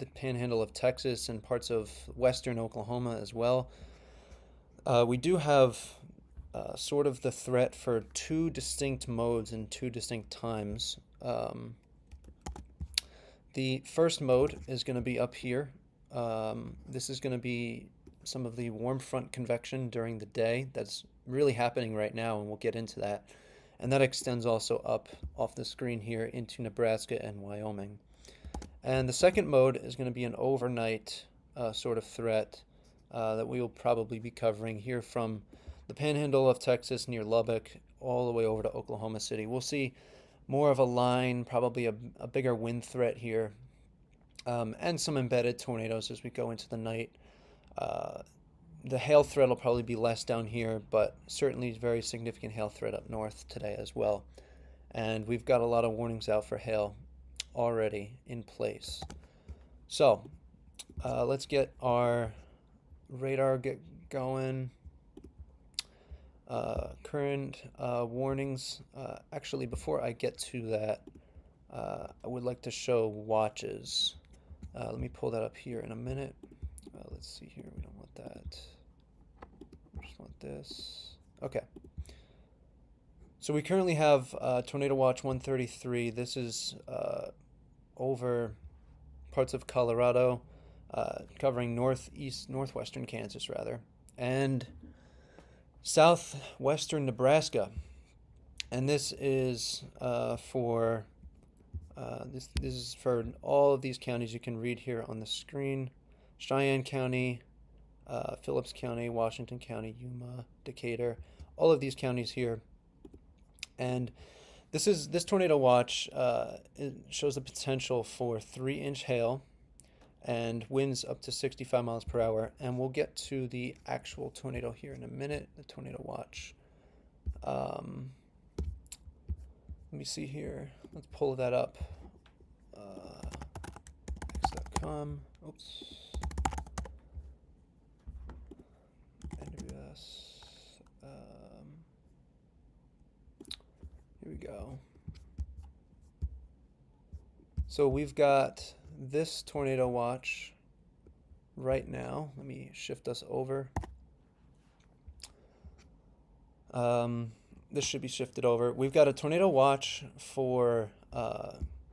the panhandle of Texas and parts of western Oklahoma as well. We do have sort of the threat for two distinct modes in two distinct times. The first mode is going to be up here. This is going to be some of the warm front convection during the day. That's really happening right now, and we'll get into that. And that extends also up off the screen here into Nebraska and Wyoming. And the second mode is going to be an overnight sort of threat that we will probably be covering here from the panhandle of Texas near Lubbock all the way over to Oklahoma City. We'll see more of a line, probably a bigger wind threat here, and some embedded tornadoes as we go into the night. The hail threat will probably be less down here, but certainly very significant hail threat up north today as well. And we've got a lot of warnings out for hail already in place. So let's get our radar going. Current warnings. Actually, before I get to that, I would like to show watches. Let me pull that up here in a minute. Let's see here. We don't want that. We just want this. Okay. So we currently have Tornado Watch 133. This is over parts of Colorado, covering northwestern Kansas rather, and southwestern Nebraska. And this is for this is for all of these counties you can read here on the screen: Cheyenne County, Phillips County, Washington County, Yuma, Decatur, all of these counties here. And this tornado watch it shows the potential for 3-inch hail and winds up to 65 miles per hour. And we'll get to the actual tornado here in a minute, the tornado watch. Let me see here. Let's pull that up. X.com. Oops. NWS. Here we go. So we've got this tornado watch right now. Let me shift us over. This should be shifted over. We've got a tornado watch for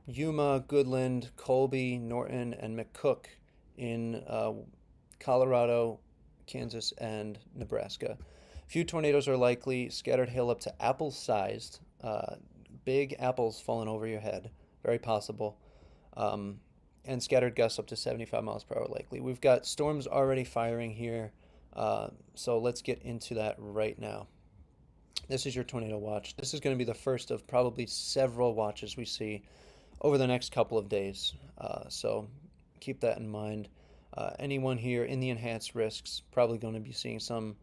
Yuma, Goodland, Colby, Norton, and McCook in Colorado, Kansas, and Nebraska. Few tornadoes are likely. Scattered hail up to apple-sized. Big apples falling over your head. Very possible. And scattered gusts up to 75 miles per hour likely. We've got storms already firing here. So let's get into that right now. This is your tornado watch. This is going to be the first of probably several watches we see over the next couple of days. So keep that in mind. Anyone here in the enhanced risks probably going to be seeing some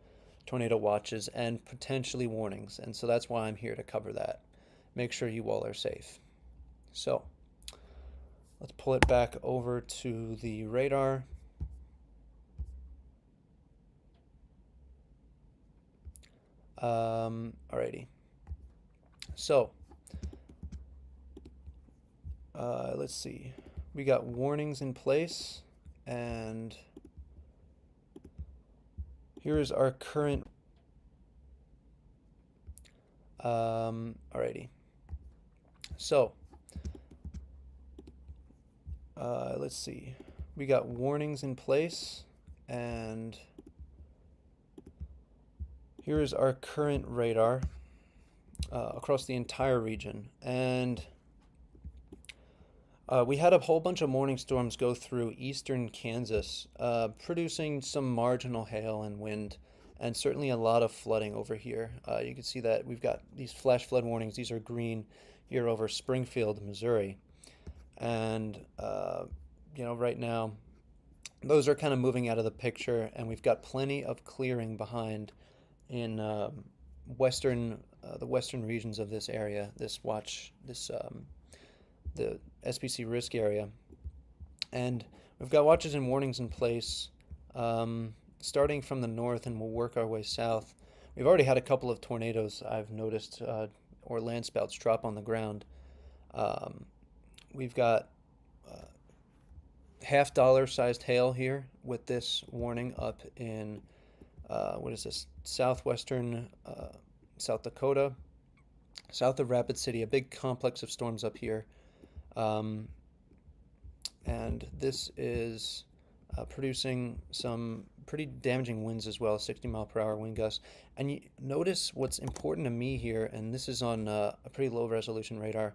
tornado watches and potentially warnings. And so that's why I'm here to cover that. Make sure you all are safe. So let's pull it back over to the radar. Alrighty. So, let's see. We got warnings in place, and here is our current. Alrighty. So, let's see. We got warnings in place, and here is our current radar across the entire region. And we had a whole bunch of morning storms go through eastern Kansas, producing some marginal hail and wind, and certainly a lot of flooding over here. You can see that we've got these flash flood warnings. These are green here over Springfield, Missouri. And, right now, those are kind of moving out of the picture, and we've got plenty of clearing behind in the western regions of this area, the SPC risk area. And we've got watches and warnings in place, starting from the north, and we'll work our way south. We've already had a couple of tornadoes, I've noticed, or landspouts drop on the ground. We've got half-dollar sized hail here with this warning up in, what is this, southwestern South Dakota, south of Rapid City, a big complex of storms up here. Um, and this is producing some pretty damaging winds as well, 60-mile-per-hour wind gusts. And you notice what's important to me here, and this is on a pretty low resolution radar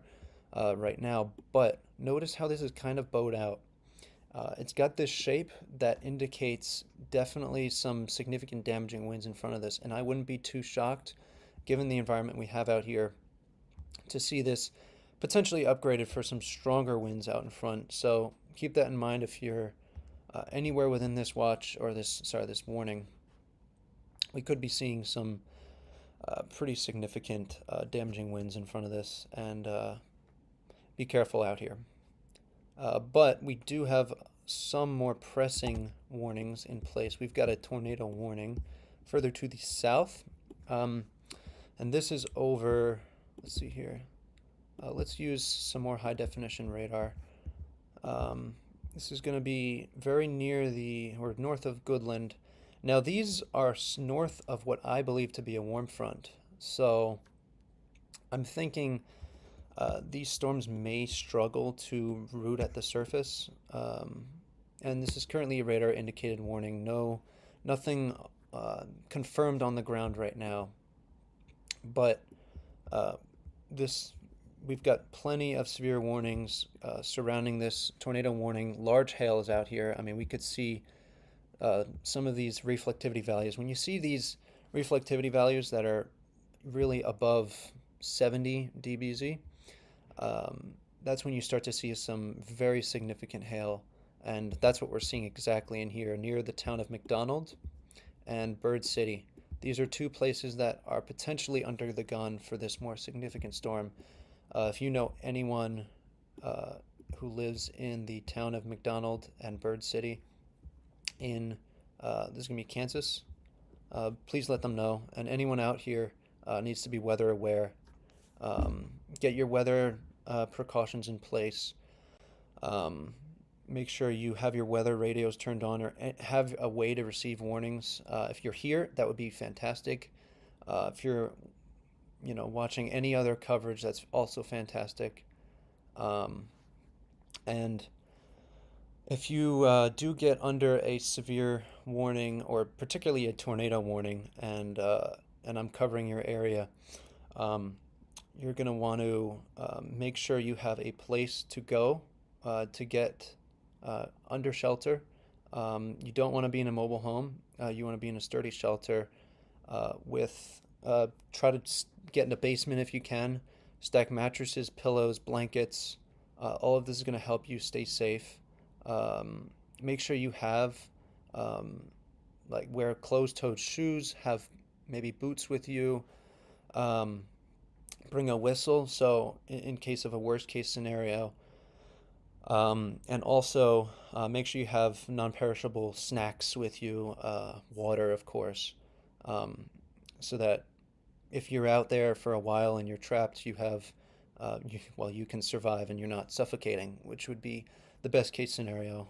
right now, but notice how this is kind of bowed out. It's got this shape that indicates definitely some significant damaging winds in front of this, and I wouldn't be too shocked, given the environment we have out here, to see this potentially upgraded for some stronger winds out in front. So keep that in mind if you're anywhere within this watch, or this warning. We could be seeing some pretty significant damaging winds in front of this, and be careful out here. But we do have some more pressing warnings in place. We've got a tornado warning further to the south, and this is over, let's see here. Let's use some more high definition radar. This is going to be very near or north of Goodland. Now these are north of what I believe to be a warm front. So I'm thinking these storms may struggle to route at the surface. And this is currently a radar indicated warning. Nothing confirmed on the ground right now. But we've got plenty of severe warnings surrounding this tornado warning. Large hail is out here. I mean, we could see some of these reflectivity values. When you see these reflectivity values that are really above 70 dBz, that's when you start to see some very significant hail. And that's what we're seeing exactly in here, near the town of McDonald and Bird City. These are two places that are potentially under the gun for this more significant storm. If you know anyone who lives in the town of McDonald and Bird City in, this is going to be Kansas, please let them know. And anyone out here needs to be weather aware. Get your weather precautions in place. Make sure you have your weather radios turned on, or have a way to receive warnings. If you're here, that would be fantastic. If you're watching any other coverage, that's also fantastic. And if you do get under a severe warning, or particularly a tornado warning, and I'm covering your area, you're going to want to make sure you have a place to go to get under shelter. You don't want to be in a mobile home. You want to be in a sturdy shelter try to get in a basement if you can. Stack mattresses, pillows, blankets. All of this is going to help you stay safe. Make sure you have wear closed-toed shoes, have maybe boots with you. Bring a whistle, so in case of a worst-case scenario. And also make sure you have non-perishable snacks with you, water, of course, so that if you're out there for a while and you're trapped, you have, you can survive and you're not suffocating, which would be the best case scenario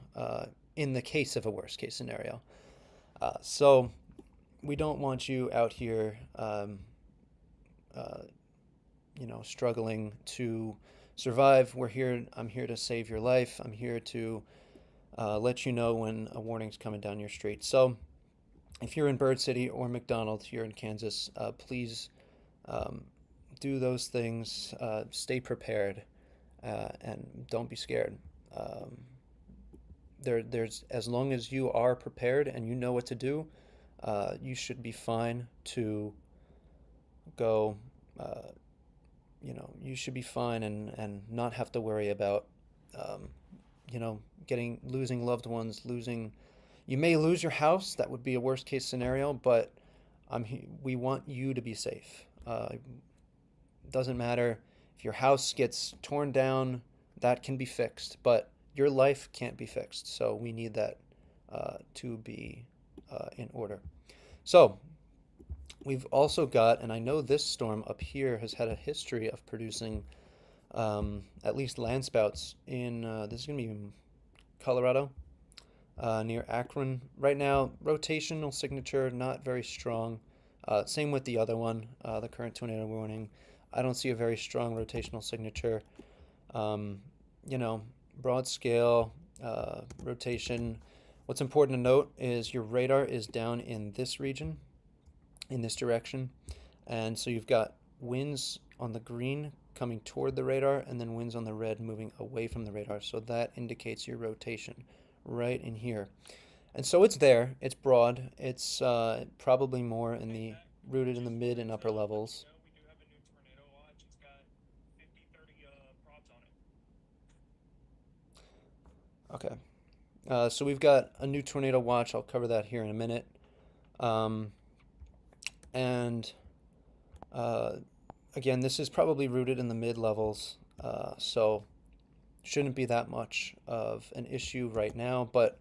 in the case of a worst case scenario. So we don't want you out here, struggling to survive. I'm here to save your life. I'm here to let you know when a warning's coming down your street. So if you're in Bird City or McDonald here in Kansas, please do those things. Stay prepared, and don't be scared. There's as long as you are prepared and you know what to do, you should be fine to go. You should be fine and not have to worry about, losing loved ones, you may lose your house. That would be a worst case scenario, but we want you to be safe. Doesn't matter if your house gets torn down, that can be fixed, but your life can't be fixed. So we need that to be in order. So we've also got, and I know this storm up here has had a history of producing at least landspouts in, this is going to be Colorado, near Akron. Right now, rotational signature not very strong. Same with the other one, the current tornado warning. I don't see a very strong rotational signature. Um, you know, broad scale rotation. What's important to note is your radar is down in this region, in this direction, and so you've got winds on the green coming toward the radar, and then winds on the red moving away from the radar. So that indicates your rotation right in here. And so it's there. It's broad. It's probably more in the rooted in the mid and upper levels. Okay. So we've got a new tornado watch. I'll cover that here in a minute. Um, and uh, again, this is probably rooted in the mid levels, so shouldn't be that much of an issue right now, but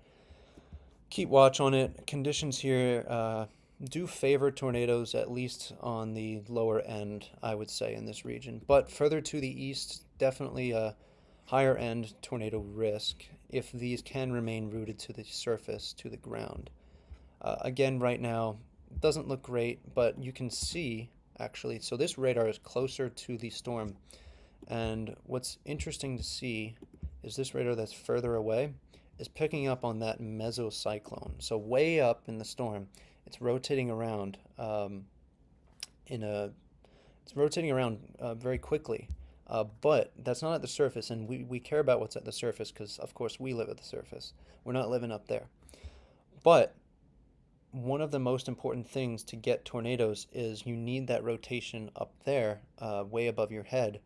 keep watch on it. Conditions here do favor tornadoes, at least on the lower end, I would say, in this region. But further to the east, definitely a higher end tornado risk if these can remain rooted to the surface, to the ground. Again, right now, it doesn't look great, but you can see, actually, so this radar is closer to the storm. And what's interesting to see is this radar that's further away is picking up on that mesocyclone. So way up in the storm, it's rotating around in a it's rotating around very quickly. But that's not at the surface, and we care about what's at the surface because, of course, we live at the surface. We're not living up there. But one of the most important things to get tornadoes is you need that rotation up there, way above your head,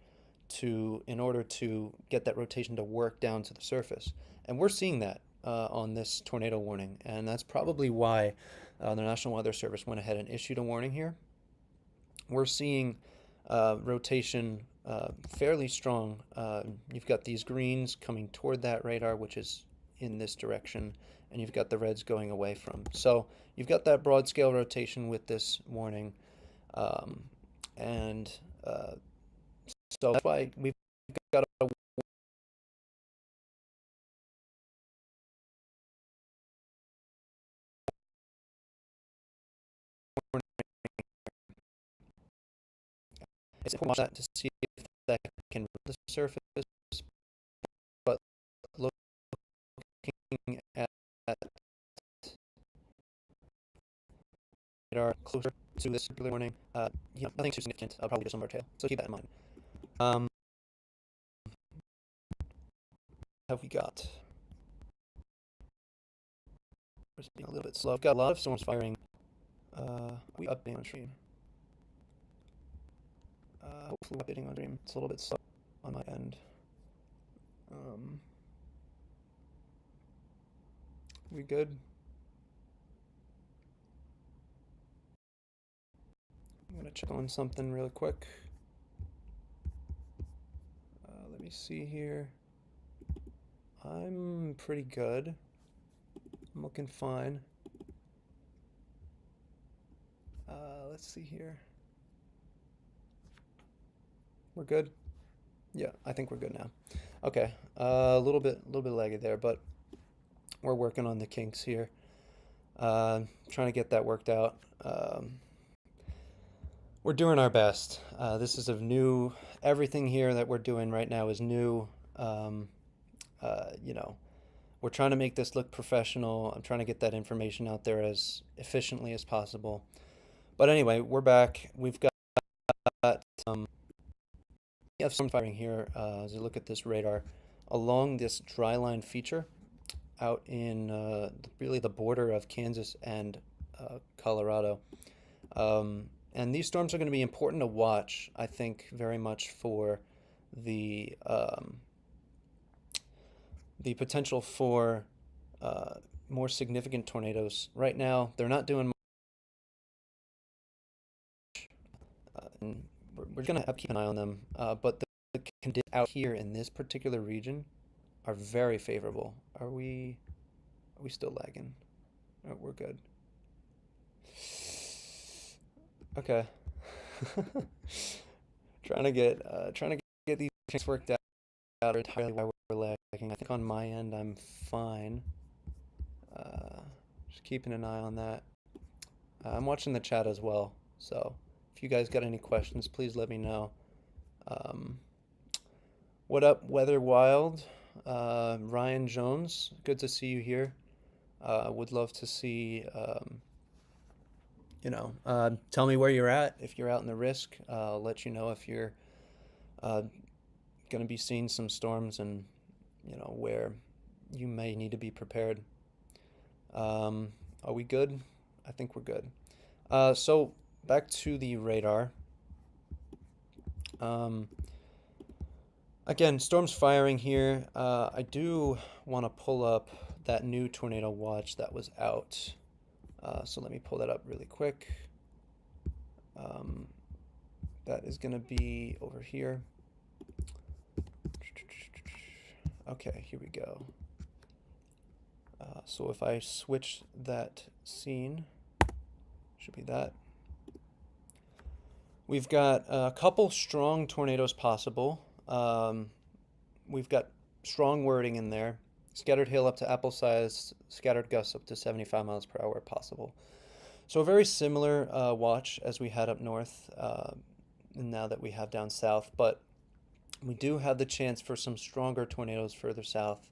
in order to get that rotation to work down to the surface. And we're seeing that on this tornado warning, and that's probably why the National Weather Service went ahead and issued a warning here. We're seeing rotation fairly strong. You've got these greens coming toward that radar, which is in this direction, and you've got the reds going away from. So you've got that broad scale rotation with this warning, um, and so that's why we've got a warning. It's important to watch that to see if that can reach the surface, but looking at radar closer to this particular warning, nothing too significant, probably just on our tail. So keep that in mind. Um, have we got? It's being a little bit slow. I've got a lot of storms firing. We updating on stream. Hopefully updating on stream. It's a little bit slow on my end. Um, we good? I'm gonna check on something real quick. Let me see here. I'm pretty good. I'm looking fine. Let's see here. We're good? Yeah, I think we're good now. Okay, a little bit laggy there, but we're working on the kinks here. Trying to get that worked out. We're doing our best. This is a new, everything here that we're doing right now is new. Um, you know, we're trying to make this look professional. I'm trying to get that information out there as efficiently as possible. But anyway, we're back. We've got we have some firing here as you look at this radar along this dry line feature out in really the border of Kansas and Colorado. And these storms are going to be important to watch, I think, very much for the potential for more significant tornadoes. Right now, they're not doing much. And we're going to have to keep an eye on them. But the conditions out here in this particular region are very favorable. Are we still lagging? Oh, we're good. Okay. Trying to get these things worked out. out entirely why we're lagging. I think on my end I'm fine. Uh, just keeping an eye on that. I'm watching the chat as well, so if you guys got any questions, please let me know. Um, what up, Weather Wild? Ryan Jones, good to see you here. Would love to see, tell me where you're at. If you're out in the risk, I'll let you know if you're uh, going to be seeing some storms and, where you may need to be prepared. Are we good? I think we're good. So back to the radar. Um, Again, storms firing here. I do want to pull up that new tornado watch that was out. So let me pull that up really quick. That is going to be over here. Okay, here we go. So if I switch that scene, should be that. We've got a couple strong tornadoes possible. We've got strong wording in there. Scattered hail up to apple size, scattered gusts up to 75 miles per hour possible. So a very similar watch as we had up north, now that we have down south, but we do have the chance for some stronger tornadoes further south.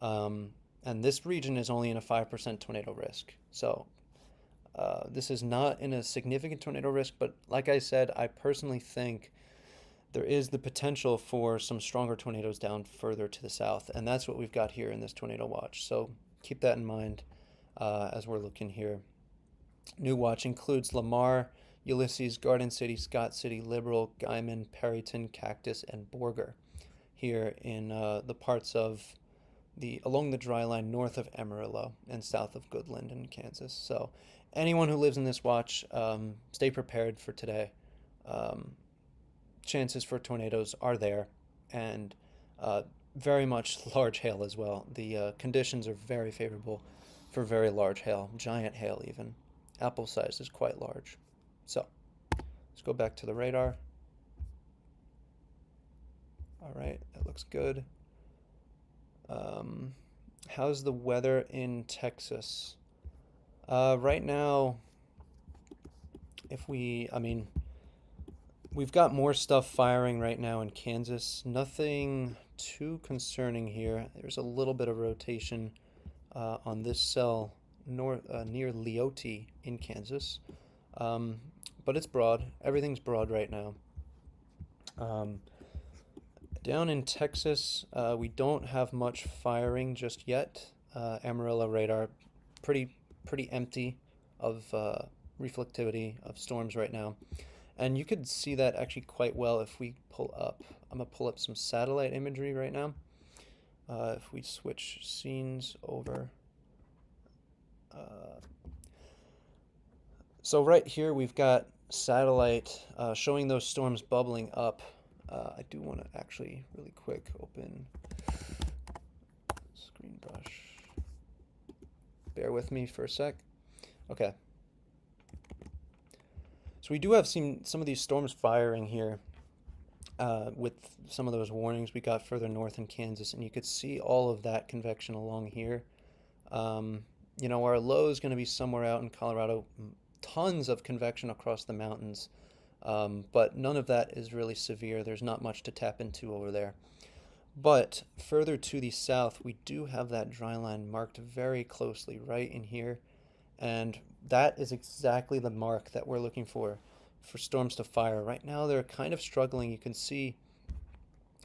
And this region is only in a 5% tornado risk. So this is not in a significant tornado risk, but like I said, I personally think there is the potential for some stronger tornadoes down further to the south, and that's what we've got here in this tornado watch. So keep that in mind as we're looking here. New watch includes Lamar, Ulysses, Garden City, Scott City, Liberal, Guyman, Perryton, Cactus, and Borger here in the parts of along the dry line north of Amarillo and south of Goodland in Kansas. So anyone who lives in this watch, stay prepared for today. Chances for tornadoes are there, and very much large hail as well. The conditions are very favorable for very large hail, giant hail even. Apple size is quite large. So let's go back to the radar. All right, that looks good. How's the weather in Texas? Right now, we've got more stuff firing right now in Kansas. Nothing too concerning here. There's a little bit of rotation on this cell near Leote in Kansas. But it's broad. Everything's broad right now. Down in Texas, we don't have much firing just yet. Amarillo radar, pretty empty of reflectivity of storms right now. And you could see that actually quite well if we pull up. I'm going to pull up some satellite imagery right now. If we switch scenes over. So right here we've got satellite showing those storms bubbling up. I do want to actually really quick open screen brush. Bear with me for a sec. Okay. So we do have some of these storms firing here with some of those warnings we got further north in Kansas, and you could see all of that convection along here. Our low is going to be somewhere out in Colorado. Tons of convection across the mountains, but none of that is really severe. There's not much to tap into over there. But further to the south, we do have that dry line marked very closely right in here. And that is exactly the mark that we're looking for storms to fire. Right now, they're kind of struggling. You can see,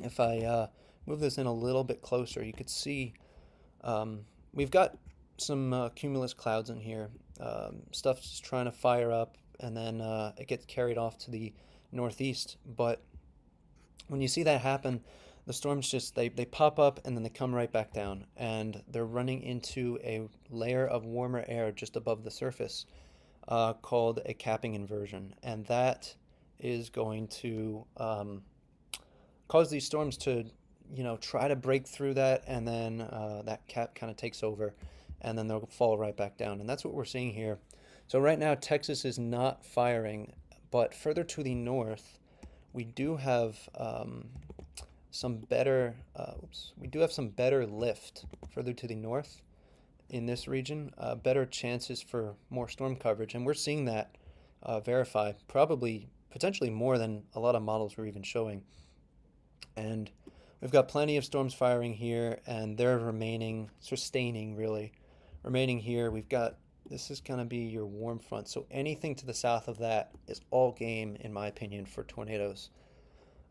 if I move this in a little bit closer, you could see we've got some cumulus clouds in here. Stuff's trying to fire up, and then it gets carried off to the northeast. But when you see that happen, the storms just, they pop up and then they come right back down, and they're running into a layer of warmer air just above the surface called a capping inversion, and that is going to cause these storms to try to break through that, and then that cap kind of takes over, and then they'll fall right back down, and that's what we're seeing here. So right now Texas is not firing, but further to the north we do have some better, we do have some better lift further to the north in this region, better chances for more storm coverage, and we're seeing that verify probably potentially more than a lot of models were even showing. And we've got plenty of storms firing here, and they're sustaining really, remaining here. This is going to be your warm front, so anything to the south of that is all game, in my opinion, for tornadoes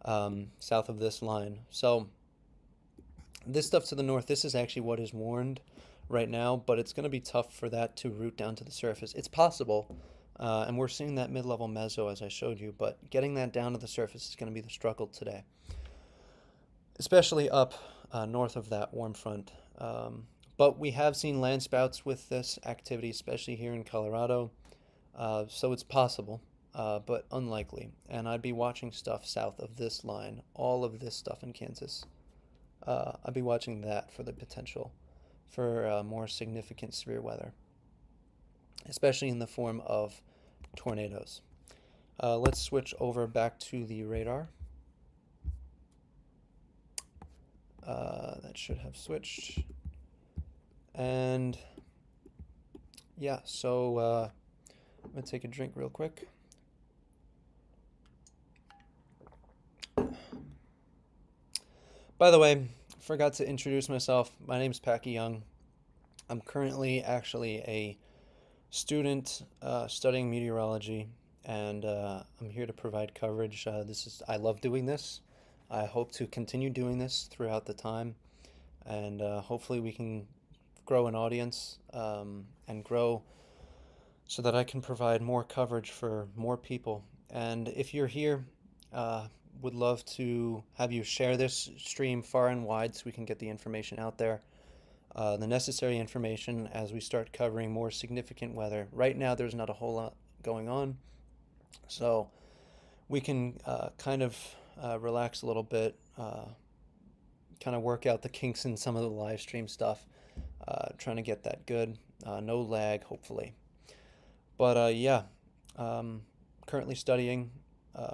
south of this line. So this stuff to the north, this is actually what is warned right now, but it's going to be tough for that to root down to the surface. It's possible, and we're seeing that mid-level meso as I showed you, but getting that down to the surface is going to be the struggle today, especially up north of that warm front. But we have seen land spouts with this activity, especially here in Colorado, so it's possible, but unlikely. And I'd be watching stuff south of this line, all of this stuff in Kansas. I'd be watching that for the potential for more significant severe weather, especially in the form of tornadoes. Let's switch over back to the radar. That should have switched. And yeah, so I'm going to take a drink real quick. By the way, forgot to introduce myself. My name is Packy Young. I'm currently actually a student studying meteorology, and I'm here to provide coverage. I love doing this. I hope to continue doing this throughout the time, and hopefully we can grow an audience and grow so that I can provide more coverage for more people. And if you're here, would love to have you share this stream far and wide so we can get the information out there, the necessary information as we start covering more significant weather. Right now, there's not a whole lot going on, so we can kind of relax a little bit, kind of work out the kinks in some of the live stream stuff, trying to get that good, no lag, hopefully. But yeah, currently studying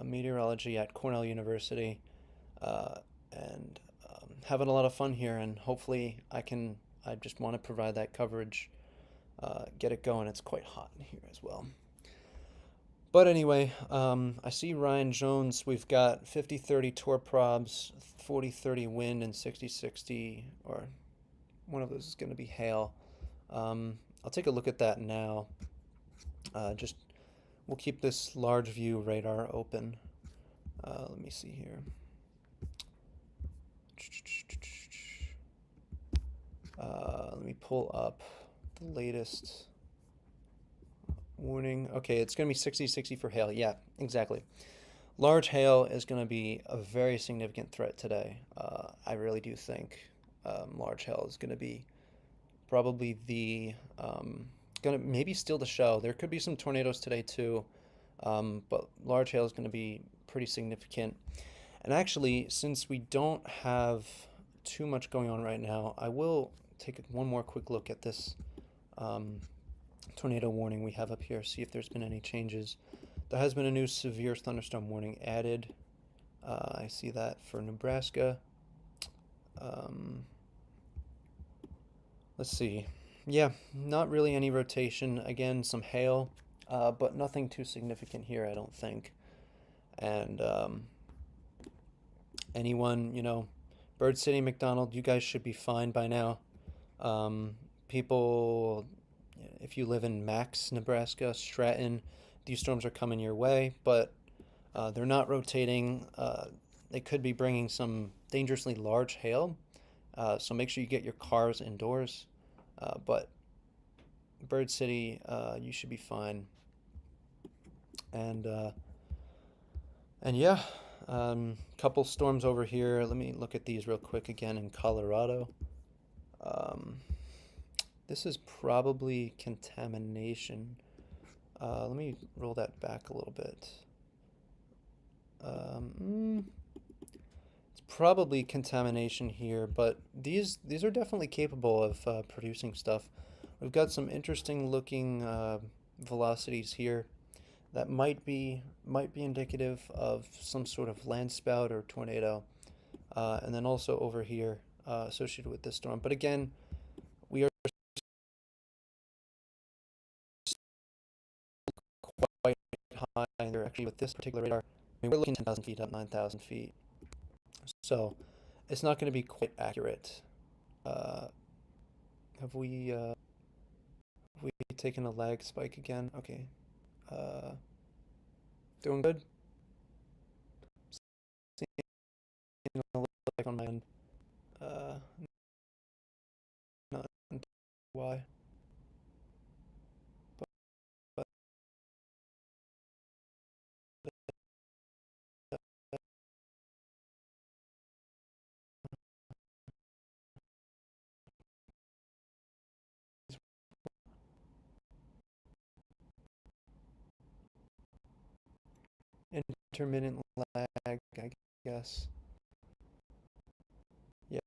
meteorology at Cornell University, and having a lot of fun here, and hopefully I just want to provide that coverage, get it going. It's quite hot in here as well. But anyway, I see Ryan Jones. We've got 50-30 torprobs, 40-30 wind, and 60-60, or one of those is going to be hail. I'll take a look at that now. We'll keep this large view radar open. Let me see here. Let me pull up the latest warning. Okay, it's going to be 60-60 for hail. Yeah, exactly. Large hail is going to be a very significant threat today. I really do think large hail is going to be probably going to maybe steal the show. There could be some tornadoes today too, but large hail is going to be pretty significant. And actually, since we don't have too much going on right now, I will take one more quick look at this tornado warning we have up here, see if there's been any changes. There has been a new severe thunderstorm warning added. I see that for Nebraska. Let's see. Yeah, not really any rotation. Again, some hail, but nothing too significant here, I don't think. And anyone, Bird City, McDonald, you guys should be fine by now. People, if you live in Max, Nebraska, Stratton, these storms are coming your way, but they're not rotating. They could be bringing some dangerously large hail, so make sure you get your cars indoors. But Bird City, you should be fine. And yeah, couple storms over here. Let me look at these real quick again in Colorado. This is probably contamination. Let me roll that back a little bit. It's probably contamination here, but these are definitely capable of producing stuff. We've got some interesting looking velocities here that might be indicative of some sort of land spout or tornado. and then also over here associated with this storm. But again, we are quite high there actually with this particular radar. I mean, we're looking 10,000 feet up, 9,000 feet. So it's not going to be quite accurate. Uh, have we taken a lag spike again? Okay. Uh, Doing good. Seeing a little like on my end. Uh, Not entirely why, but intermittent lag, I guess. Yeah.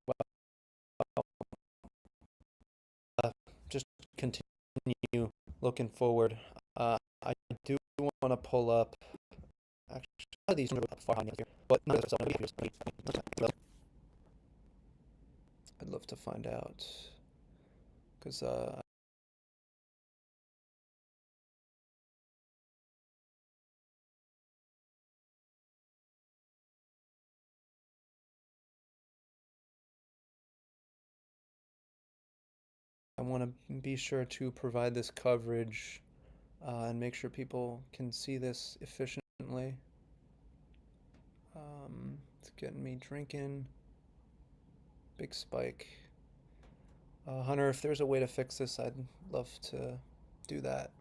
Well, just continue looking forward. I do want to pull up. Actually, a lot of these are up far behind here, but none of this stuff. I'd love to find out because I want to be sure to provide this coverage and make sure people can see this efficiently. It's getting me drinking. Big spike. Hunter, if there's a way to fix this, I'd love to do that.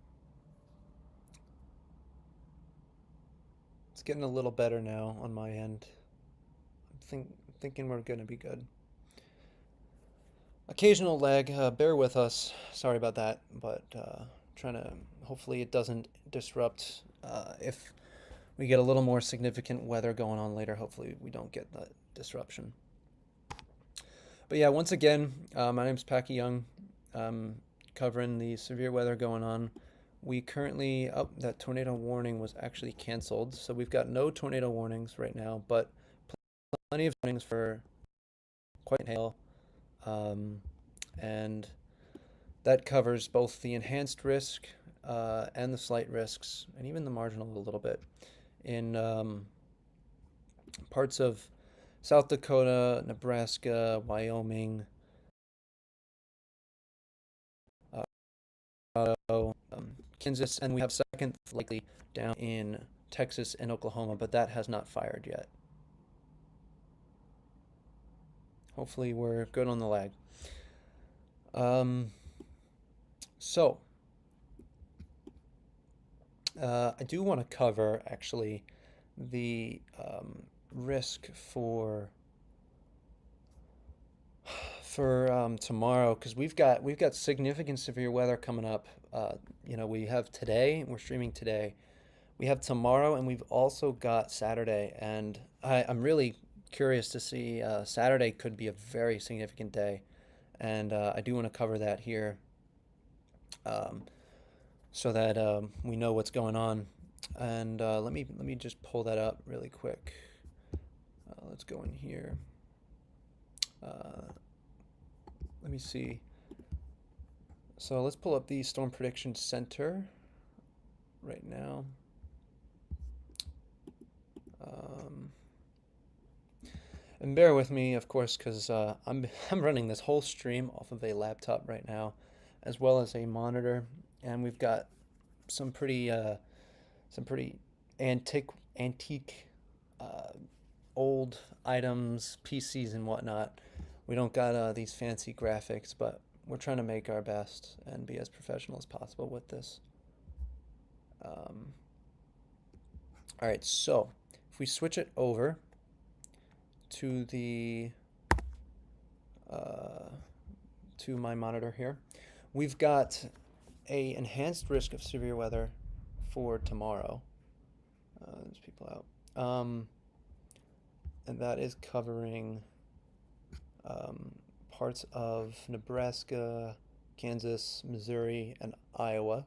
It's getting a little better now on my end. Thinking we're gonna be good. Occasional lag, bear with us. Sorry about that, but trying to hopefully it doesn't disrupt. If we get a little more significant weather going on later, hopefully we don't get that disruption. But yeah, once again, my name's Packy Young. Covering the severe weather going on. We currently, oh, that tornado warning was actually canceled, so we've got no tornado warnings right now, but plenty of warnings for quite hail, um, and that covers both the enhanced risk and the slight risks, and even the marginal a little bit in parts of South Dakota, Nebraska, Wyoming, Kansas, and we have second likely down in Texas and Oklahoma, but that has not fired yet. Hopefully we're good on the lag. Um, so, I do want to cover actually the risk for tomorrow because we've got significant severe weather coming up. We have today. We're streaming today. We have tomorrow, and we've also got Saturday. And I'm really curious to see. Saturday could be a very significant day, and I do want to cover that here, um, so that we know what's going on. And let me just pull that up really quick. Let's go in here. Uh, Let me see. So let's pull up the Storm Prediction Center right now. Um, and bear with me, of course, because I'm running this whole stream off of a laptop right now, as well as a monitor, and we've got some pretty antique uh, old items, PCs and whatnot. We don't got these fancy graphics, but we're trying to make our best and be as professional as possible with this. Um, all right, so if we switch it over to the uh, to my monitor here, we've got a enhanced risk of severe weather for tomorrow. There's people out, and that is covering parts of Nebraska, Kansas, Missouri, and Iowa.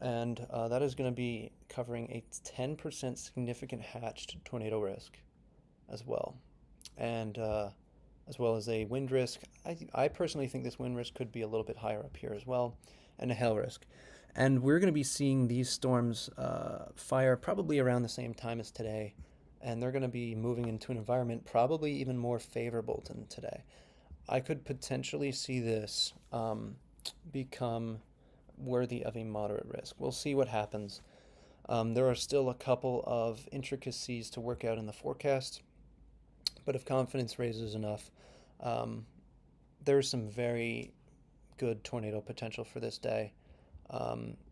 and that is going to be covering a 10% significant hatched tornado risk as well, and as well as a wind risk. I personally think this wind risk could be a little bit higher up here as well, and a hail risk. And we're going to be seeing these storms fire probably around the same time as today, and they're going to be moving into an environment probably even more favorable than today. I could potentially see this become worthy of a moderate risk. We'll see what happens. There are still a couple of intricacies to work out in the forecast, but if confidence raises enough, um, there's some very good tornado potential for this day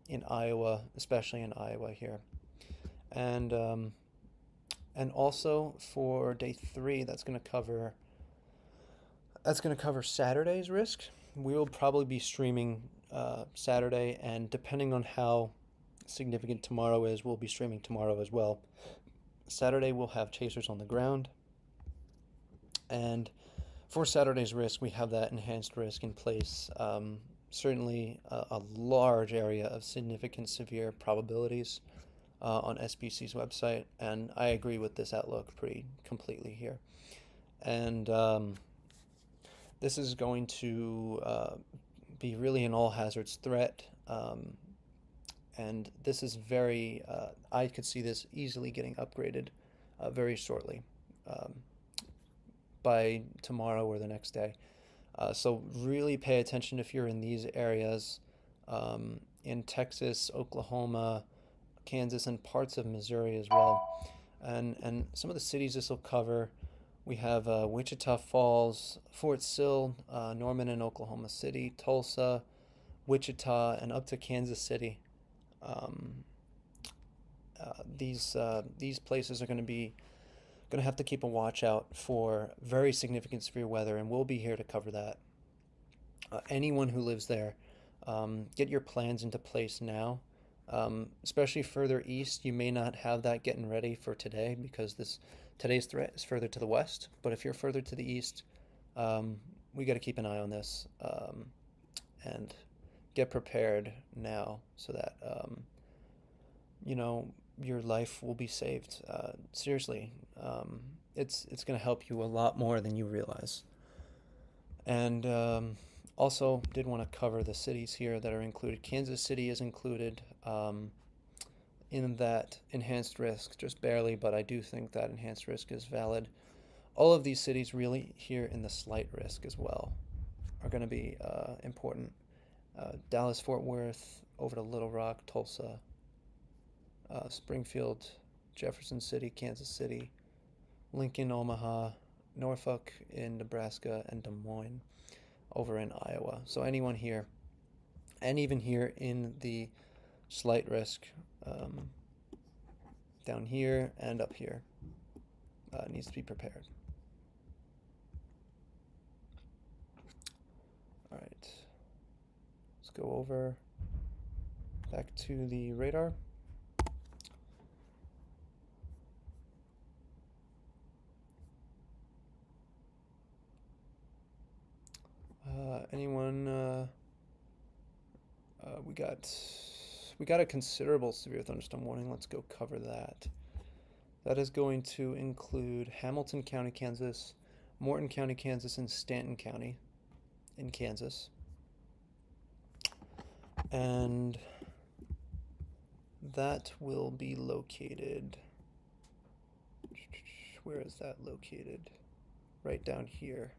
in Iowa, especially in Iowa here, and also for day 3, that's going to cover Saturday's risk. We will probably be streaming Saturday, and depending on how significant tomorrow is, we'll be streaming tomorrow as well. Saturday we'll have chasers on the ground, and for Saturday's risk, we have that enhanced risk in place. Certainly a large area of significant severe probabilities on SBC's website, and I agree with this outlook pretty completely here. And this is going to be really an all hazards threat. And this is very, I could see this easily getting upgraded very shortly, by tomorrow or the next day. So really pay attention if you're in these areas, in Texas, Oklahoma, Kansas, and parts of Missouri as well. And some of the cities this will cover, we have Wichita Falls, Fort Sill, Norman and Oklahoma City, Tulsa, Wichita, and up to Kansas City. Um, these places are going to have to keep a watch out for very significant severe weather, and we'll be here to cover that. Anyone who lives there, get your plans into place now. Especially further east, you may not have that getting ready for today because today's threat is further to the west. But if you're further to the east, we got to keep an eye on this, and get prepared now so that your life will be saved. Seriously, it's going to help you a lot more than you realize. And also, did want to cover the cities here that are included. Kansas City is included in that enhanced risk, just barely, but I do think that enhanced risk is valid. All of these cities really here in the slight risk as well are going to be important. Dallas, Fort Worth, over to Little Rock, Tulsa, Springfield, Jefferson City, Kansas City, Lincoln, Omaha, Norfolk in Nebraska, and Des Moines over in Iowa. So anyone here, and even here in the slight risk, down here and up here, needs to be prepared. All right, let's go over back to the radar. Anyone? We got a considerable severe thunderstorm warning. Let's go cover that. That is going to include Hamilton County, Kansas, Morton County, Kansas, and Stanton County in Kansas. And that will be located. Where is that located? Right down here.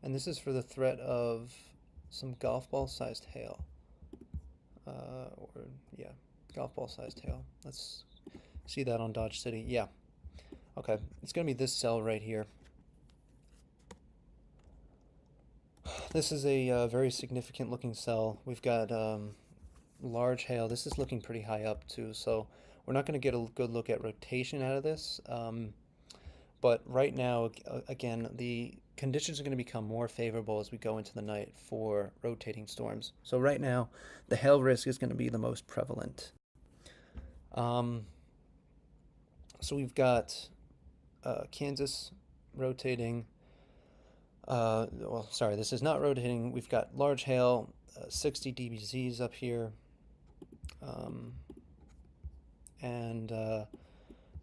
And this is for the threat of some golf ball sized hail. Golf ball sized hail. Let's see that on Dodge City. Yeah. Okay, it's going to be this cell right here. This is a very significant looking cell. We've got large hail. This is looking pretty high up too, so we're not going to get a good look at rotation out of this. But right now, again, the conditions are going to become more favorable as we go into the night for rotating storms. So right now, the hail risk is going to be the most prevalent. So we've got Kansas rotating. Sorry, this is not rotating. We've got large hail, 60 dBZs up here. Um, and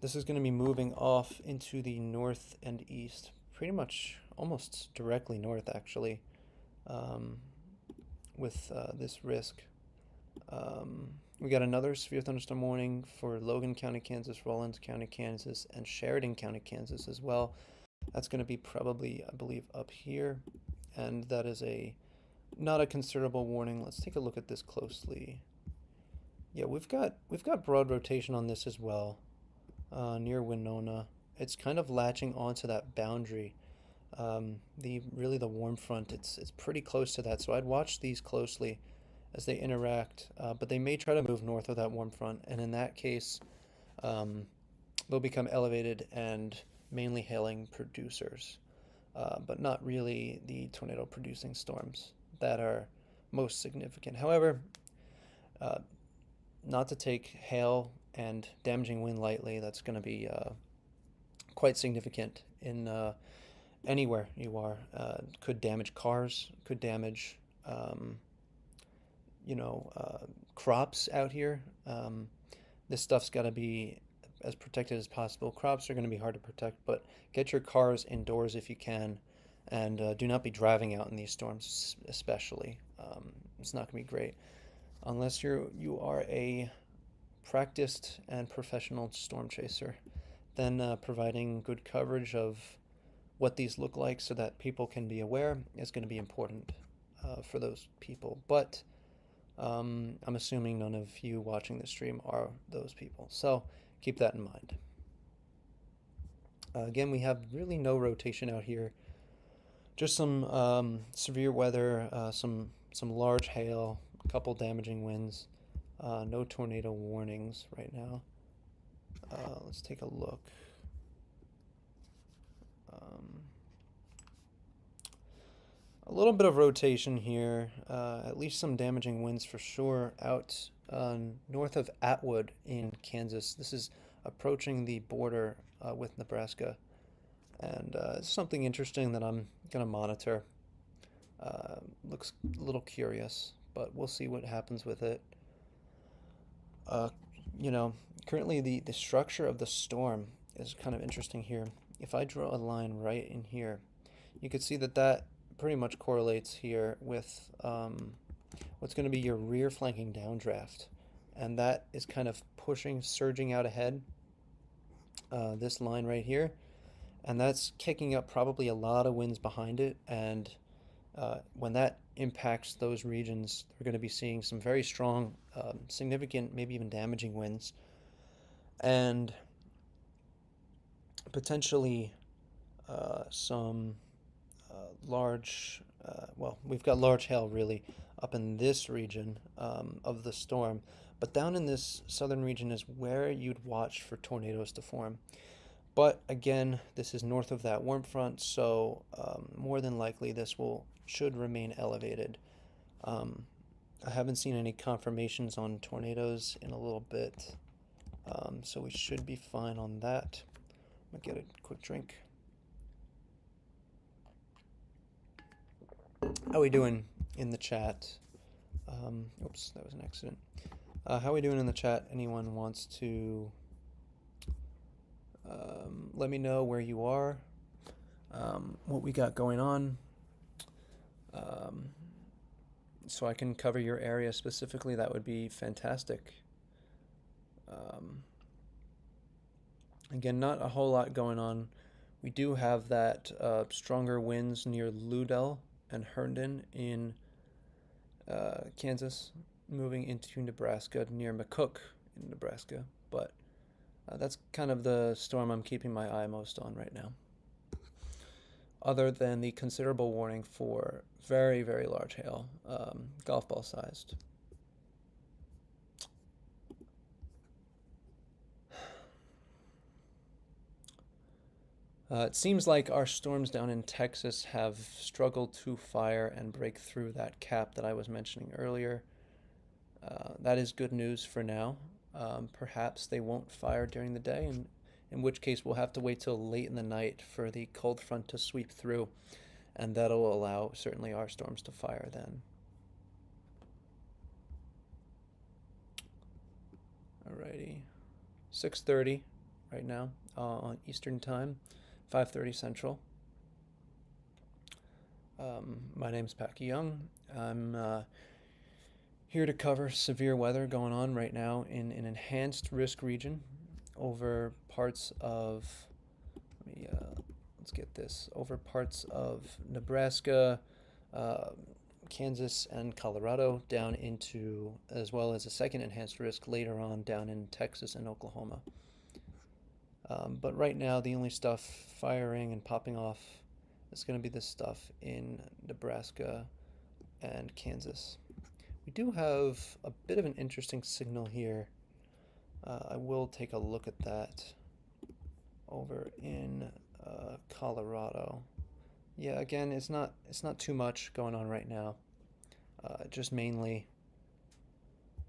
this is going to be moving off into the north and east, pretty much almost directly north, actually, um, with this risk. We got another severe thunderstorm warning for Logan County, Kansas, Rollins County, Kansas, and Sheridan County, Kansas as well. That's going to be probably, I believe, up here, and that is a not a considerable warning. Let's take a look at this closely. Yeah, we've got broad rotation on this as well, near Winona. It's kind of latching onto that boundary. The warm front. It's pretty close to that, so I'd watch these closely as they interact. But they may try to move north of that warm front, and in that case, um, they'll become elevated and mainly hailing producers, but not really the tornado producing storms that are most significant. However, uh, not to take hail and damaging wind lightly. That's going to be quite significant in anywhere you are. Could damage cars, could damage, um, crops out here. This stuff's got to be as protected as possible. Crops are going to be hard to protect, but get your cars indoors if you can, and do not be driving out in these storms, especially. It's not going to be great unless you are a practiced and professional storm chaser. Then providing good coverage of what these look like so that people can be aware is going to be important for those people. But I'm assuming none of you watching the stream are those people. So keep that in mind. Again, we have really no rotation out here. Just some severe weather, some large hail, a couple damaging winds. No tornado warnings right now. Let's take a look. Um, a little bit of rotation here. At least some damaging winds for sure out north of Atwood in Kansas. This is approaching the border with Nebraska. And it's something interesting that I'm going to monitor. Looks a little curious, but we'll see what happens with it. Uh, you know, Currently the structure of the storm is kind of interesting here. If I draw a line right in here, you could see that that pretty much correlates here with what's going to be your rear flanking downdraft. And that is kind of pushing, surging out ahead, this line right here. And that's kicking up probably a lot of winds behind it. And when that impacts those regions, they're going to be seeing some very strong, significant, maybe even damaging winds. And potentially some we've got large hail really up in this region of the storm. But down in this southern region is where you'd watch for tornadoes to form. But again, this is north of that warm front, so more than likely this should remain elevated. I haven't seen any confirmations on tornadoes in a little bit, so we should be fine on that. I'm gonna get a quick drink. How are we doing in the chat? Oops, that was an accident. How are we doing in the chat? Anyone wants to let me know where you are, what we got going on, so I can cover your area specifically. That would be fantastic. Again, not a whole lot going on. We do have that stronger winds near Ludell and Herndon in Kansas, moving into Nebraska near McCook in Nebraska, but that's kind of the storm I'm keeping my eye most on right now, other than the considerable warning for very, very large hail, golf ball sized. It seems like our storms down in Texas have struggled to fire and break through that cap that I was mentioning earlier. That is good news for now. Perhaps they won't fire during the day, and in which case we'll have to wait till late in the night for the cold front to sweep through, and that'll allow certainly our storms to fire then. Alrighty. 6:30 right now on Eastern Time, 5:30 Central. My name's Packy Young. I'm here to cover severe weather going on right now in an enhanced risk region over parts of, let's get this, over parts of Nebraska, uh, Kansas, and Colorado down into, as well as a second enhanced risk later on down in Texas and Oklahoma. But right now, the only stuff firing and popping off is going to be this stuff in Nebraska and Kansas. We do have a bit of an interesting signal here. I will take a look at that over in Colorado. Yeah, again, it's not too much going on right now. Just mainly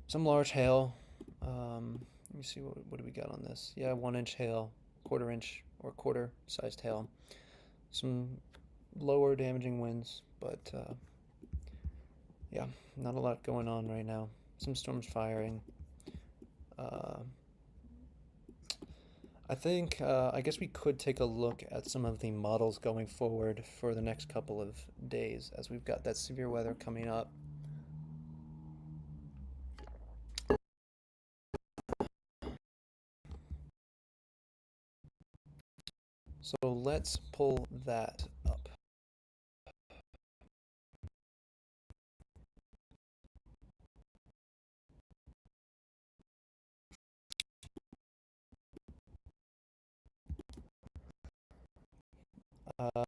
some large hail. Let me see what do we got on this. Yeah, 1-inch hail, quarter-inch or quarter-sized hail. Some lower damaging winds, but yeah, not a lot going on right now. Some storms firing. I guess we could take a look at some of the models going forward for the next couple of days, as we've got that severe weather coming up. So let's pull that up.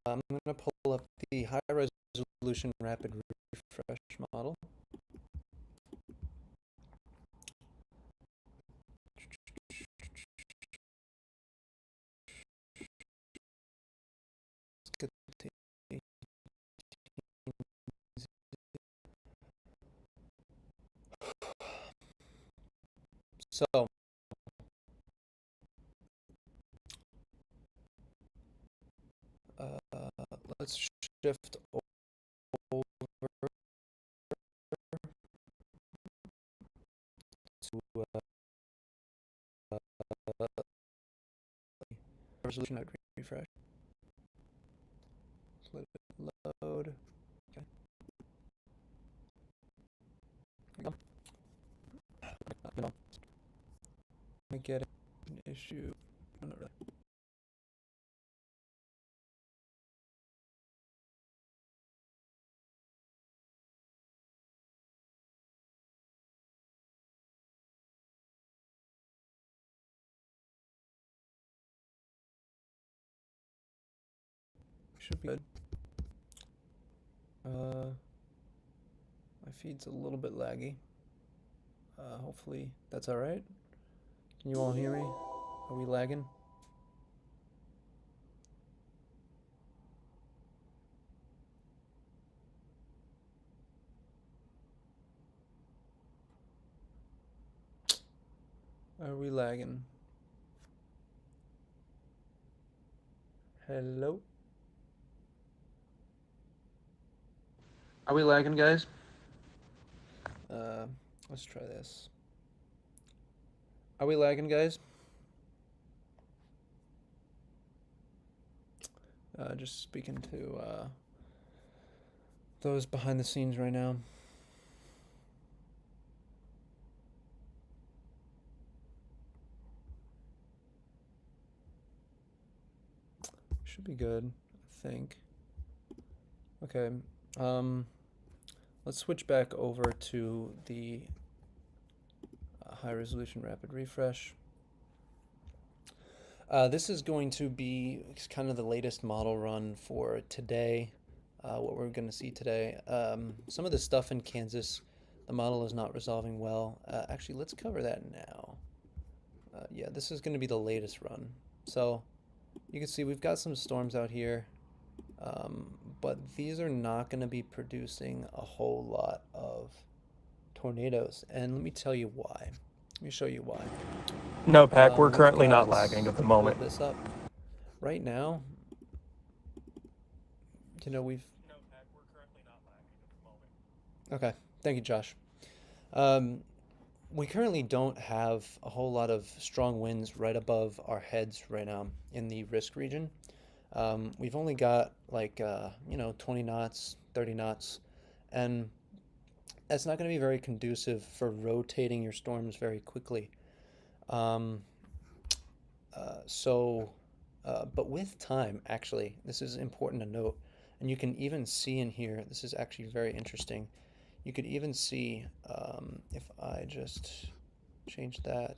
I'm going to pull up the high resolution rapid refresh model. So let's shift over to resolution rapid refresh. Let it load. Okay. I get an issue. Oh, not really. Should be good. My feed's a little bit laggy. Hopefully that's all right. Can you all hear me? Are we lagging? Are we lagging? Hello? Are we lagging, guys? Let's try this. Are we lagging, guys? Just speaking to those behind the scenes right now. Should be good, I think. Okay. Let's switch back over to the high resolution rapid refresh. This is going to be kind of the latest model run for today, what we're going to see today. Some of the stuff in Kansas, the model is not resolving well. Actually, let's cover that now. Yeah, this is going to be the latest run. So you can see we've got some storms out here, but these are not going to be producing a whole lot of tornadoes. And let me tell you why. Let me show you why. No, Pack, we're currently not lagging at the moment. This up right now. You know, we've. No, Pack, we're currently not lagging at the moment. Okay, thank you, Josh. We currently don't have a whole lot of strong winds right above our heads right now in the risk region. We've only got like, 20 knots, 30 knots, and that's not going to be very conducive for rotating your storms very quickly. Um, so, but with time, actually, this is important to note, and you can even see in here, this is actually very interesting. You could even see, if I just change that,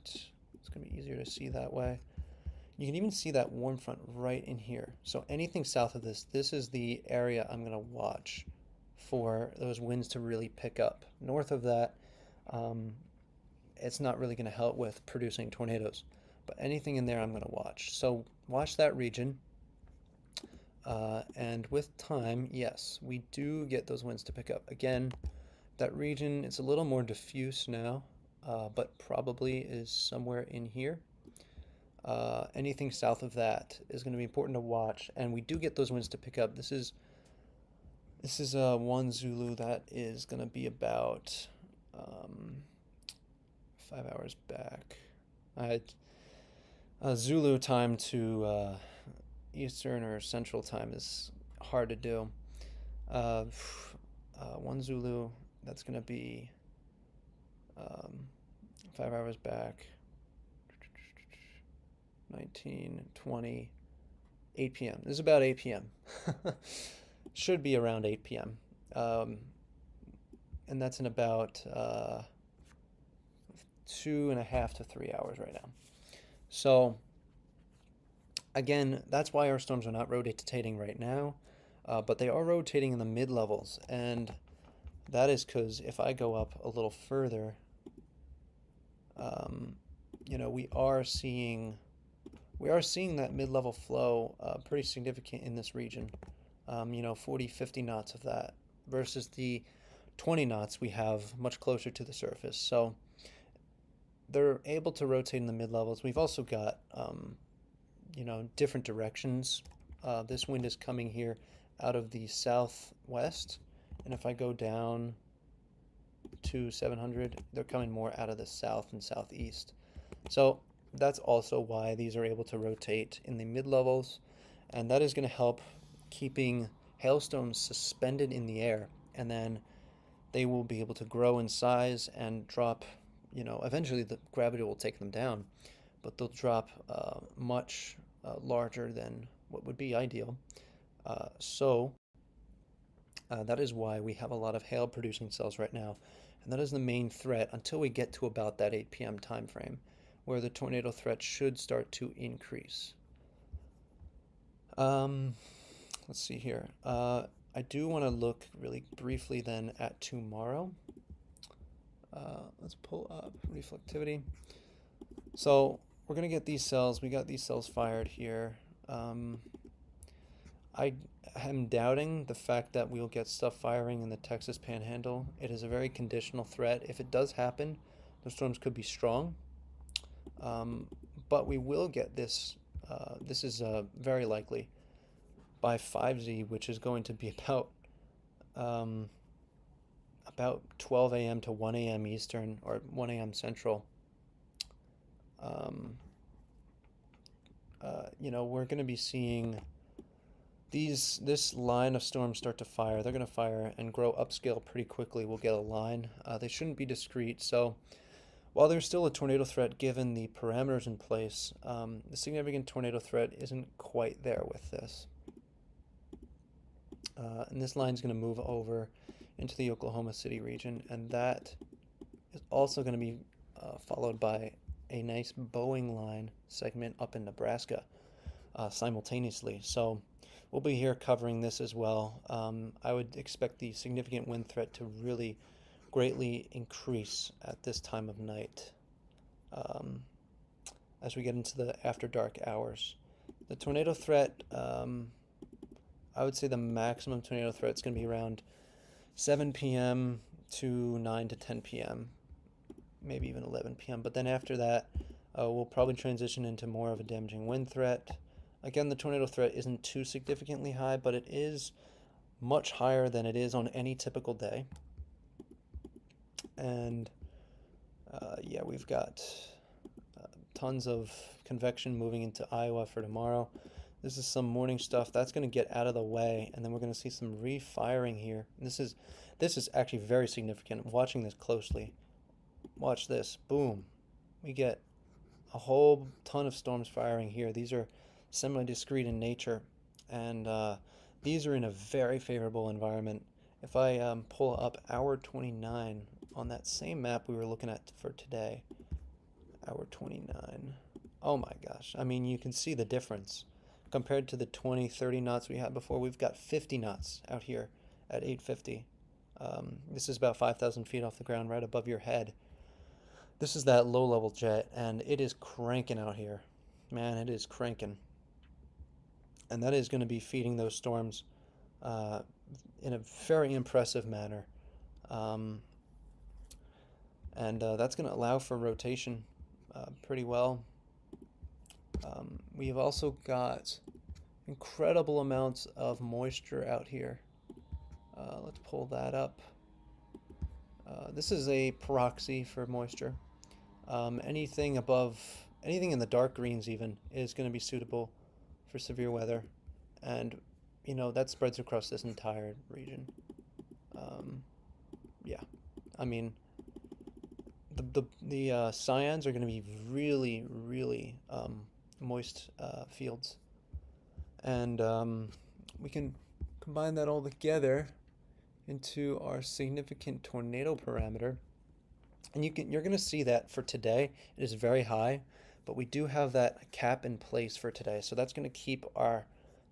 it's going to be easier to see that way. You can even see that warm front right in here. So anything south of this, this is the area I'm going to watch for those winds to really pick up. North of that, um, it's not really going to help with producing tornadoes. But anything in there I'm going to watch. So watch that region. And with time, yes, we do get those winds to pick up. Again, that region, it's a little more diffuse now, but probably is somewhere in here. Anything south of that is going to be important to watch, and we do get those winds to pick up. This is one Zulu that is going to be about um, 5 hours back. Zulu time to Eastern or Central time is hard to do. Uh, one Zulu, that's going to be um, 5 hours back. 19, 20, 8 p.m. This is about 8 p.m. Should be around 8 p.m. And that's in about 2.5 to 3 hours right now. So, again, that's why our storms are not rotating right now, but they are rotating in the mid levels. And that is because if I go up a little further, we are seeing that mid-level flow pretty significant in this region. 40, 50 knots of that versus the 20 knots we have much closer to the surface. So they're able to rotate in the mid-levels. We've also got, different directions. This wind is coming here out of the southwest, and if I go down to 700, they're coming more out of the south and southeast. So that's also why these are able to rotate in the mid-levels, and that is going to help keeping hailstones suspended in the air, and then they will be able to grow in size and drop. Eventually the gravity will take them down, but they'll drop much larger than what would be ideal. So that is why we have a lot of hail producing cells right now, and that is the main threat until we get to about that 8 p.m. time frame, where the tornado threat should start to increase. Let's see here. I do want to look really briefly then at tomorrow. Let's pull up reflectivity. So we're going to get these cells. We got these cells fired here. I am doubting the fact that we'll get stuff firing in the Texas Panhandle. It is a very conditional threat. If it does happen, the storms could be strong. But we will get this. This is very likely by 5Z, which is going to be about 12 a.m. to 1 a.m. Eastern or 1 a.m. Central. We're going to be seeing this line of storms start to fire. They're going to fire and grow upscale pretty quickly. We'll get a line. They shouldn't be discrete. So while there's still a tornado threat given the parameters in place, the significant tornado threat isn't quite there with this. And this line is going to move over into the Oklahoma City region, and that is also going to be followed by a nice Boeing line segment up in Nebraska simultaneously. So we'll be here covering this as well. I would expect the significant wind threat to really greatly increase at this time of night as we get into the after dark hours. The tornado threat, I would say the maximum tornado threat is going to be around 7 p.m. to 9 to 10 p.m., maybe even 11 p.m. But then after that, we'll probably transition into more of a damaging wind threat. Again, the tornado threat isn't too significantly high, but it is much higher than it is on any typical day. And Yeah, we've got tons of convection moving into Iowa for tomorrow. This is some morning stuff that's going to get out of the way, and then we're going to see some refiring here. This is actually very significant. I'm watching this closely. Watch this. Boom. We get a whole ton of storms firing here. These are semi-discrete in nature, and these are in a very favorable environment. If I pull up hour 29 on that same map we were looking at for today, hour 29. Oh my gosh. I mean, you can see the difference. Compared to the 20, 30 knots we had before, we've got 50 knots out here at 850. This is about 5,000 feet off the ground, right above your head. This is that low-level jet, and it is cranking out here. Man, it is cranking. And that is going to be feeding those storms uh, in a very impressive manner. Um, and that's going to allow for rotation pretty well. We have also got incredible amounts of moisture out here. Let's pull that up. This is a proxy for moisture. Anything in the dark greens even is going to be suitable for severe weather, and that spreads across this entire region. Yeah, I mean the cyans are going to be really really moist fields, and we can combine that all together into our significant tornado parameter. And you're going to see that for today, it is very high, but we do have that cap in place for today. So that's going to keep our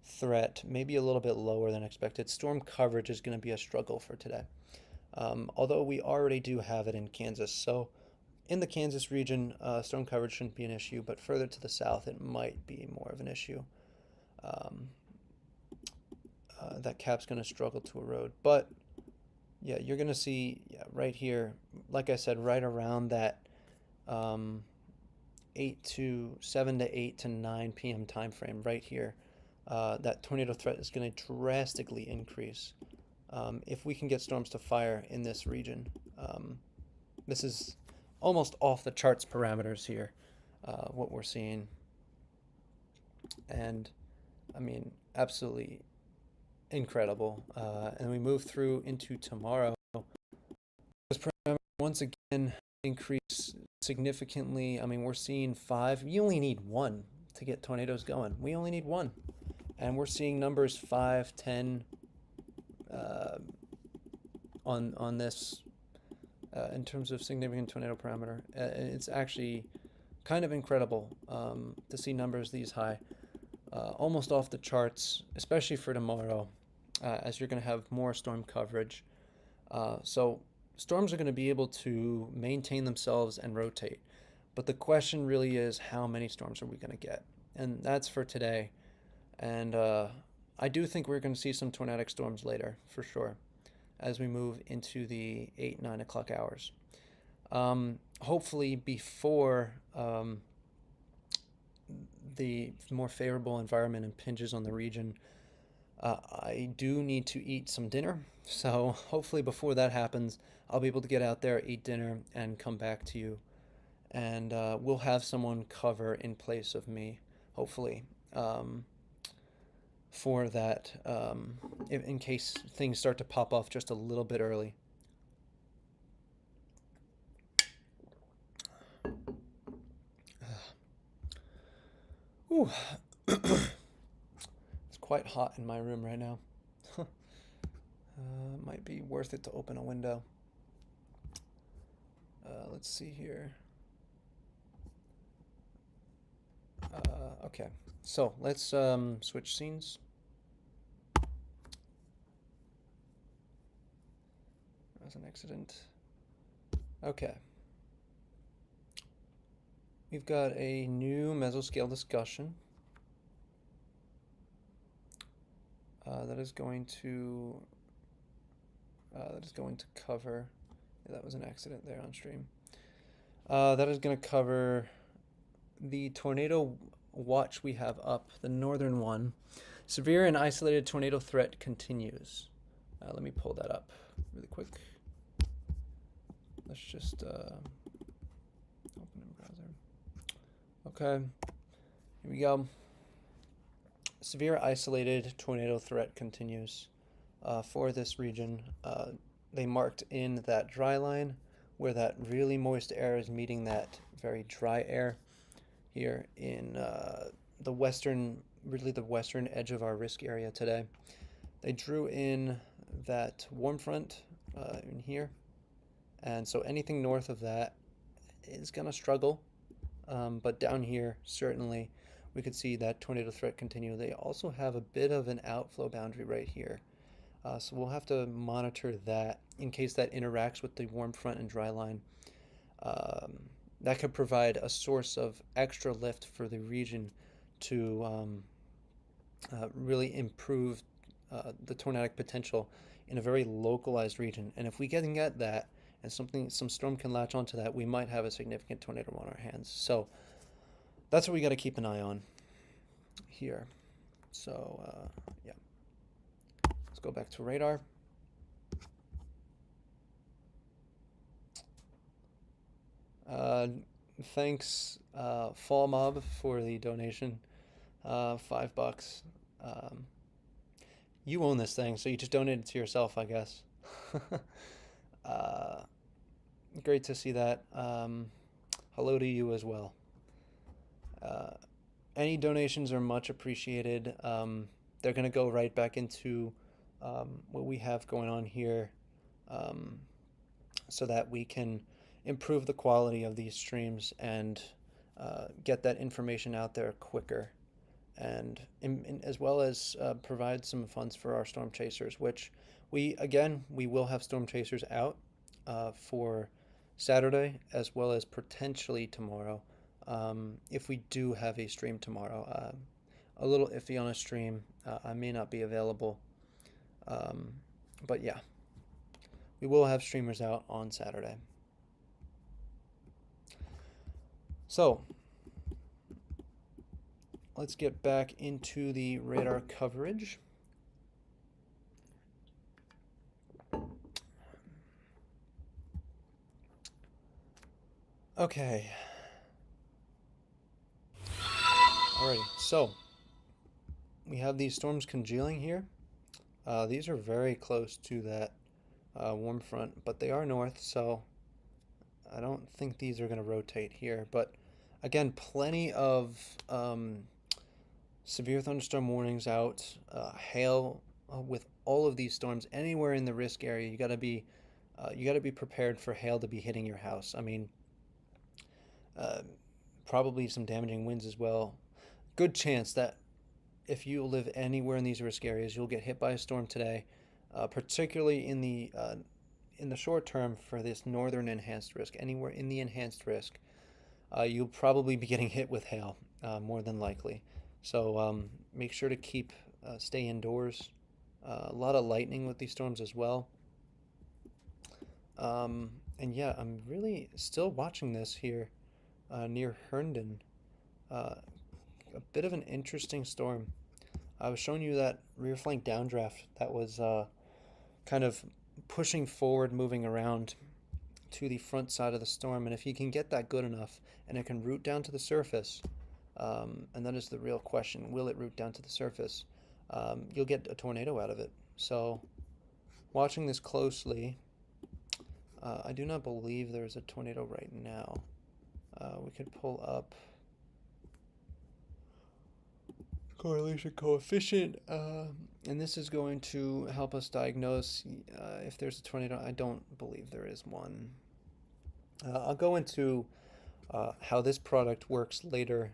threat maybe a little bit lower than expected. Storm coverage is going to be a struggle for today. Although we already do have it in Kansas. So in the Kansas region, storm coverage shouldn't be an issue, but further to the south, it might be more of an issue. Um, that cap's going to struggle to erode. But yeah, you're going to see right here, like I said, right around that 7 to 8 to 9 p.m. time frame right here. That tornado threat is going to drastically increase if we can get storms to fire in this region. This is almost off the charts parameters here, what we're seeing. And I mean, absolutely incredible. And we move through into tomorrow. Those parameters once again increase significantly. I mean, we're seeing 5. You only need 1 to get tornadoes going. We only need 1. And we're seeing numbers 5, 10 on this in terms of significant tornado parameter. It's actually kind of incredible to see numbers these high. Almost off the charts, especially for tomorrow, as you're going to have more storm coverage. So storms are going to be able to maintain themselves and rotate. But the question really is, how many storms are we going to get? And that's for today. And I do think we're going to see some tornadic storms later, for sure, as we move into the 8, 9 o'clock hours. Hopefully before the more favorable environment impinges on the region, I do need to eat some dinner. So hopefully before that happens, I'll be able to get out there, eat dinner, and come back to you. And we'll have someone cover in place of me, hopefully, for that, in case things start to pop off just a little bit early. Ooh. It's quite hot in my room right now. Might be worth it to open a window. Let's see here. Okay, so let's switch scenes. That was an accident. Okay. We've got a new mesoscale discussion that is going to cover. Yeah, that was an accident there on stream. That is going to cover the tornado watch we have up, the northern one. Severe and isolated tornado threat continues. Let me pull that up really quick. Let's just Okay, here we go. Severe isolated tornado threat continues for this region. They marked in that dry line where that really moist air is meeting that very dry air here in the western, really the western edge of our risk area today. They drew in that warm front in here, and so anything north of that is going to struggle. But down here, certainly, we could see that tornado threat continue. They also have a bit of an outflow boundary right here. So we'll have to monitor that in case that interacts with the warm front and dry line. Um, that could provide a source of extra lift for the region to really improve the tornadic potential in a very localized region. And if we can get that, and some storm can latch onto that, we might have a significant tornado on our hands. So that's what we got to keep an eye on here. So yeah, let's go back to radar. Uh, Thanks, Fall Mob, for the donation. $5. Um, you own this thing, so you just donate it to yourself, I guess. uh, Great to see that. Hello to you as well. Uh, any donations are much appreciated. They're going to go right back into what we have going on here um, so that we can improve the quality of these streams and get that information out there quicker. And as well as provide some funds for our storm chasers, which we will have storm chasers out for Saturday as well as potentially tomorrow. If we do have a stream tomorrow, a little iffy on a stream. I may not be available, but yeah, we will have streamers out on Saturday. So let's get back into the radar coverage. Okay. Alrighty, so we have these storms congealing here. These are very close to that warm front, but they are north, so I don't think these are going to rotate here. But again, plenty of severe thunderstorm warnings out, hail with all of these storms anywhere in the risk area. You got to be prepared for hail to be hitting your house. I mean, probably some damaging winds as well. Good chance that if you live anywhere in these risk areas, you'll get hit by a storm today, particularly in the short term for this northern enhanced risk. Anywhere in the enhanced risk, you'll probably be getting hit with hail, more than likely. So make sure to stay indoors. A lot of lightning with these storms as well. And yeah, I'm really still watching this here near Herndon. A bit of an interesting storm. I was showing you that rear flank downdraft that was kind of pushing forward, moving around to the front side of the storm. And if you can get that good enough and it can root down to the surface, and that is the real question, will it root down to the surface? You'll get a tornado out of it. So watching this closely, I do not believe there's a tornado right now. We could pull up correlation coefficient, and this is going to help us diagnose if there's a tornado. I don't believe there is one. I'll go into how this product works later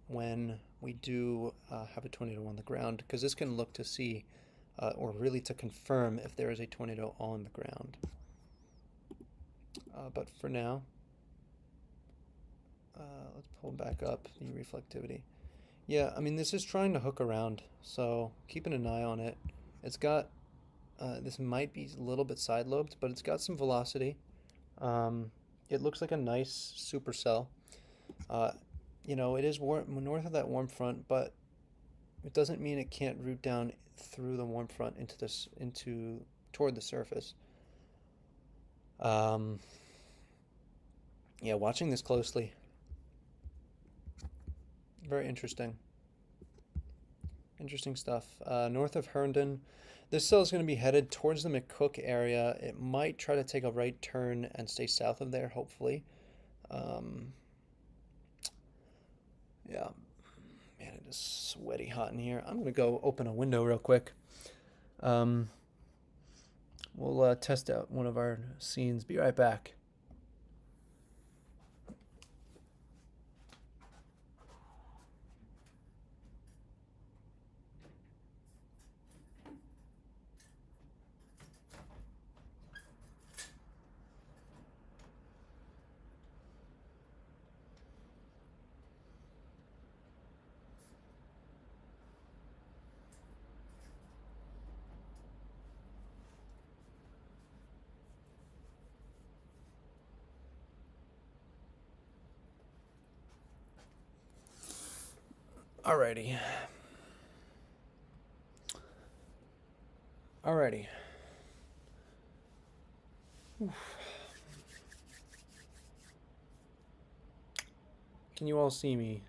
when we do have a tornado on the ground, because this can look to see or really to confirm if there is a tornado on the ground. But for now, let's pull back up the reflectivity. Yeah, I mean, this is trying to hook around, so keeping an eye on it. It's got, this might be a little bit side-lobed, but it's got some velocity. It looks like a nice supercell. You know, it is north of that warm front, but it doesn't mean it can't root down through the warm front toward the surface. Yeah, watching this closely. Very interesting. Interesting stuff. North of Herndon, this cell is going to be headed towards the McCook area. It might try to take a right turn and stay south of there, hopefully. Um, yeah, man, it is sweaty hot in here. I'm going to go open a window real quick. Um, we'll test out one of our scenes. Be right back. Alrighty. Alrighty. Can you all see me?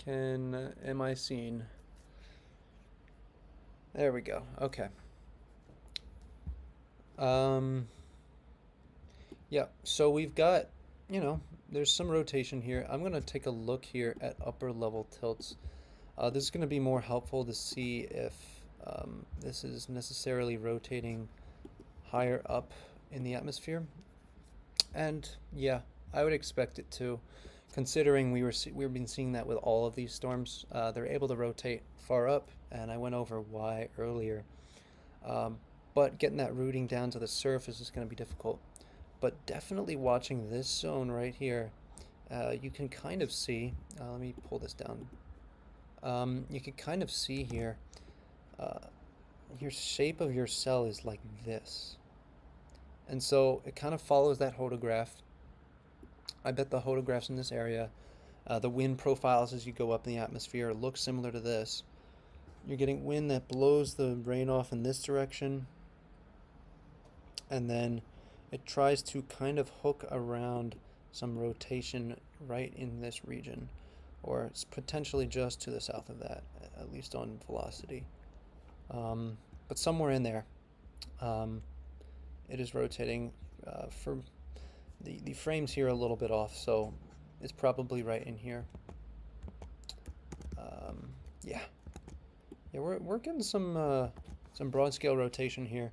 Am I seen? There we go. Okay. Um, yeah, so we've got, there's some rotation here. I'm going to take a look here at upper level tilts. This is going to be more helpful to see if this is necessarily rotating higher up in the atmosphere. And yeah, I would expect it to, considering we've been seeing that with all of these storms. They're able to rotate far up, and I went over why earlier. Um, but getting that routing down to the surface is going to be difficult. But definitely watching this zone right here, you can kind of see. Let me pull this down. You can kind of see here. Uh, your shape of your cell is like this, and so it kind of follows that hodograph. I bet the hodographs in this area, the wind profiles as you go up in the atmosphere look similar to this. You're getting wind that blows the rain off in this direction, and then it tries to kind of hook around some rotation right in this region, or it's potentially just to the south of that, at least on velocity. But somewhere in there, um, it is rotating. For the frames here are a little bit off, so it's probably right in here. Yeah, yeah, we're getting some broad scale rotation here,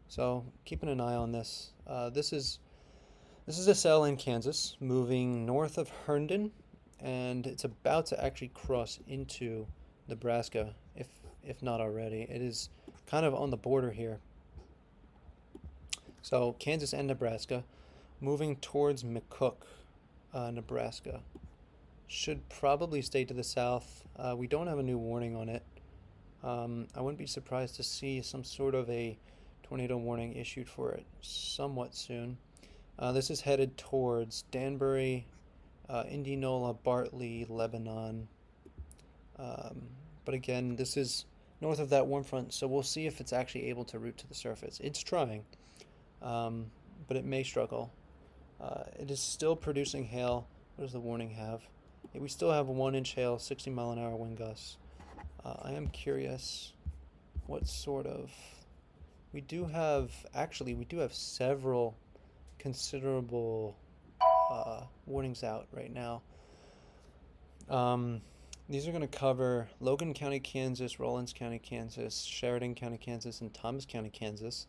so keeping an eye on this. This is a cell in Kansas moving north of Herndon, and it's about to actually cross into Nebraska, if not already. It is kind of on the border here. So Kansas and Nebraska, moving towards McCook, Nebraska. Should probably stay to the south. We don't have a new warning on it. I wouldn't be surprised to see some sort of a tornado warning issued for it somewhat soon. This is headed towards Danbury, Indianola, Bartley, Lebanon. But again, this is north of that warm front, so we'll see if it's actually able to route to the surface. It's trying, but it may struggle. It is still producing hail. What does the warning have? Yeah, we still have a 1-inch hail, 60-mile-an-hour wind gusts. I am curious what sort of... We do have several considerable warnings out right now. These are going to cover Logan County, Kansas, Rollins County, Kansas, Sheridan County, Kansas, and Thomas County, Kansas.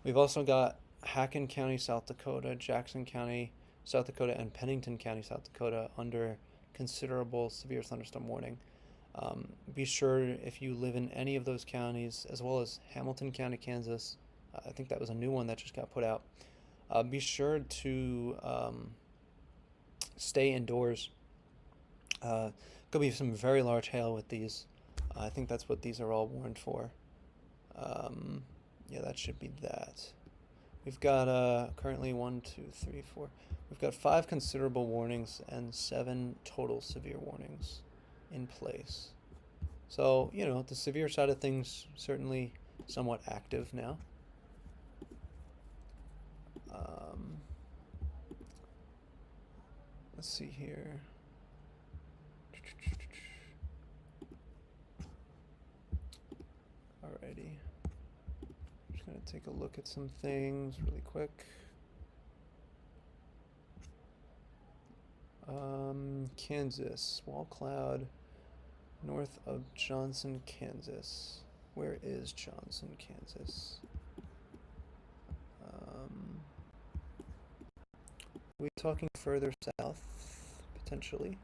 We've also got Hacken County, South Dakota, Jackson County, South Dakota, and Pennington County, South Dakota under considerable severe thunderstorm warning. Be sure if you live in any of those counties, as well as Hamilton County, Kansas. I think that was a new one that just got put out. Be sure to stay indoors. Could be some very large hail with these. I think that's what these are all warned for. Yeah, that should be that. We've got currently 1, 2, 3, 4. We've got 5 considerable warnings and 7 total severe warnings in place. So, the severe side of things certainly somewhat active now. Let's see here. Alrighty. Just gonna take a look at some things really quick. Kansas, wall cloud, north of Johnson, Kansas. Where is Johnson, Kansas? We talking further south, potentially.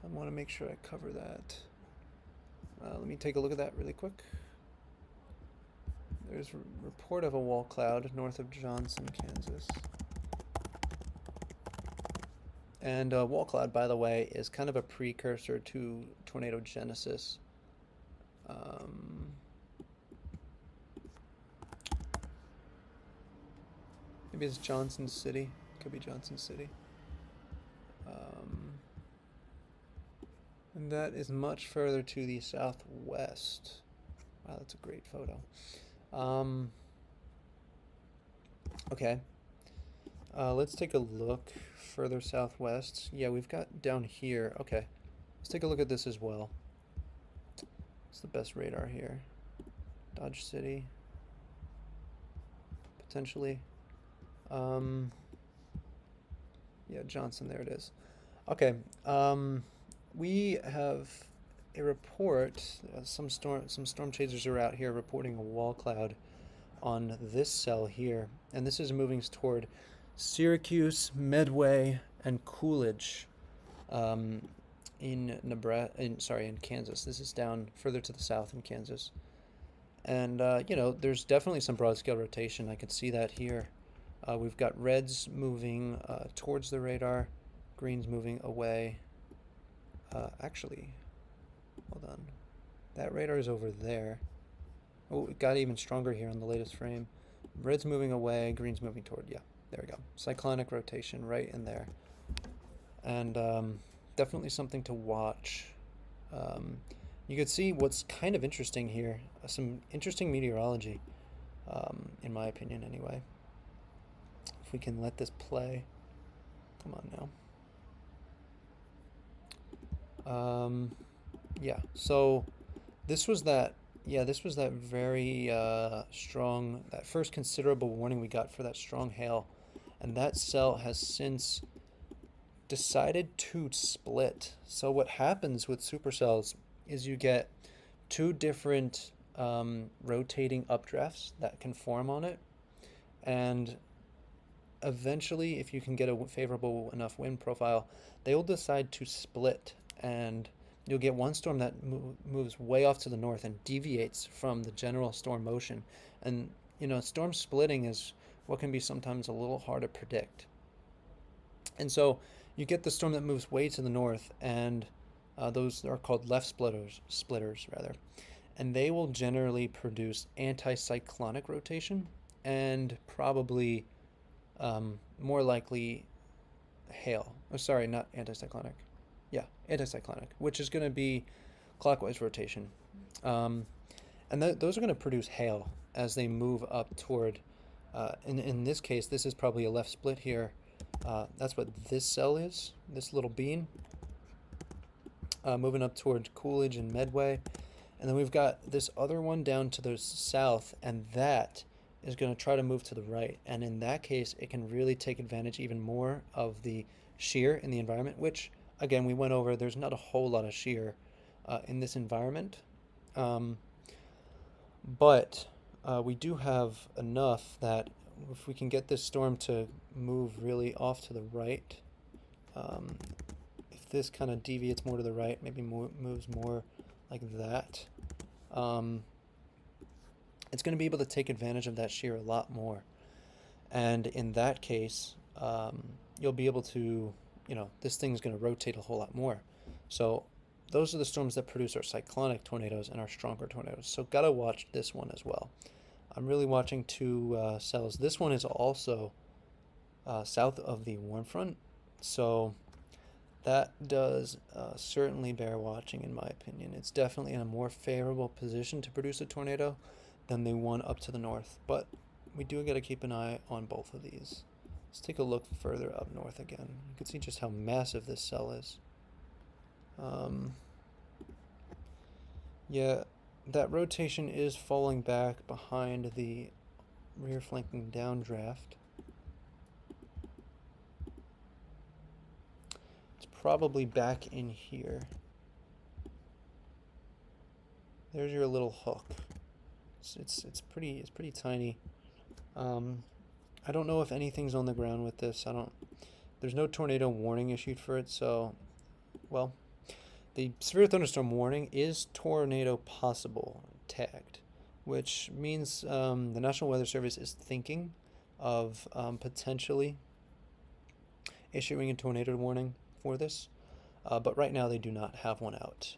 I want to make sure I cover that. Let me take a look at that really quick. There's a report of a wall cloud north of Johnson, Kansas. And wall cloud, by the way, is kind of a precursor to tornado genesis. Maybe it's Johnson City. Could be Johnson City. And that is much further to the southwest. Wow, that's a great photo. Okay. Let's take a look further southwest. Yeah, we've got down here. Okay. Let's take a look at this as well. It's the best radar here. Dodge City. Potentially. Yeah, Johnson, there it is. Okay. We have a report. Some storm chasers are out here reporting a wall cloud on this cell here, and this is moving toward Syracuse, Medway, and Coolidge, in Nebraska. In Kansas. This is down further to the south in Kansas, and there's definitely some broad scale rotation. I can see that here. We've got reds moving towards the radar, greens moving away. Actually, hold on. That radar is over there. Oh, it got even stronger here on the latest frame. Red's moving away, green's moving toward, yeah, there we go. Cyclonic rotation right in there. And definitely something to watch. You could see what's kind of interesting here. Some interesting meteorology, in my opinion anyway. If we can let this play. Come on now. Yeah, so this was that very strong, that first considerable warning we got for that strong hail, and that cell has since decided to split. So what happens with supercells is you get two different rotating updrafts that can form on it, and eventually, if you can get a favorable enough wind profile, they will decide to split, and you'll get one storm that moves way off to the north and deviates from the general storm motion. And storm splitting is what can be sometimes a little hard to predict. And so you get the storm that moves way to the north, and those are called left splitters rather, and they will generally produce anticyclonic rotation and probably more likely hail. Oh, sorry, not anticyclonic. Yeah, anticyclonic, which is going to be clockwise rotation. And those are going to produce hail as they move up toward, in this case, this is probably a left split here. That's what this cell is, this little bean, moving up toward Coolidge and Medway. And then we've got this other one down to the south, and that is going to try to move to the right. And in that case, it can really take advantage even more of the shear in the environment, which, again, we went over. There's not a whole lot of shear in this environment. But we do have enough that if we can get this storm to move really off to the right, if this kind of deviates more to the right, maybe moves more like that, it's going to be able to take advantage of that shear a lot more. And in that case, you'll be able to, this thing's going to rotate a whole lot more. So those are the storms that produce our cyclonic tornadoes and our stronger tornadoes. So gotta watch this one as well. I'm really watching two cells. This one is also south of the warm front. So that does certainly bear watching, in my opinion. It's definitely in a more favorable position to produce a tornado than the one up to the north, but we do got to keep an eye on both of these. Let's take a look further up north again. You can see just how massive this cell is. Um, yeah, that rotation is falling back behind the rear flanking downdraft. It's probably back in here. There's your little hook. It's pretty tiny. Um, I don't know if anything's on the ground with this. There's no tornado warning issued for it, so well, the severe thunderstorm warning is tornado possible tagged, which means the National Weather Service is thinking of potentially issuing a tornado warning for this, but right now they do not have one out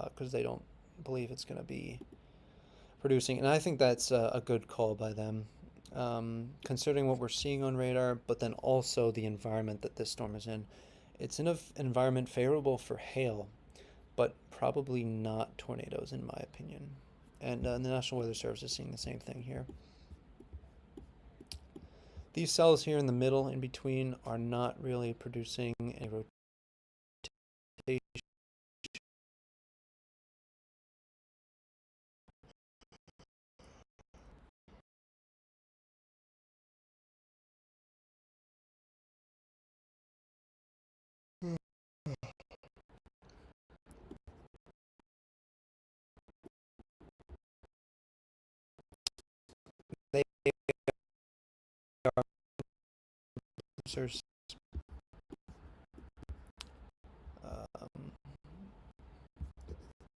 because they don't believe it's going to be producing, and I think that's a good call by them, considering what we're seeing on radar, but then also the environment that this storm is in. It's in an environment favorable for hail, but probably not tornadoes, in my opinion. And the National Weather Service is seeing the same thing here. These cells here in the middle, in between, are not really producing a rotation. They are sensors.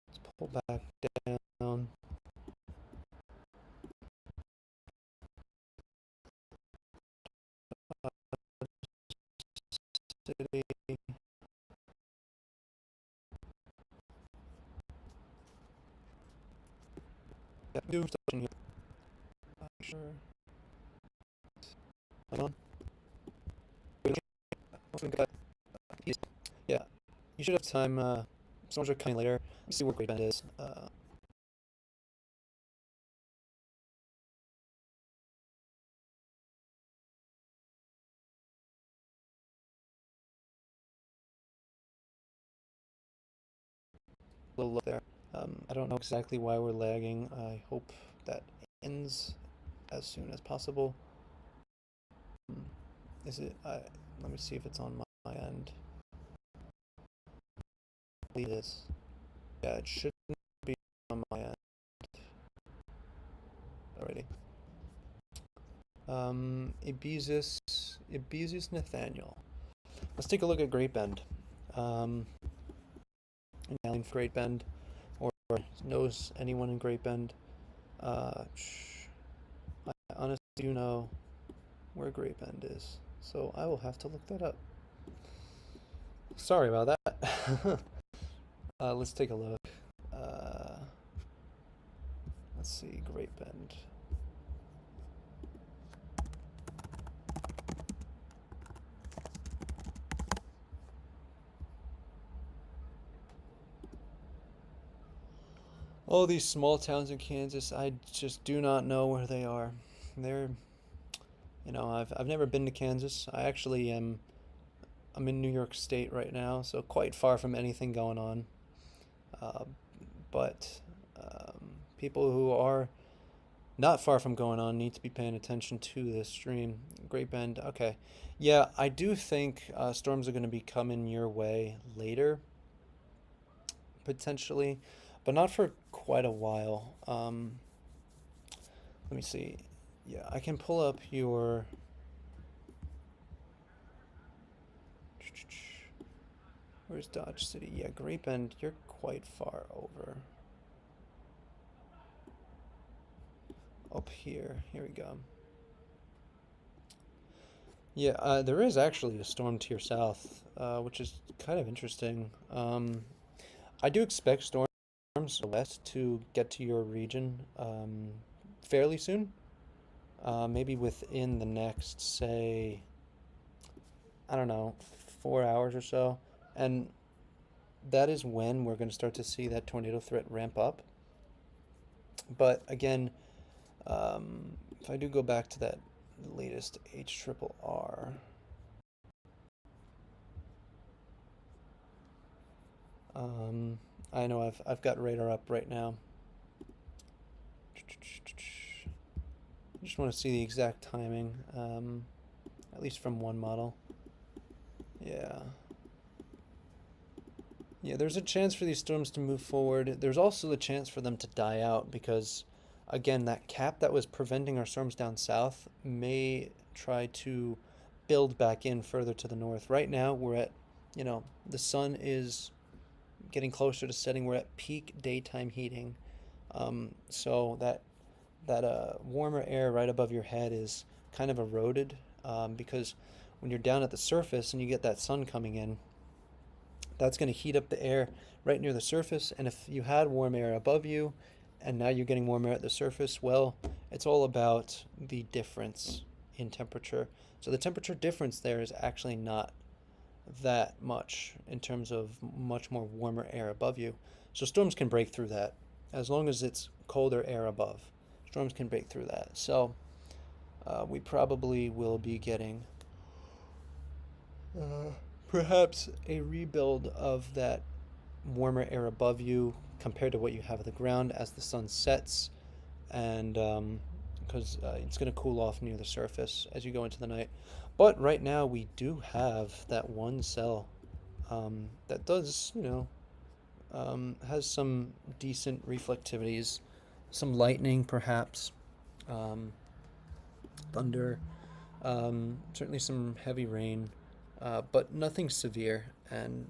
Let's pull back down. City. Yeah, do stuff in here. Sure. Come on. Yeah, you should have time. Storms are coming later. Let's see where Great Bend is. Little look there. I don't know exactly why we're lagging. I hope that ends as soon as possible. Is it? Let me see if it's on my end. It is. Yeah, it shouldn't be on my end already. Ibizus Nathaniel. Let's take a look at Great Bend. Anyone for Great Bend, or knows anyone in Great Bend? I honestly do know where Great Bend is, so I will have to look that up. Sorry about that. Let's take a look. Uh, let's see, Great Bend. Oh, these small towns in Kansas, I just do not know where they are. They're, I've never been to Kansas. I'm in New York State right now, so quite far from anything going on. Uh, but people who are not far from going on need to be paying attention to this stream. Great Bend, okay. Yeah, I do think storms are going to be coming your way later, potentially, but not for quite a while. Let me see. Yeah, I can pull up your. Where's Dodge City? Yeah, Great Bend, you're quite far over. Up here. Here we go. Yeah, there is actually a storm to your south, which is kind of interesting. I do expect storms west to get to your region fairly soon. Maybe within the next, say, I don't know, 4 hours or so. And that is when we're going to start to see that tornado threat ramp up. But again, if I do go back to that the latest HRRR. I know I've got radar up right now. I just want to see the exact timing, at least from one model. Yeah. Yeah, there's a chance for these storms to move forward. There's also the chance for them to die out because, again, that cap that was preventing our storms down south may try to build back in further to the north. Right now, we're at, the sun is getting closer to setting. We're at peak daytime heating. So that warmer air right above your head is kind of eroded because when you're down at the surface and you get that sun coming in, that's going to heat up the air right near the surface. And if you had warm air above you and now you're getting warm air at the surface, well, it's all about the difference in temperature. So the temperature difference there is actually not that much in terms of much more warmer air above you. So storms can break through that as long as it's colder air above. Storms can break through that. So we probably will be getting perhaps a rebuild of that warmer air above you compared to what you have at the ground as the sun sets, and because it's going to cool off near the surface as you go into the night. But right now we do have that one cell that does, has some decent reflectivities, some lightning perhaps, thunder, certainly some heavy rain, but nothing severe, and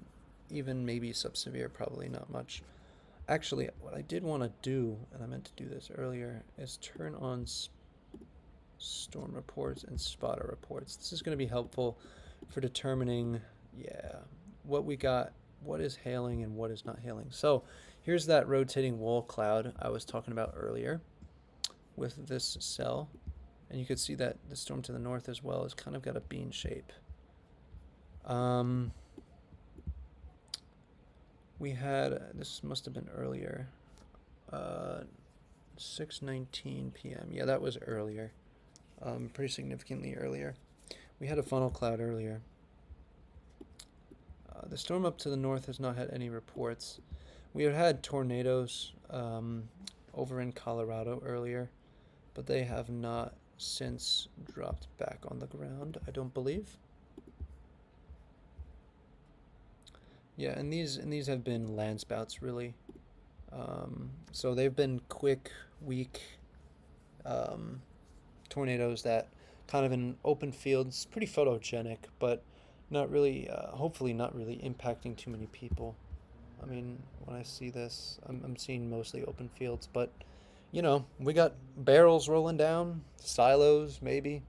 even maybe sub-severe, probably not much. Actually, what I did want to do, and I meant to do this earlier, is turn on storm reports and spotter reports. This is going to be helpful for determining, yeah, what we got, what is hailing and what is not hailing. So here's that rotating wall cloud I was talking about earlier with this cell. And you could see that the storm to the north as well has kind of got a bean shape. We had, this must have been earlier, 6:19 p.m. Yeah, that was earlier, pretty significantly earlier. We had a funnel cloud earlier. The storm up to the north has not had any reports. We have had tornadoes over in Colorado earlier, but they have not since dropped back on the ground, I don't believe. Yeah, and these have been landspouts really. So they've been quick, weak tornadoes that kind of in open fields, pretty photogenic, but not really, hopefully not really impacting too many people. I mean, when I see this, I'm seeing mostly open fields, but we got barrels rolling down, silos maybe,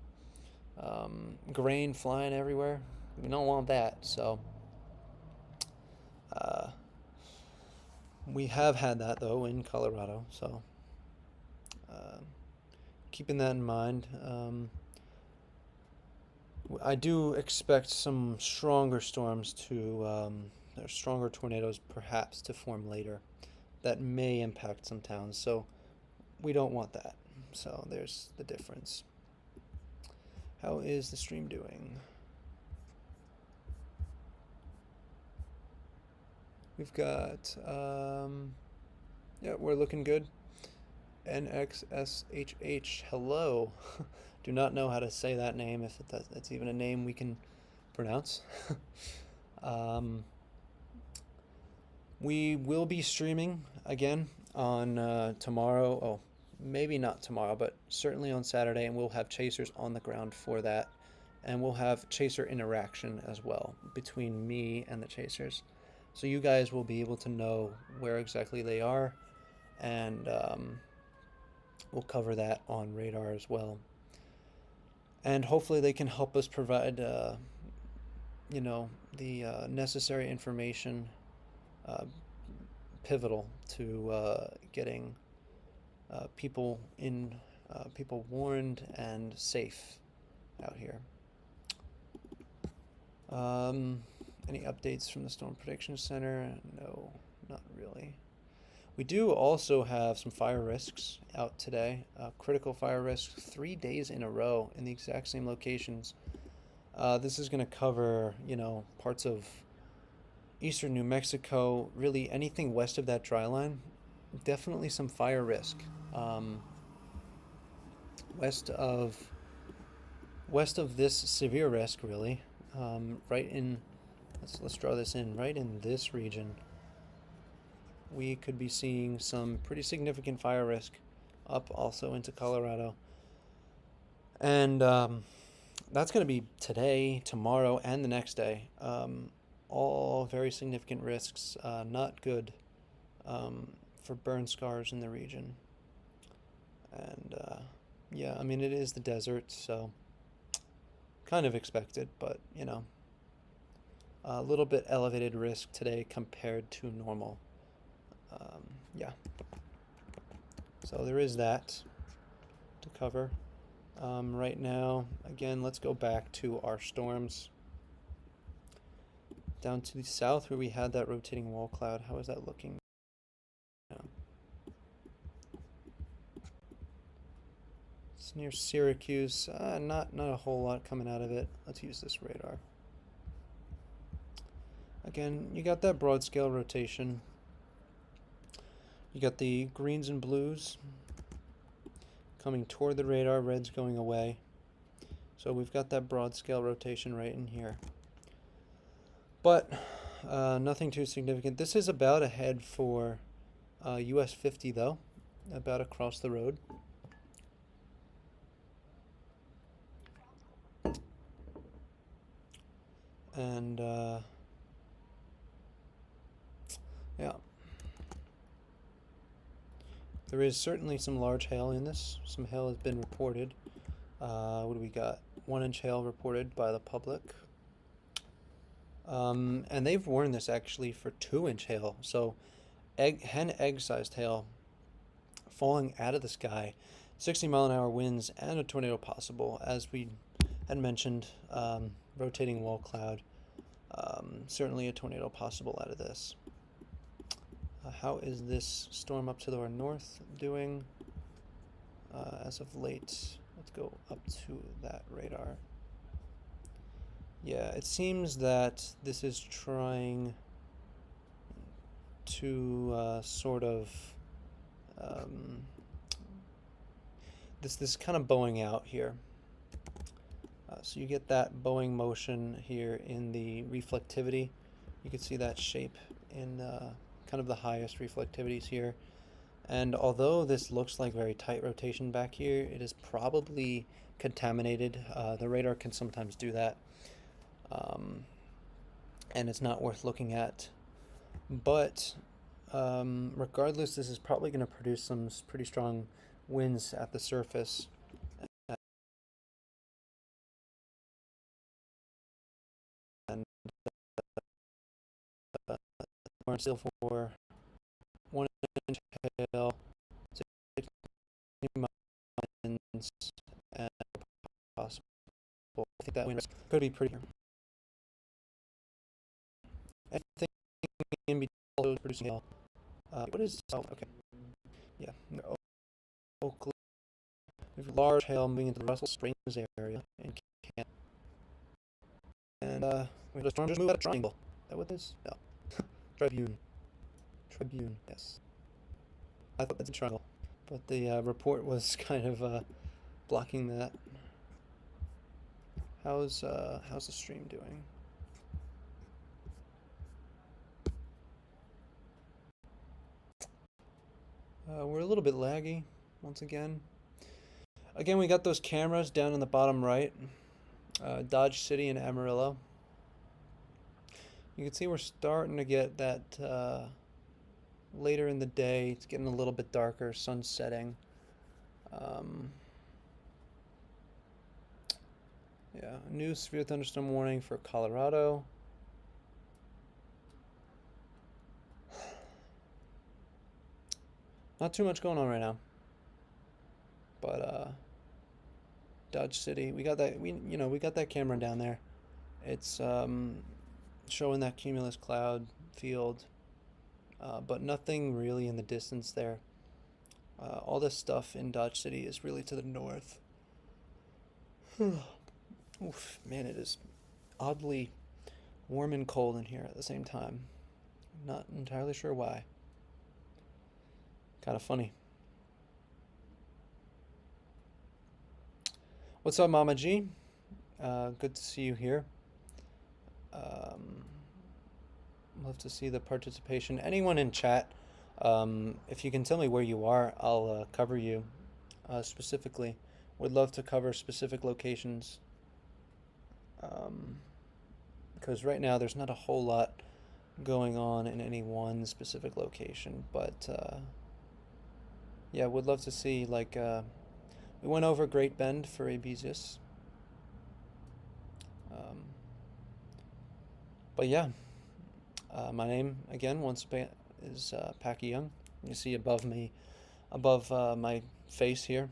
grain flying everywhere. We don't want that, so we have had that though in Colorado, so keeping that in mind. I do expect some stronger storms or stronger tornadoes perhaps to form later that may impact some towns, so we don't want that. So there's the difference. How is the stream doing? We've got, yeah, we're looking good. NXSHH, hello. Do not know how to say that name, if that's even a name we can pronounce. We will be streaming again on tomorrow. Oh, maybe not tomorrow, but certainly on Saturday, and we'll have chasers on the ground for that. And we'll have chaser interaction as well between me and the chasers. So you guys will be able to know where exactly they are, and we'll cover that on radar as well. And hopefully they can help us provide, the necessary information, pivotal to getting people warned and safe out here. Any updates from the Storm Prediction Center? No, not really. We do also have some fire risks out today. Critical fire risks 3 days in a row in the exact same locations. This is going to cover, parts of eastern New Mexico, really anything west of that dry line. Definitely some fire risk. Um, west of west of this severe risk, really, right in. Let's draw this in right in this region. We could be seeing some pretty significant fire risk up also into Colorado. And that's going to be today, tomorrow, and the next day. All very significant risks, not good for burn scars in the region. And yeah, I mean, it is the desert, so kind of expected, but a little bit elevated risk today compared to normal. Yeah, so there is that to cover. Right now, again, let's go back to our storms. Down to the south where we had that rotating wall cloud. How is that looking now? It's near Syracuse. Not a whole lot coming out of it. Let's use this radar. Again, you got that broad scale rotation. You got the greens and blues coming toward the radar, reds going away. So we've got that broad scale rotation right in here. But nothing too significant. This is about ahead for US 50 though, about across the road. And yeah, there is certainly some large hail in this. Some hail has been reported. What do we got? 1-inch hail reported by the public. And they've warned this actually for 2-inch hail. So hen egg sized hail falling out of the sky, 60-mile-an-hour winds, and a tornado possible, as we had mentioned. Rotating wall cloud, certainly a tornado possible out of this. How is this storm up to our north doing as of late? Let's go up to that radar. Yeah, it seems that this is trying to sort of this kind of bowing out here. So you get that bowing motion here in the reflectivity. You can see that shape in kind of the highest reflectivities here. And although this looks like very tight rotation back here, it is probably contaminated. The radar can sometimes do that. And it's not worth looking at. But regardless, this is probably going to produce some pretty strong winds at the surface. And still for 1-inch hail, 60 miles, and possible. I think that wind could be pretty. Anything in between producing hail. What is okay? Yeah, Oakley. We have large hail moving into the Russell Springs area in Canada. And we have a storm just move out of Triangle. Is that what this? No. Tribune, yes. I thought that's a triangle, but the report was kind of blocking that. How's the stream doing? We're a little bit laggy once again. Again, we got those cameras down in the bottom right. Dodge City and Amarillo. You can see we're starting to get that later in the day. It's getting a little bit darker, sun setting. Yeah, new severe thunderstorm warning for Colorado. Not too much going on right now. But Dodge City, we got that camera down there. It's showing that cumulus cloud field but nothing really in the distance there. All this stuff in Dodge City is really to the north. Oof, man, it is oddly warm and cold in here at the same time. Not entirely sure why. Kind of funny. What's up, Mama G? Good to see you here. Um, Love to see the participation. Anyone in chat, if you can tell me where you are, I'll cover you specifically. Would love to cover specific locations. Because right now there's not a whole lot going on in any one specific location, but yeah, would love to see, like, we went over Great Bend for Abesius. But yeah, my name again once again is Packy Young. You see above me, above my face here,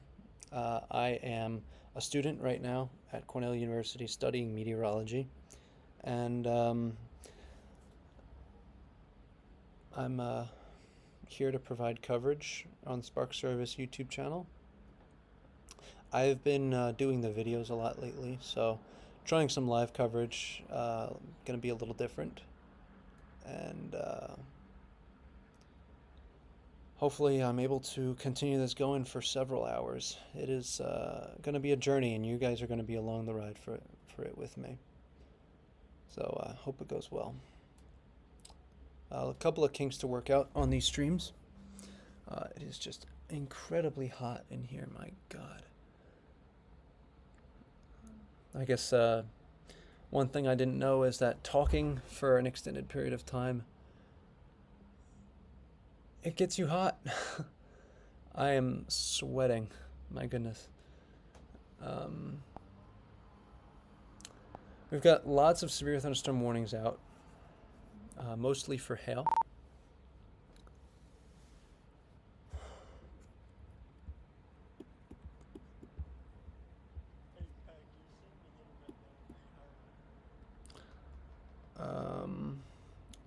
I am a student right now at Cornell University studying meteorology, and I'm here to provide coverage on the Spark Service YouTube channel. I've been doing the videos a lot lately, so trying some live coverage, gonna be a little different, and hopefully I'm able to continue this going for several hours. It is gonna be a journey, and you guys are gonna be along the ride for it with me. So I hope it goes well. A couple of kinks to work out on these streams. It is just incredibly hot in here, my God. I guess one thing I didn't know is that talking for an extended period of time, it gets you hot. I am sweating, my goodness. We've got lots of severe thunderstorm warnings out, mostly for hail.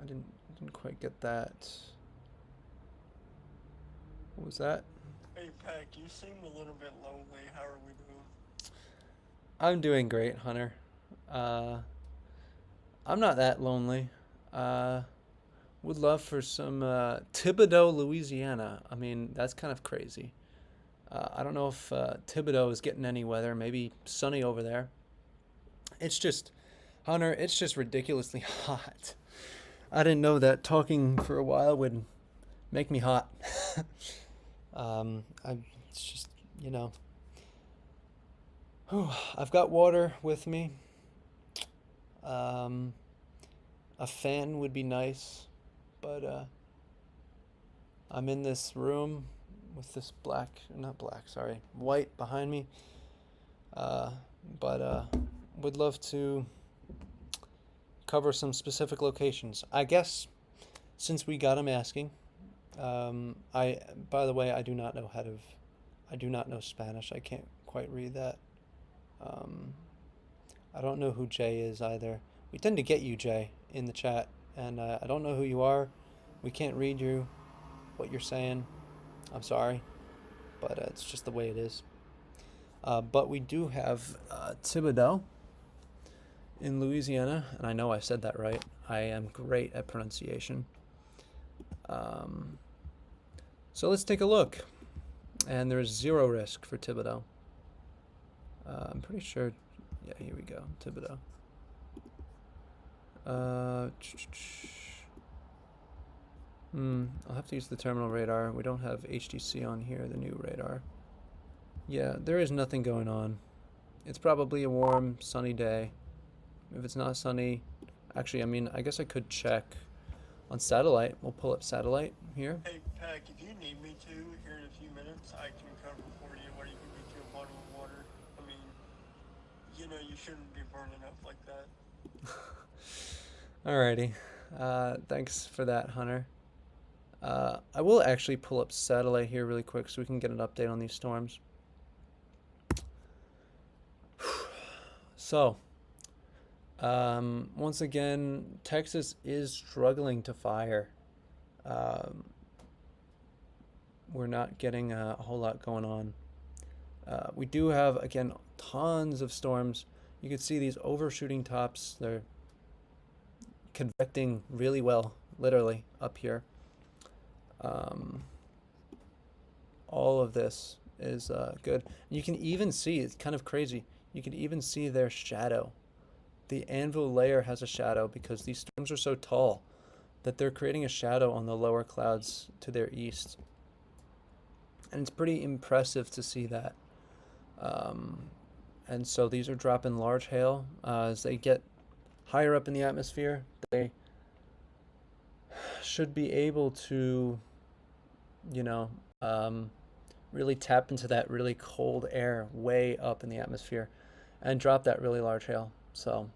I didn't quite get that. What was that? Hey, Pack, you seem a little bit lonely. How are we doing? I'm doing great, Hunter. I'm not that lonely. Would love for some Thibodaux, Louisiana. I mean, that's kind of crazy. I don't know if Thibodaux is getting any weather. Maybe sunny over there. It's just, Hunter, it's just ridiculously hot. I didn't know that talking for a while would make me hot. It's just, you know. I've got water with me. A fan would be nice, but I'm in this room with this white behind me. But would love to cover some specific locations. I guess since we got him asking, by the way, I do not know Spanish. I can't quite read that. I don't know who Jay is either. We tend to get you, Jay, in the chat, and I don't know who you are. We can't read what you're saying. I'm sorry, but it's just the way it is. But we do have Thibodaux in Louisiana, and I know I said that right. I am great at pronunciation. So let's take a look. And there's 0 risk for Thibodaux. I'm pretty sure. Yeah, here we go. Thibodaux. I'll have to use the terminal radar. We don't have HDC on here, the new radar. Yeah, there is nothing going on. It's probably a warm, sunny day. If it's not sunny, actually, I mean, I guess I could check on satellite. We'll pull up satellite here. Hey, Pack, if you need me to here in a few minutes, I can cover for you. What do you can get you a bottle of water? I mean, you know, you shouldn't be burning up like that. Alrighty. Thanks for that, Hunter. I will actually pull up satellite here really quick so we can get an update on these storms. So, once again, Texas is struggling to fire. Um, we're not getting a whole lot going on. We do have, again, tons of storms. You can see these overshooting tops. They're convecting really well, literally, up here. Um, all of this is good. You can even see, it's kind of crazy, you can even see their shadow. The anvil layer has a shadow because these storms are so tall that they're creating a shadow on the lower clouds to their east. And it's pretty impressive to see that. Um, and so these are dropping large hail. As they get higher up in the atmosphere, they should be able to, you know, um, really tap into that really cold air way up in the atmosphere and drop that really large hail. So,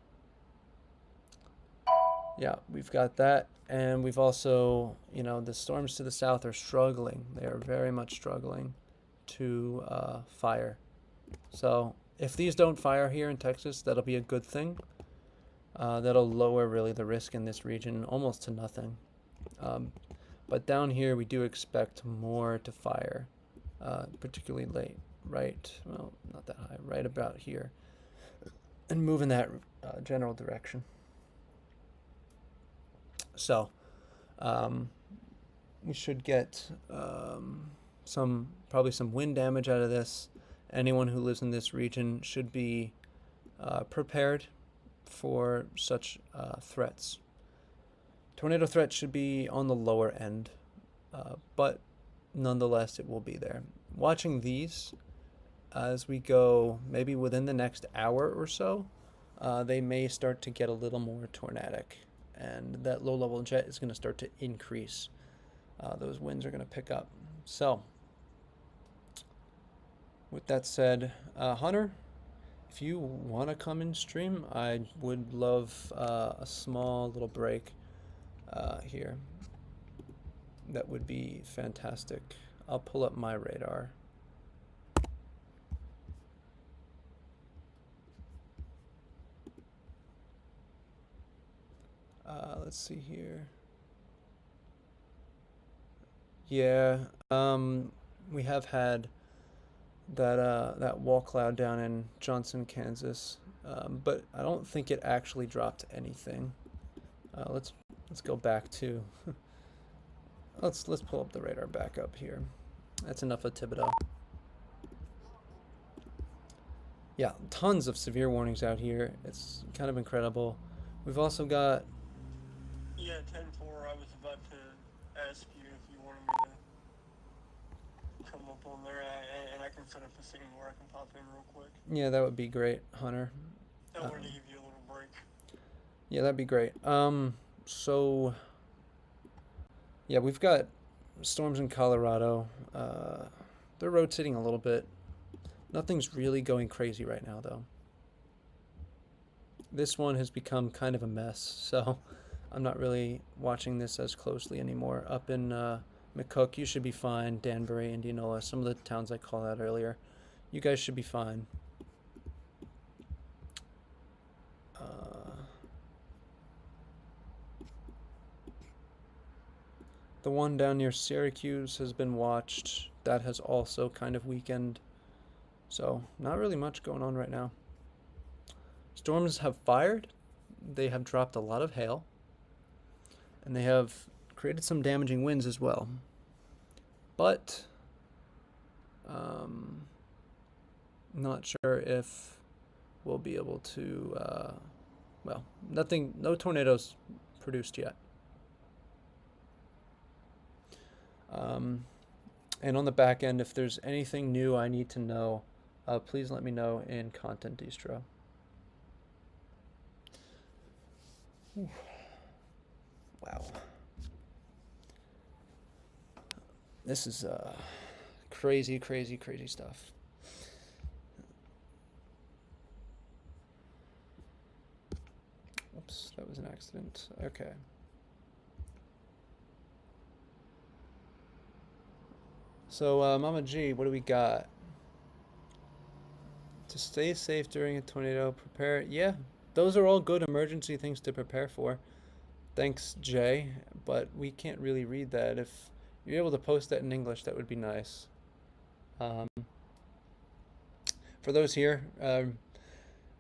yeah, we've got that. And we've also, the storms to the south are struggling. They are very much struggling to fire. So, if these don't fire here in Texas, that'll be a good thing. That'll lower really the risk in this region almost to nothing. Um, but down here, we do expect more to fire, particularly late, right? Well, not that high, right about here, and move in that general direction. So, um, we should get probably some wind damage out of this. Anyone who lives in this region should be prepared for such threats. Tornado threat should be on the lower end, but nonetheless, it will be there. Watching these as we go, maybe within the next hour or so, they may start to get a little more tornadic, and that low-level jet is going to start to increase. Those winds are going to pick up. So, with that said, Hunter, if you want to come in stream, I would love a small little break here. That would be fantastic. I'll pull up my radar. Let's see here. Yeah, we have had that wall cloud down in Johnson, Kansas, but I don't think it actually dropped anything. Let's go back to let's pull up the radar back up here. That's enough of Thibodeau. Yeah, tons of severe warnings out here. It's kind of incredible. We've also got. Yeah, 10-4. I was about to ask you if you wanted me to come up on there, and I can set up a signal where I can pop in real quick. Yeah, that would be great, Hunter. I wanted to give you a little break. Yeah, that'd be great. So yeah, we've got storms in Colorado. They're rotating a little bit. Nothing's really going crazy right now, though. This one has become kind of a mess, so I'm not really watching this as closely anymore. Up in McCook, you should be fine. Danbury, Indianola, some of the towns I called out earlier. You guys should be fine. The one down near Syracuse has been watched. That has also kind of weakened. So, not really much going on right now. Storms have fired. They have dropped a lot of hail. And they have created some damaging winds as well. But, not sure if we'll be able to, no tornadoes produced yet. And on the back end, if there's anything new I need to know, please let me know in Content Distro. Wow. This is crazy, crazy, crazy stuff. Oops, that was an accident. Okay. So, Mama G, what do we got? To stay safe during a tornado, prepare. Yeah, those are all good emergency things to prepare for. Thanks, Jay. but we can't really read that. If you're able to post that in English, that would be nice. Um, for those here,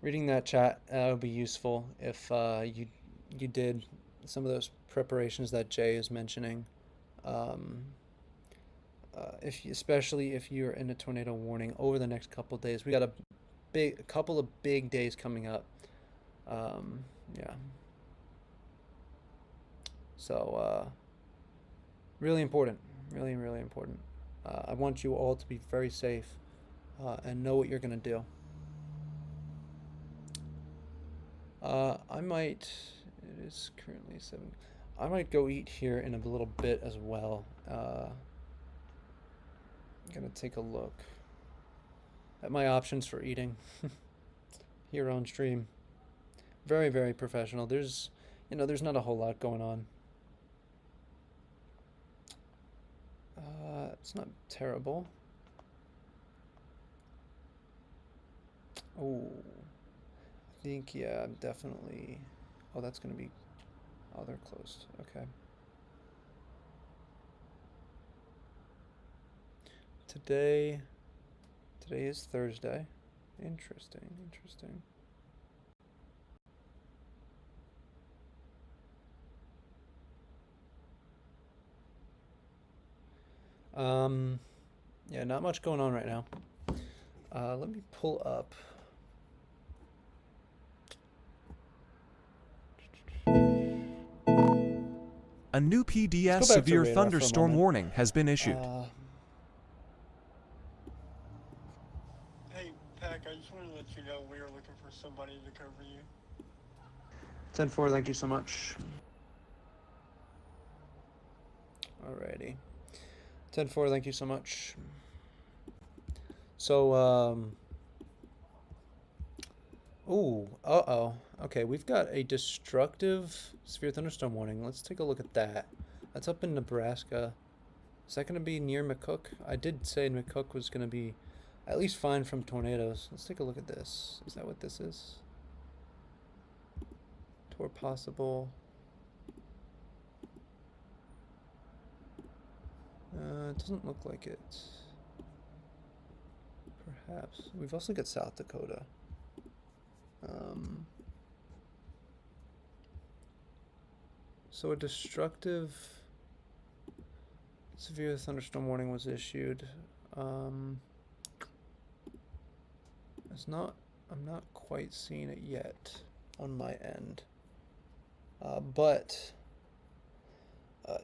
reading that chat would be useful if you did some of those preparations that Jay is mentioning. Um, especially if you're in a tornado warning over the next couple of days, we got a couple of big days coming up. Um, yeah. So really important, really really important. I want you all to be very safe and know what you're gonna do. I might. It is currently 7. I might go eat here in a little bit as well. I'm gonna take a look at my options for eating here on stream. Very, very professional. There's not a whole lot going on. It's not terrible. Oh, I think, yeah, definitely. Oh, that's gonna be. Oh, they're closed. Okay. Today. Today is Thursday. Interesting. Interesting. Um, yeah, not much going on right now. Let me pull up. A new Let's PDS go back to severe radar for a thunderstorm moment. warning has been issued. Hey, Pack, I just wanted to let you know we are looking for somebody to cover you. 10-4, thank you so much. Alrighty. 10-4, thank you so much. So, ooh, uh-oh. Okay, we've got a destructive severe thunderstorm warning. Let's take a look at that. That's up in Nebraska. Is that going to be near McCook? I did say McCook was going to be at least fine from tornadoes. Let's take a look at this. Is that what this is? Tour possible. It doesn't look like it. Perhaps. We've also got South Dakota. So a destructive severe thunderstorm warning was issued. I'm not quite seeing it yet on my end. But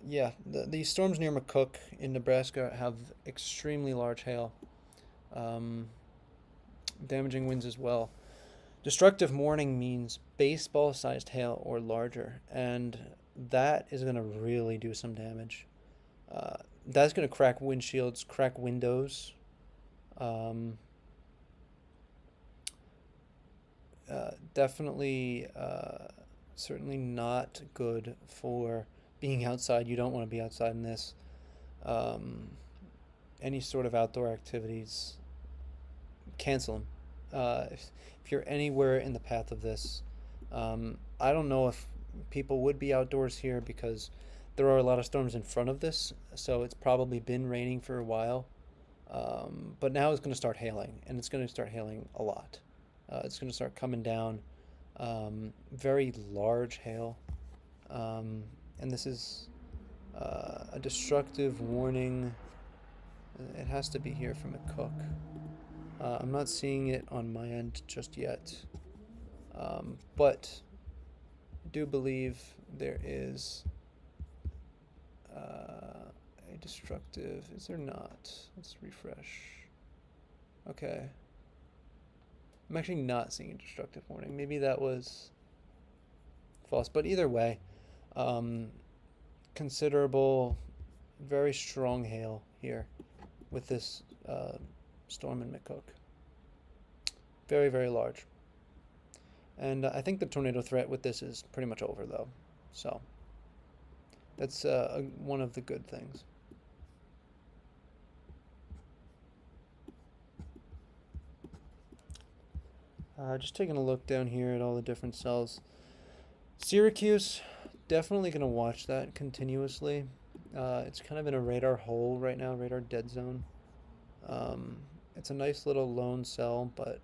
yeah, the storms near McCook in Nebraska have extremely large hail, damaging winds as well. Destructive warning means baseball-sized hail or larger, and that is going to really do some damage. That's going to crack windshields, crack windows. Definitely, certainly not good for being outside. You don't want to be outside in this. Any sort of outdoor activities, cancel them. If you're anywhere in the path of this, I don't know if people would be outdoors here because there are a lot of storms in front of this, so it's probably been raining for a while. But now it's going to start hailing, and it's going to start hailing a lot. It's going to start coming down. Very large hail. And this is a destructive warning. It has to be here from McCook. I'm not seeing it on my end just yet. But I do believe there is a destructive. Is there not? Let's refresh. Okay. I'm actually not seeing a destructive warning. Maybe that was false. But either way, considerable, very strong hail here with this storm in McCook. Very, very large. And I think the tornado threat with this is pretty much over, though. So that's one of the good things. Just taking a look down here at all the different cells. Syracuse, definitely going to watch that continuously. It's kind of in a radar hole right now, radar dead zone. Um, it's a nice little lone cell, but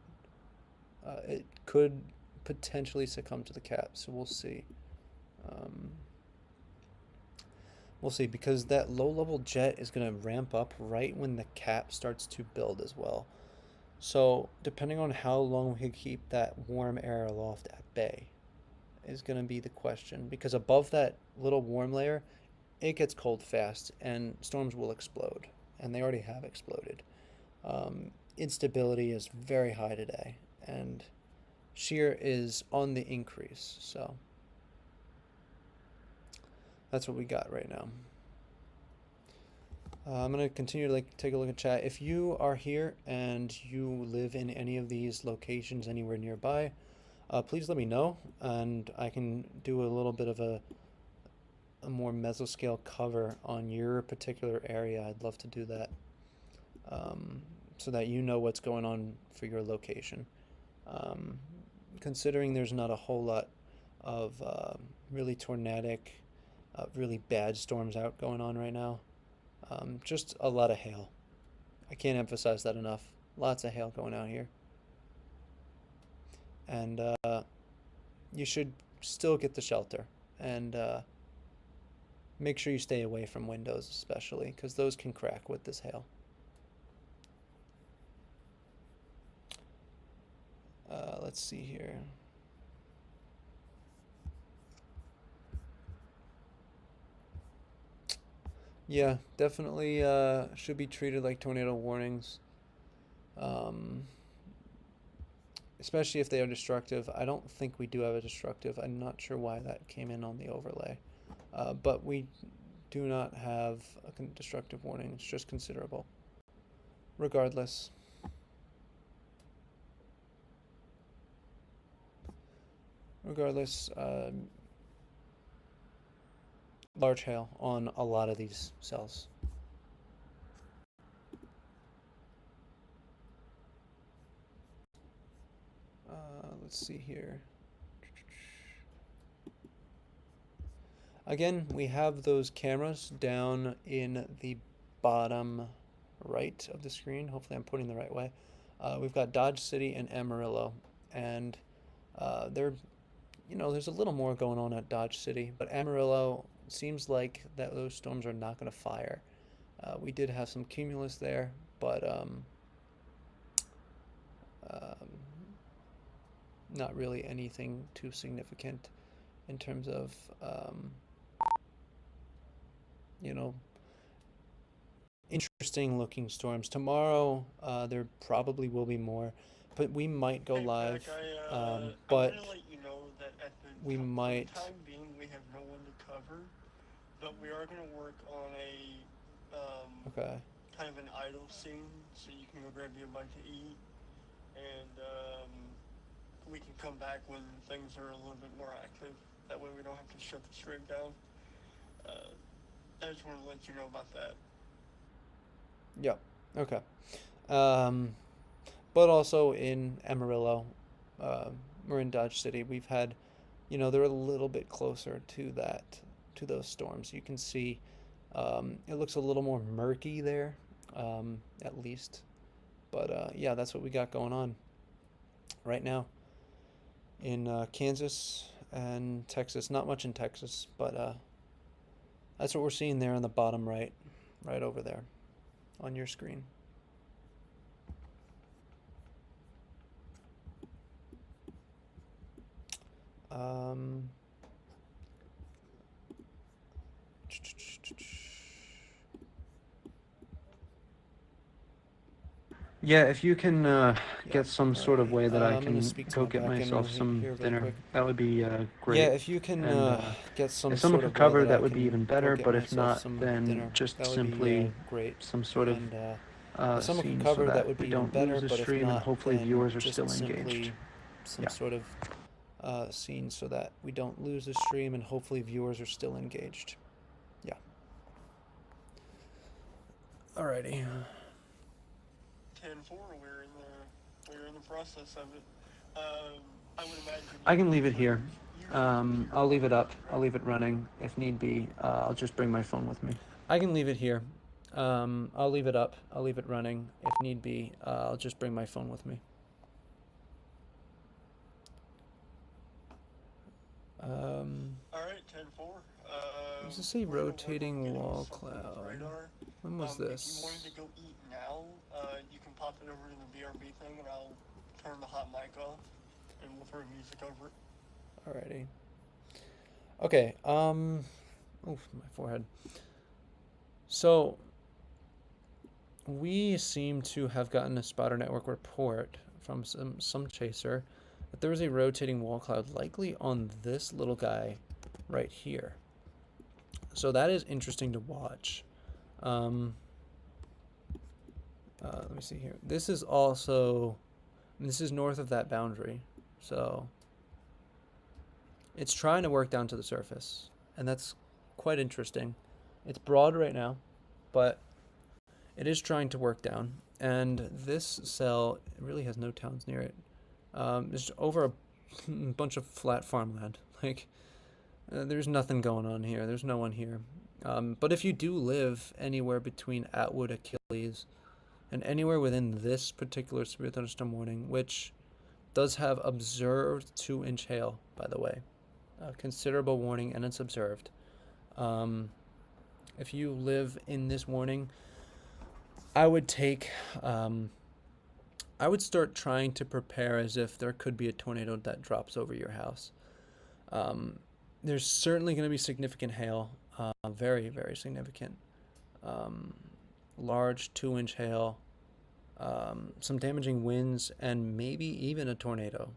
it could potentially succumb to the cap, so we'll see. Um, we'll see, because that low level jet is going to ramp up right when the cap starts to build as well. So, depending on how long we can keep that warm air aloft at bay is going to be the question. Because above that little warm layer, it gets cold fast and storms will explode. And they already have exploded. Instability is very high today, and shear is on the increase. So, that's what we got right now. I'm gonna continue to take a look at chat. If you are here and you live in any of these locations anywhere nearby, please let me know, and I can do a little bit of a more mesoscale cover on your particular area. I'd love to do that, so that you know what's going on for your location. Considering there's not a whole lot of really tornadic, really bad storms out going on right now. Just a lot of hail. I can't emphasize that enough. Lots of hail going out here. And you should still get the shelter. And make sure you stay away from windows, especially, because those can crack with this hail. Let's see here. Yeah, definitely should be treated like tornado warnings. Um, Especially if they are destructive. I don't think we do have a destructive. I'm not sure why that came in on the overlay. But we do not have a destructive warning. It's just considerable. Regardless. Large hail on a lot of these cells. Let's see here. Again, we have those cameras down in the bottom right of the screen. Hopefully I'm putting the right way. We've got Dodge City and Amarillo, and there's a little more going on at Dodge City, but Amarillo seems like those storms are not going to fire. We did have some cumulus there, but not really anything too significant in terms of interesting looking storms. Tomorrow there probably will be more, but we might go live. I'm But gonna let you know that we for might. the time being we have no one to cover, but we are gonna work on a Okay. kind of an idle scene, so you can go grab you a bite to eat, and we can come back when things are a little bit more active. That way we don't have to shut the stream down. I just want to let you know about that. Yeah. Okay. But also in Amarillo, we're in Dodge City. We've had, they're a little bit closer to those storms. You can see, it looks a little more murky there, at least. But yeah, that's what we got going on right now in Kansas and Texas. Not much in Texas, but that's what we're seeing there on the bottom right over there on your screen. Yeah, if you can Yeah. get some sort of Alrighty. way that I I'm gonna can speak to go my get back end myself some here really dinner, quick. that would be Yeah, great. if you can And get some if someone sort could of way cover, that I that would be can even go better. get But if myself not, some then dinner, just that would be simply great. some sort of And if someone could scene so cover, that that would we be even don't better. lose the But if stream and not, hopefully then viewers are just still engaged. simply some Yeah. sort of scene so that we don't lose the stream and hopefully viewers are still engaged. Yeah. Alrighty. 10-4, we're in the process of it. I would imagine. I can leave it here. I'll leave it up. I'll leave it running. If need be, I'll just bring my phone with me. I can leave it here. I'll leave it up. I'll leave it running. If need be, I'll just bring my phone with me. All right, 10-4. Does this say We're gonna work on rotating getting wall something on the cloud? radar. When was If you this? wanted to go eat now, you can pop it over to the BRB thing, and I'll turn the hot mic off, and we'll throw music over it. Alrighty. Okay. Oof, my forehead. So we seem to have gotten a spotter network report from some chaser that there was a rotating wall cloud, likely on this little guy right here. So that is interesting to watch. Let me see here. This is also, this is north of that boundary, so it's trying to work down to the surface, and that's quite interesting. It's broad right now, but it is trying to work down, and this cell really has no towns near it. It's over a bunch of flat farmland. Like, there's nothing going on here. There's no one here. But if you do live anywhere between Atwood, Achilles, and anywhere within this particular severe thunderstorm warning, which does have observed 2-inch hail, by the way, a considerable warning, and it's observed. If you live in this warning, I would take, I would start trying to prepare as if there could be a tornado that drops over your house. There's certainly going to be significant hail, very, very significant. Large 2-inch hail, some damaging winds, and maybe even a tornado.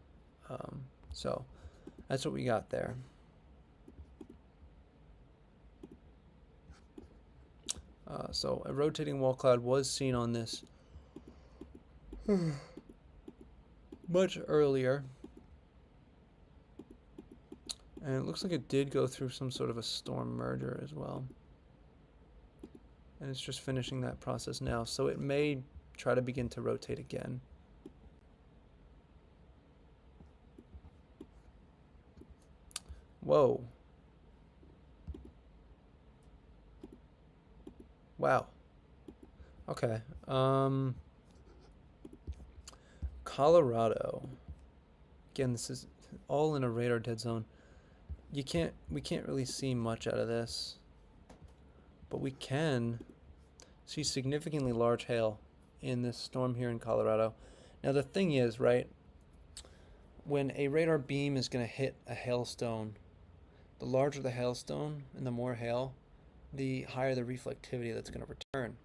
So that's what we got there. So a rotating wall cloud was seen on this much earlier. And it looks like it did go through some sort of a storm merger as well. And it's just finishing that process now. So it may try to begin to rotate again. Whoa. Wow. Okay. Colorado. Again, this is all in a radar dead zone. We can't really see much out of this, but we can see significantly large hail in this storm here in Colorado. Now the thing is, right, when a radar beam is going to hit a hailstone, the larger the hailstone and the more hail, the higher the reflectivity that's going to return.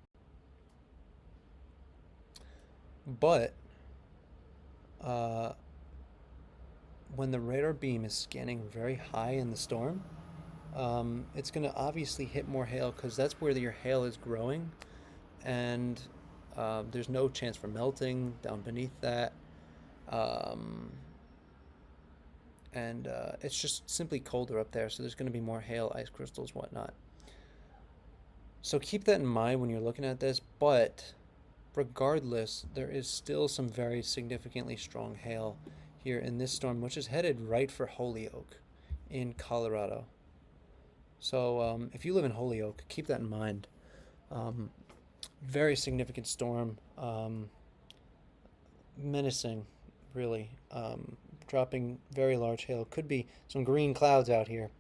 But when the radar beam is scanning very high in the storm, it's going to obviously hit more hail because that's where your hail is growing, and there's no chance for melting down beneath that. And it's just simply colder up there, so there's going to be more hail, ice crystals, whatnot. So keep that in mind when you're looking at this, but regardless, there is still some very significantly strong hail here in this storm, which is headed right for Holyoke in Colorado. So if you live in Holyoke, keep that in mind. Very significant storm, menacing, really. Dropping very large hail. Could be some green clouds out here.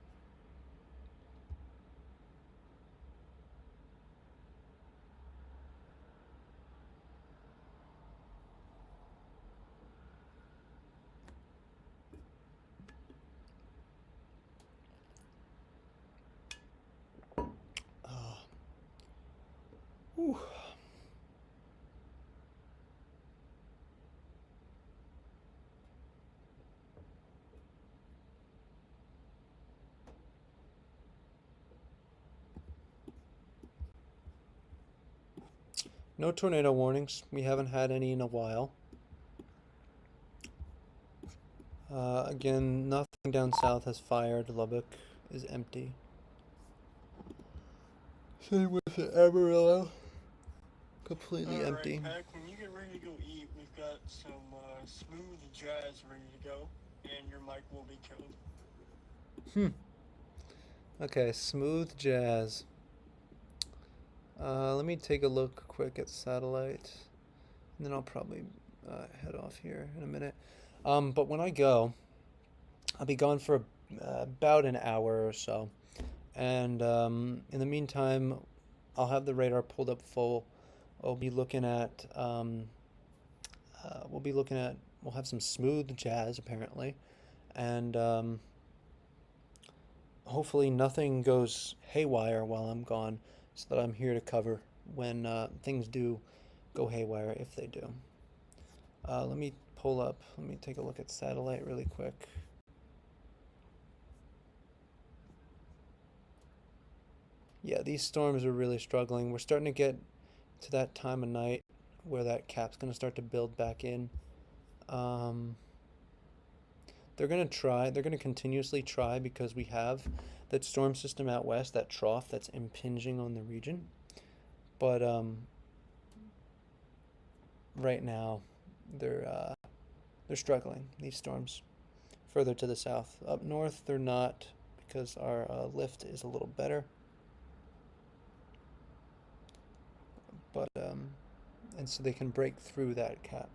Whew. No tornado warnings. We haven't had any in a while. Again, nothing down south has fired. Lubbock is empty. Same with Amarillo. Completely empty. Alright, Pack, when you get ready to go eat, we've got some smooth jazz ready to go, and your mic will be killed. Hmm. Okay, smooth jazz. Let me take a look quick at satellite, and then I'll probably head off here in a minute. But when I go, I'll be gone for about an hour or so. And in the meantime, I'll have the radar pulled up full. I'll be looking at, we'll be looking at, we'll have some smooth jazz apparently. And hopefully nothing goes haywire while I'm gone so that I'm here to cover when things do go haywire, if they do. Let me pull up, let me take a look at satellite really quick. Yeah, these storms are really struggling. We're starting to get to that time of night where that cap's going to start to build back in. Um, they're going to try, they're going to continuously try because we have that storm system out west, that trough that's impinging on the region. But right now, they're struggling, these storms. Further to the south. Up north, they're not because our lift is a little better. But and so they can break through that cap.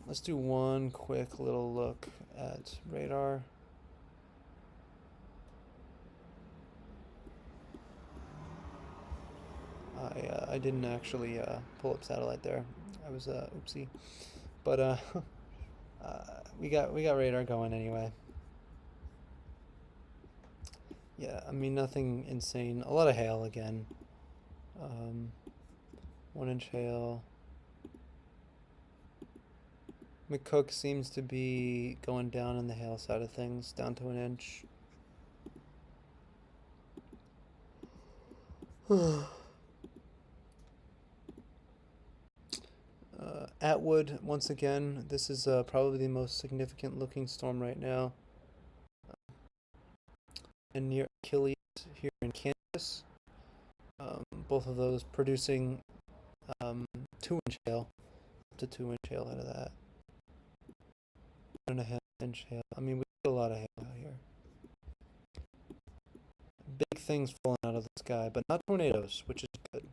Let's do one quick little look at radar. I didn't actually pull up satellite there. I was oopsie, but we got radar going anyway. Yeah, I mean nothing insane. A lot of hail again. 1 inch hail. McCook seems to be going down on the hail side of things, down to 1 inch. Atwood, once again, this is probably the most significant looking storm right now. And near Achilles here in Kansas. Both of those producing 2 inch hail, up to 2 inch hail out of that. 1.5 inch hail. I mean, we get a lot of hail out here. Big things falling out of the sky, but not tornadoes, which is good.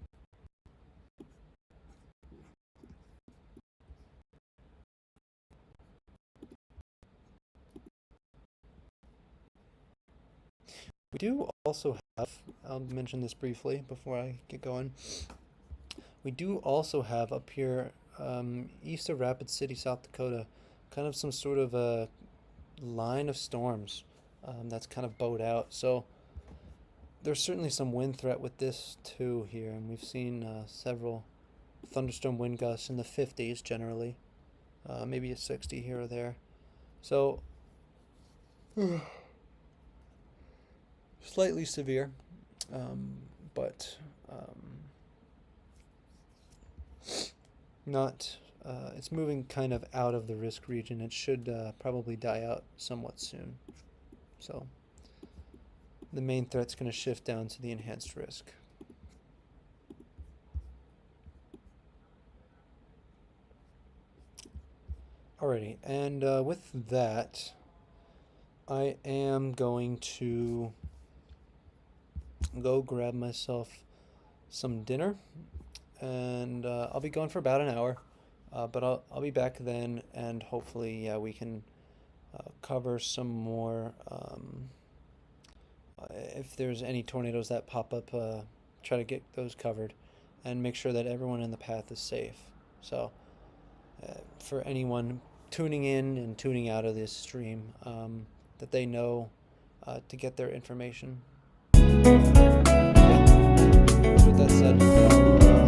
We do also have, I'll mention this briefly before I get going. We do also have up here east of Rapid City, South Dakota, kind of some sort of a line of storms that's kind of bowed out. So there's certainly some wind threat with this too here, and we've seen several thunderstorm wind gusts in the 50s generally, maybe a 60 here or there. So slightly severe, but not. It's moving kind of out of the risk region. It should probably die out somewhat soon. So the main threat's going to shift down to the enhanced risk. Alrighty, and with that, I am going to go grab myself some dinner, and I'll be gone for about an hour, but I'll be back then, and hopefully, yeah, we can cover some more. If there's any tornadoes that pop up, try to get those covered, and make sure that everyone in the path is safe. So, for anyone tuning in and tuning out of this stream, that they know to get their information. Yeah. With that said, I'll be back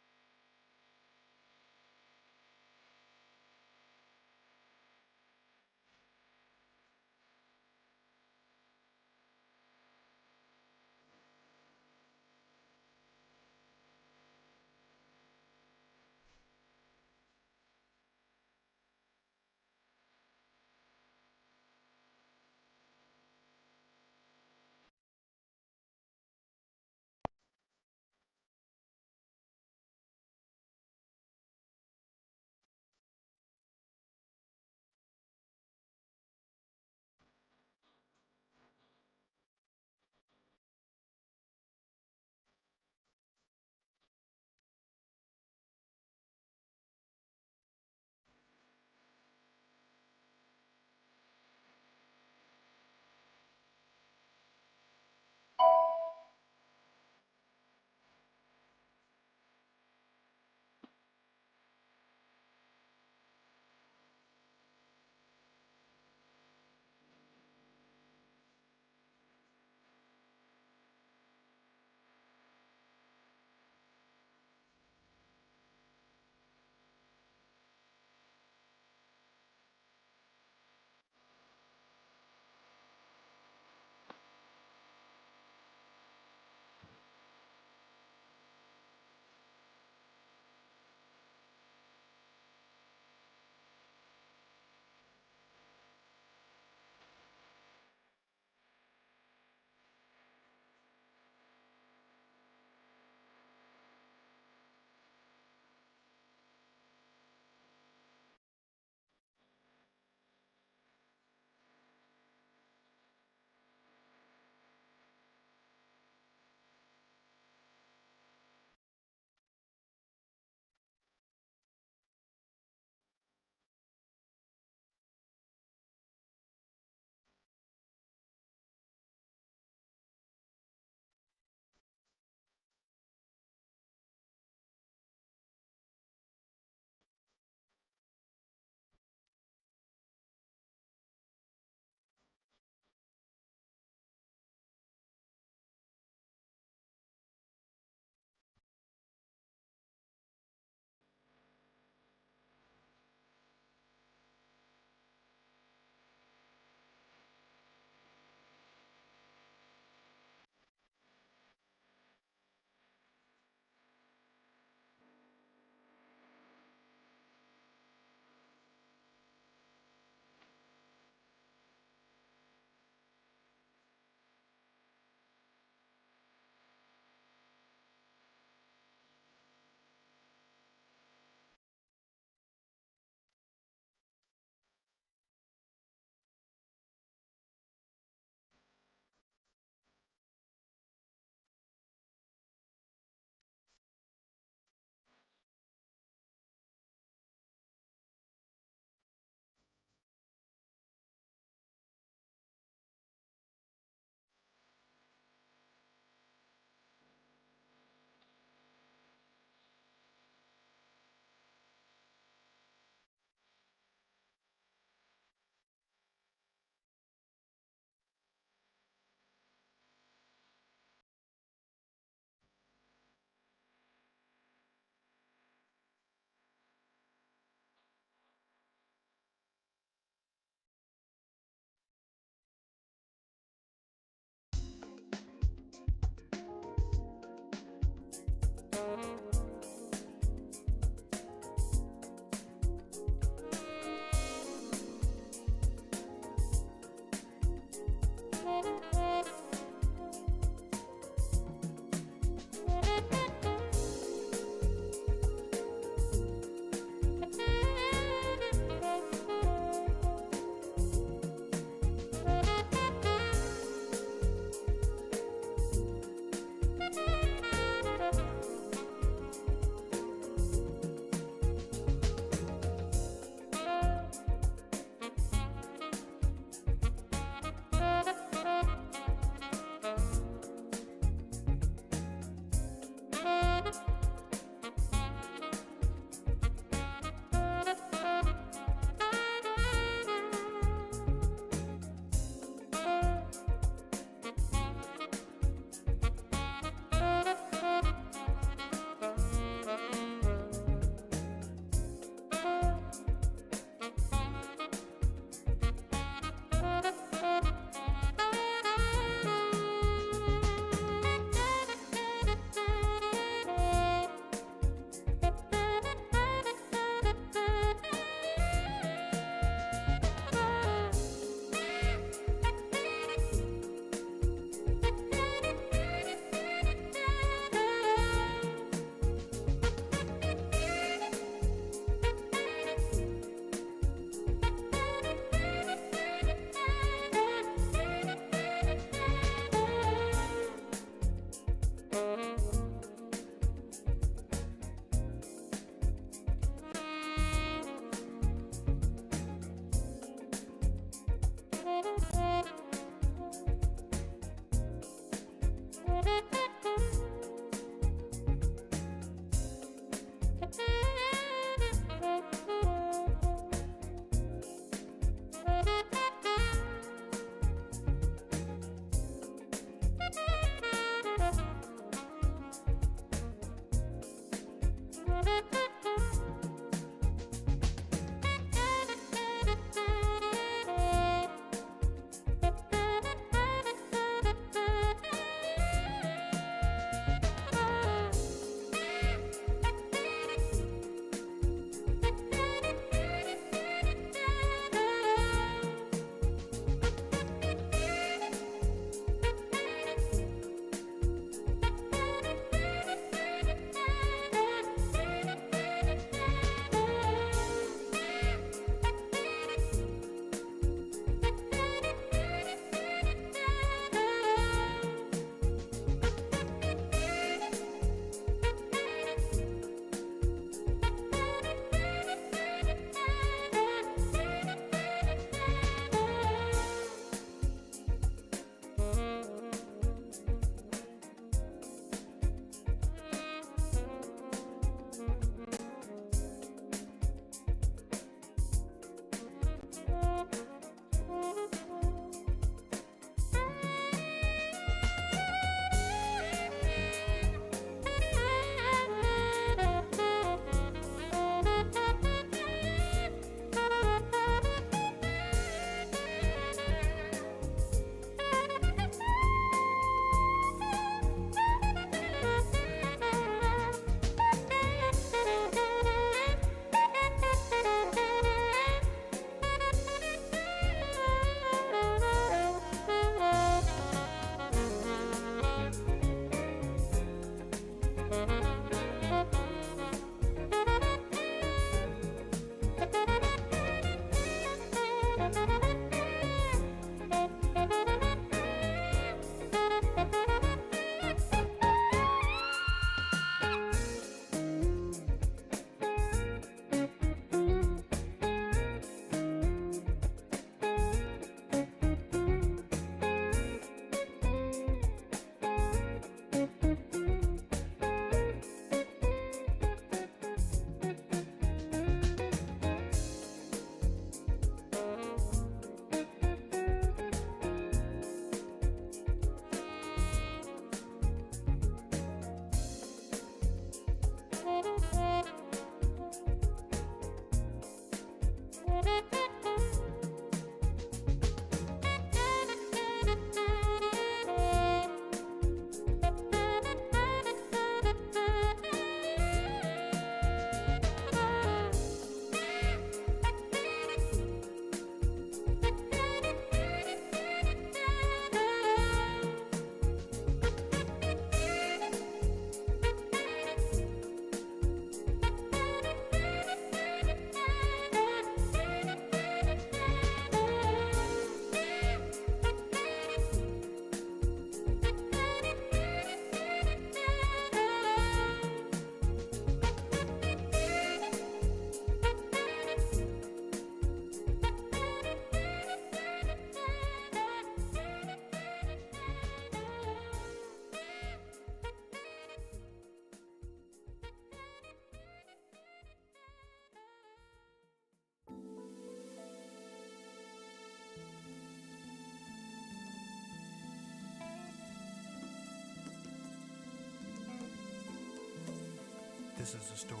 This is the story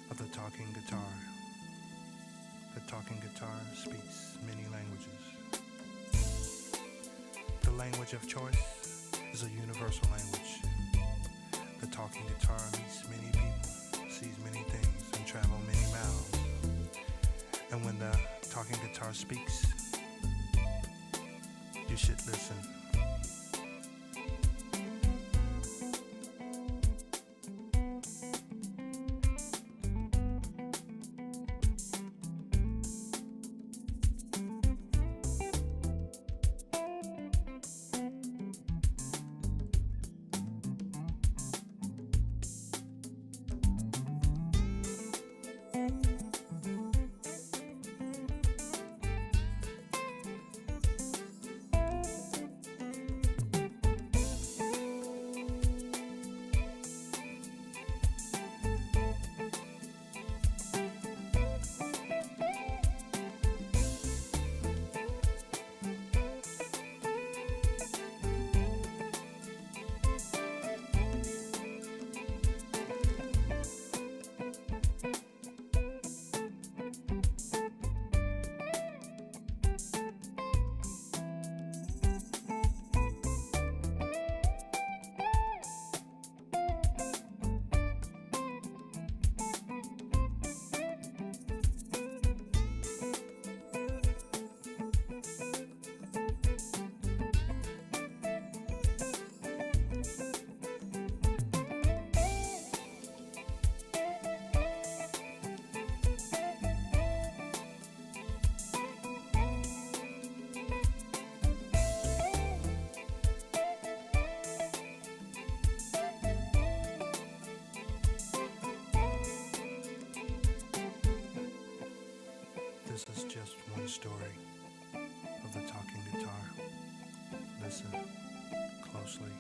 of the talking guitar. The talking guitar speaks many languages. The language of choice is a universal language. The talking guitar meets many people, sees many things, and travels many miles. And when the talking guitar speaks, you should listen. This is just one story of the talking guitar. Listen closely.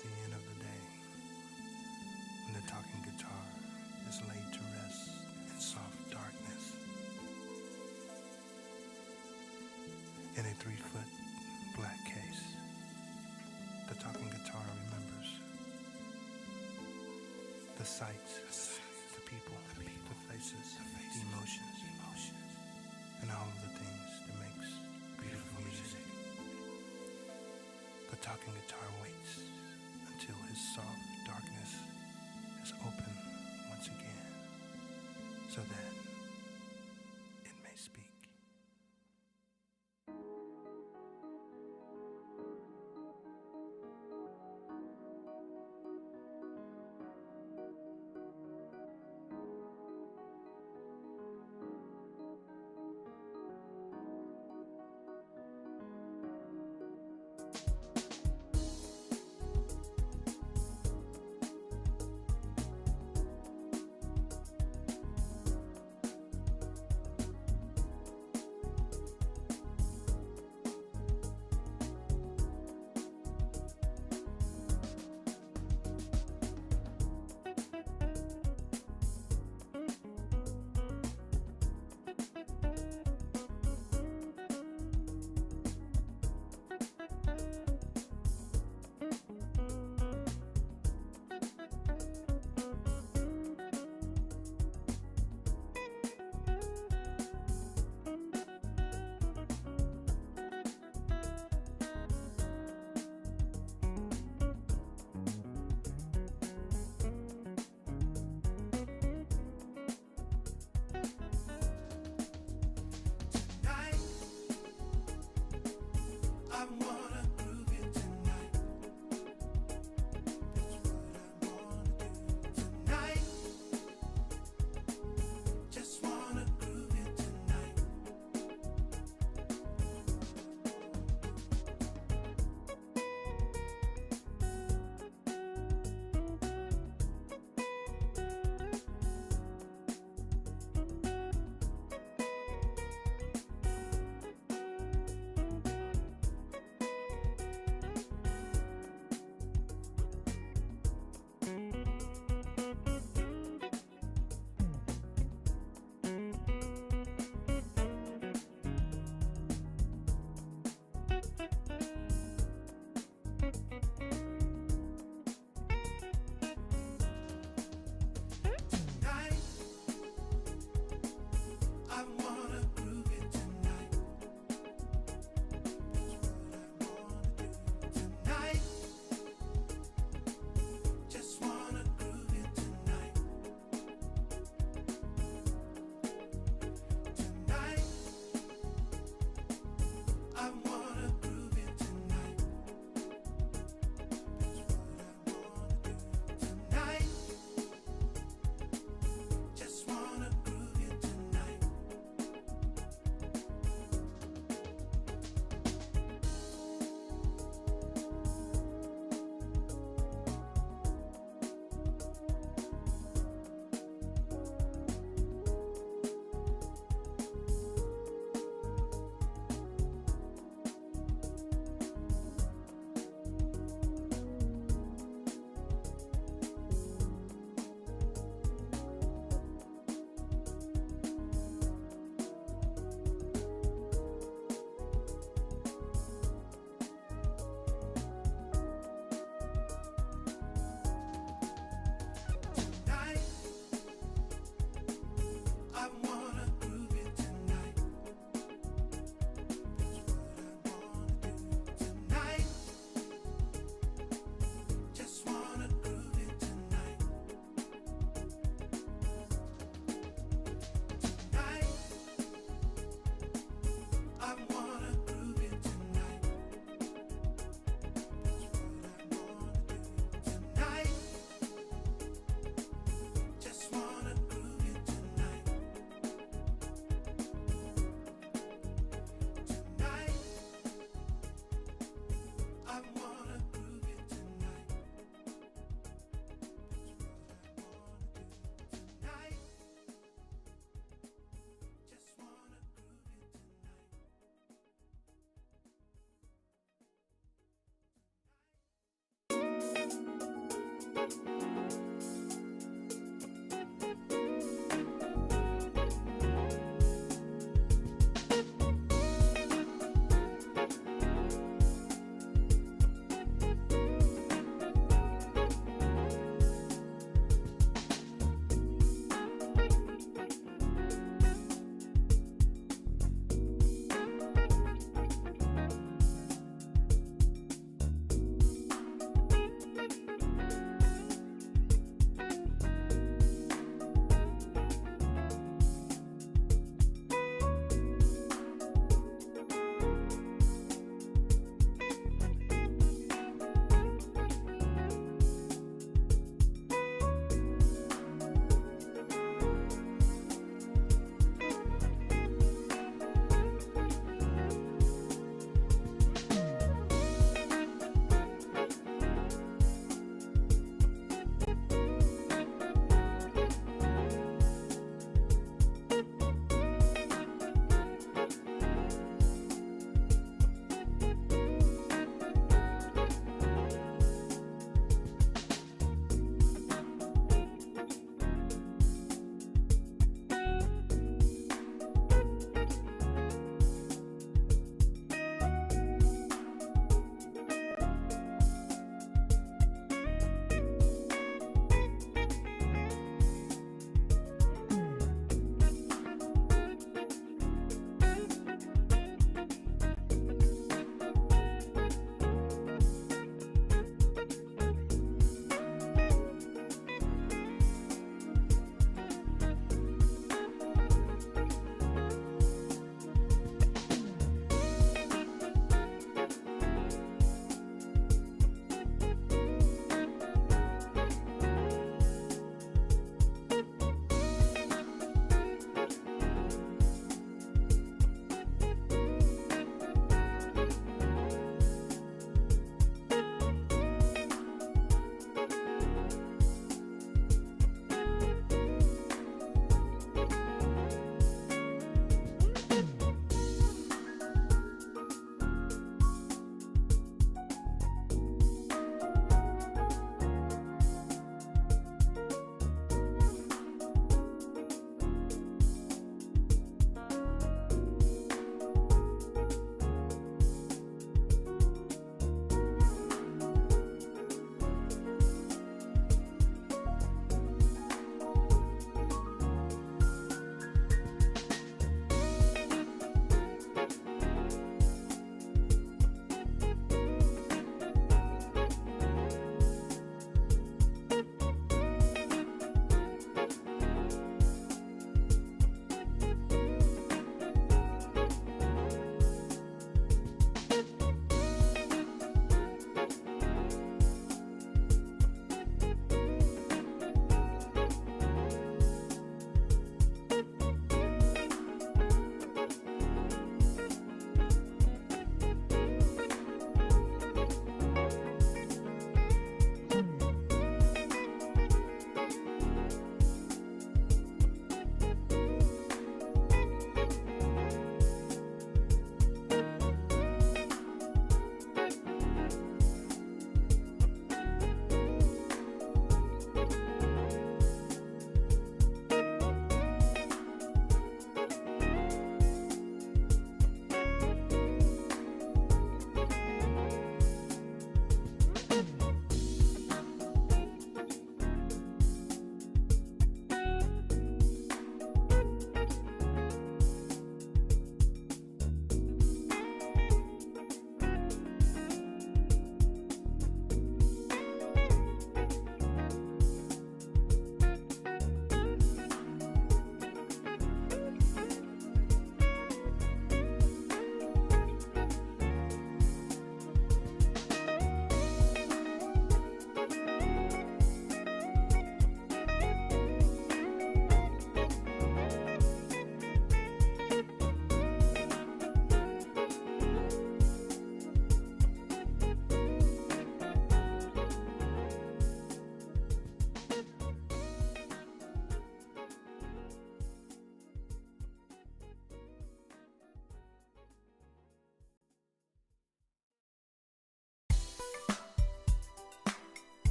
the end of the day, when the talking guitar is laid to rest in soft darkness, in a 3-foot black case, the talking guitar remembers the sights, the people, the faces, the emotions, and all of the things that makes beautiful music. The talking guitar waits until his soft darkness is open once again, so that it may speak.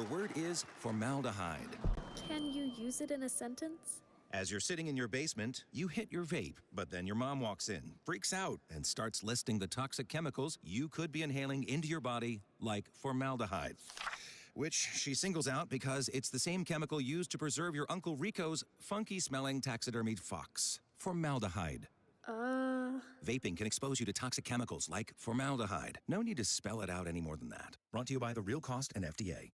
Your word is formaldehyde. Can you use it in a sentence? As you're sitting in your basement, you hit your vape, but then your mom walks in, freaks out, and starts listing the toxic chemicals you could be inhaling into your body, like formaldehyde, which she singles out because it's the same chemical used to preserve your Uncle Rico's funky-smelling taxidermied fox. Formaldehyde. Vaping can expose you to toxic chemicals like formaldehyde. No need to spell it out any more than that. Brought to you by The Real Cost and FDA.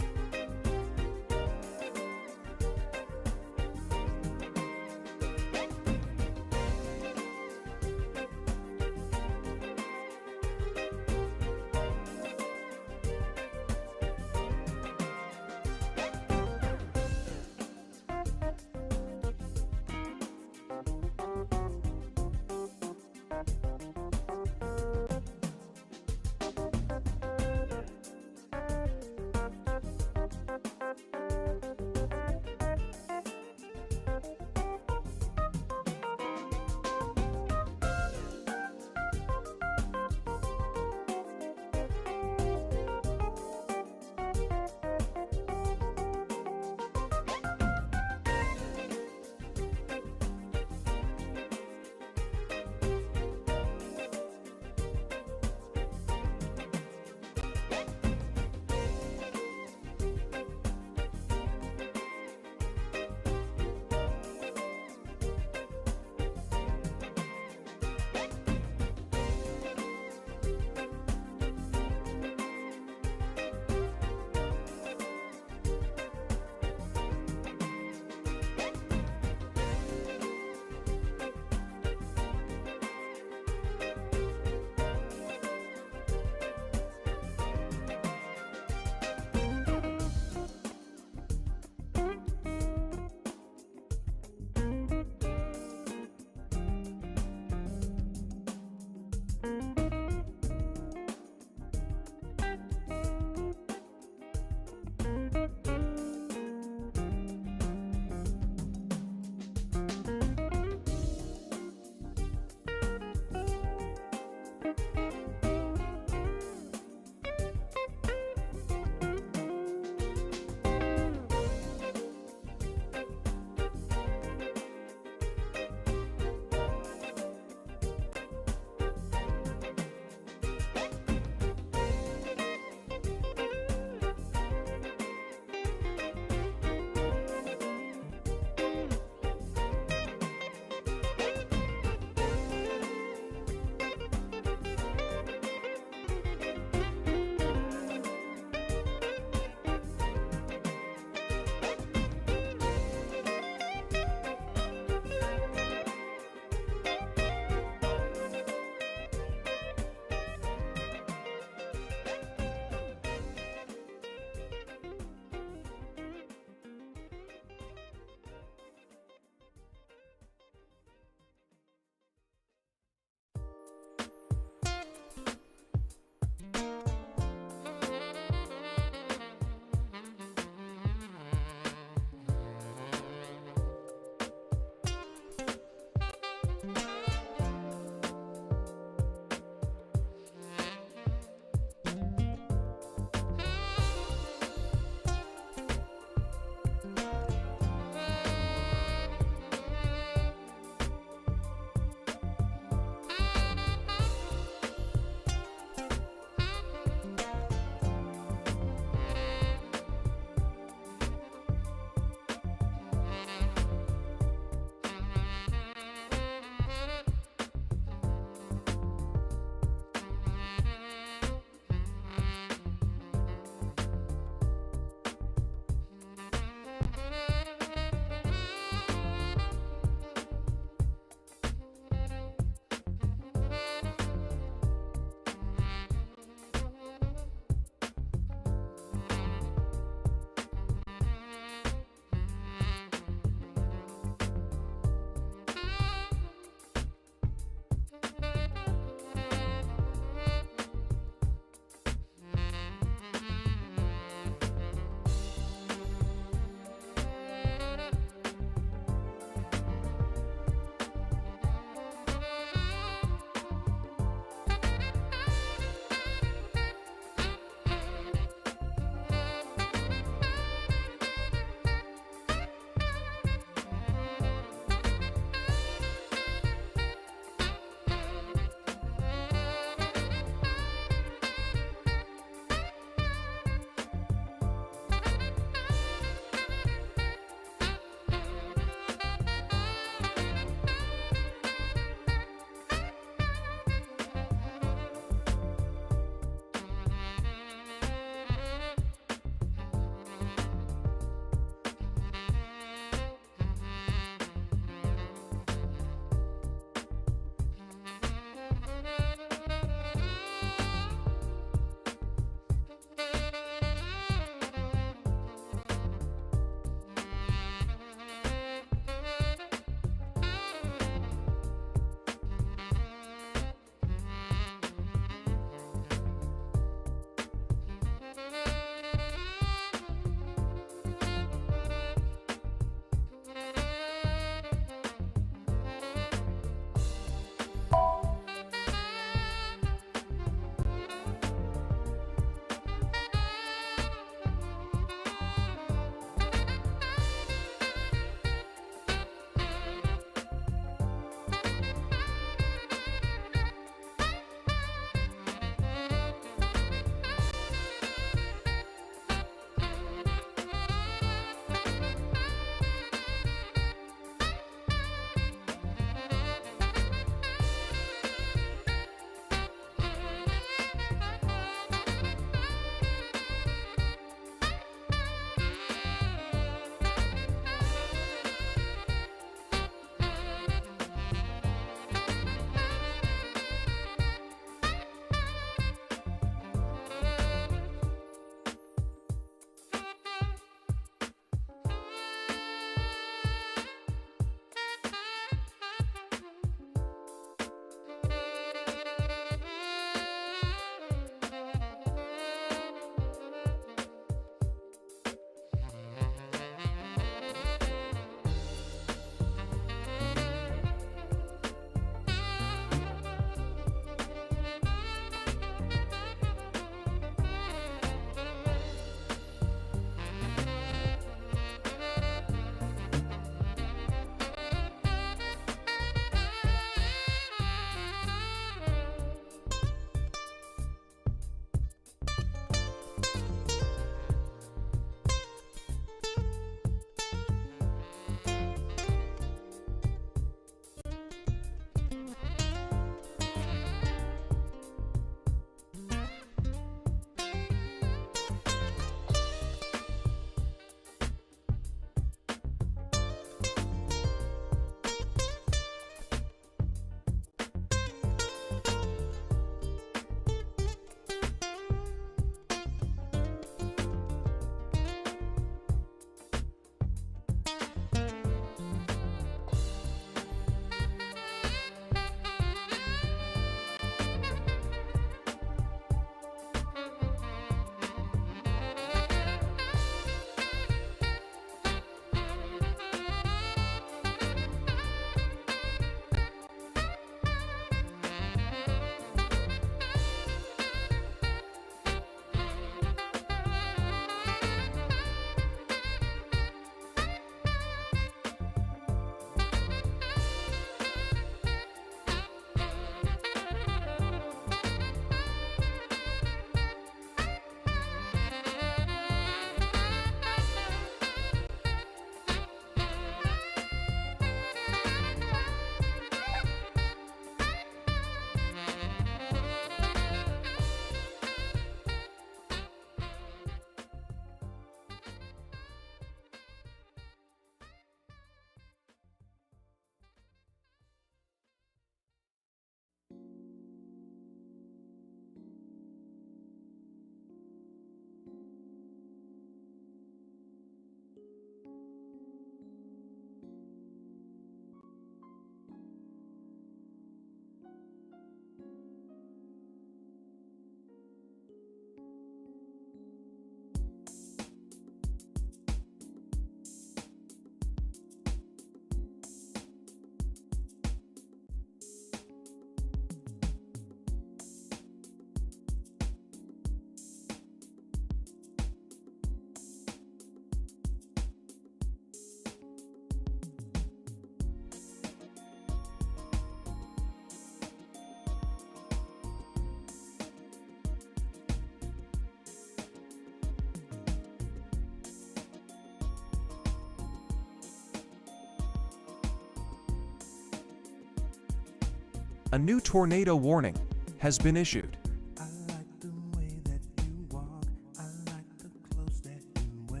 A new tornado warning has been issued. I like the way that you walk. I like the clothes that you wear,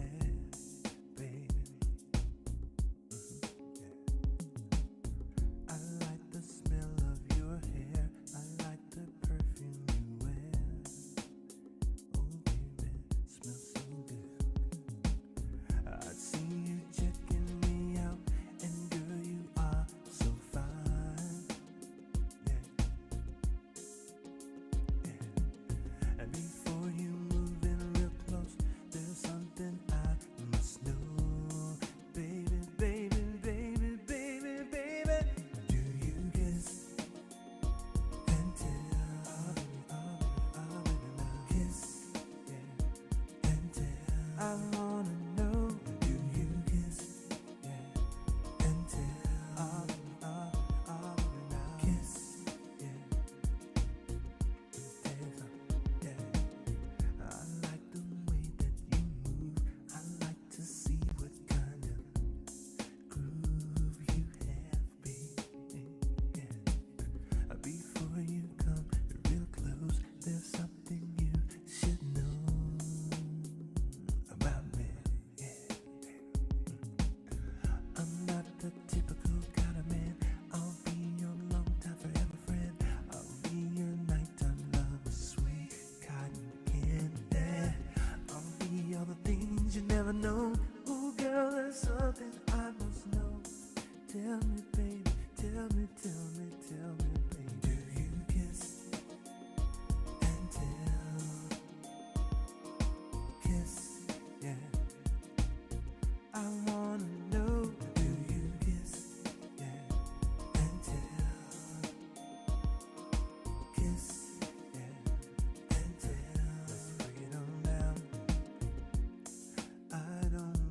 baby. I like the smell of your hair. I like the perfume you wear. Oh, baby, smells so good. I see you checking me out, and girl, you are so fine. Yeah. And before you move in real close, there's something I must know. Baby, baby, baby, baby, baby. Do you kiss and tell? Kiss, yeah, and tell. I wanna know. Do you kiss, yeah, and tell? Kiss, yeah. I like the way that you move. I like to see what kind of groove you have, baby. Yeah. Before you come real close, there's something you should know about me. Yeah. I'm not the typical kind of man. I'll be your long time forever friend. I'll be your nighttime lover, sweet cotton candy. I'll be all the things you never know. Oh, girl, there's something I must know. Tell me, baby, tell me, tell me, tell me, baby. Do you kiss and tell? Kiss, yeah. I wanna know. Do you kiss, yeah, and tell? Kiss, yeah, and tell. Let's break it on down. I don't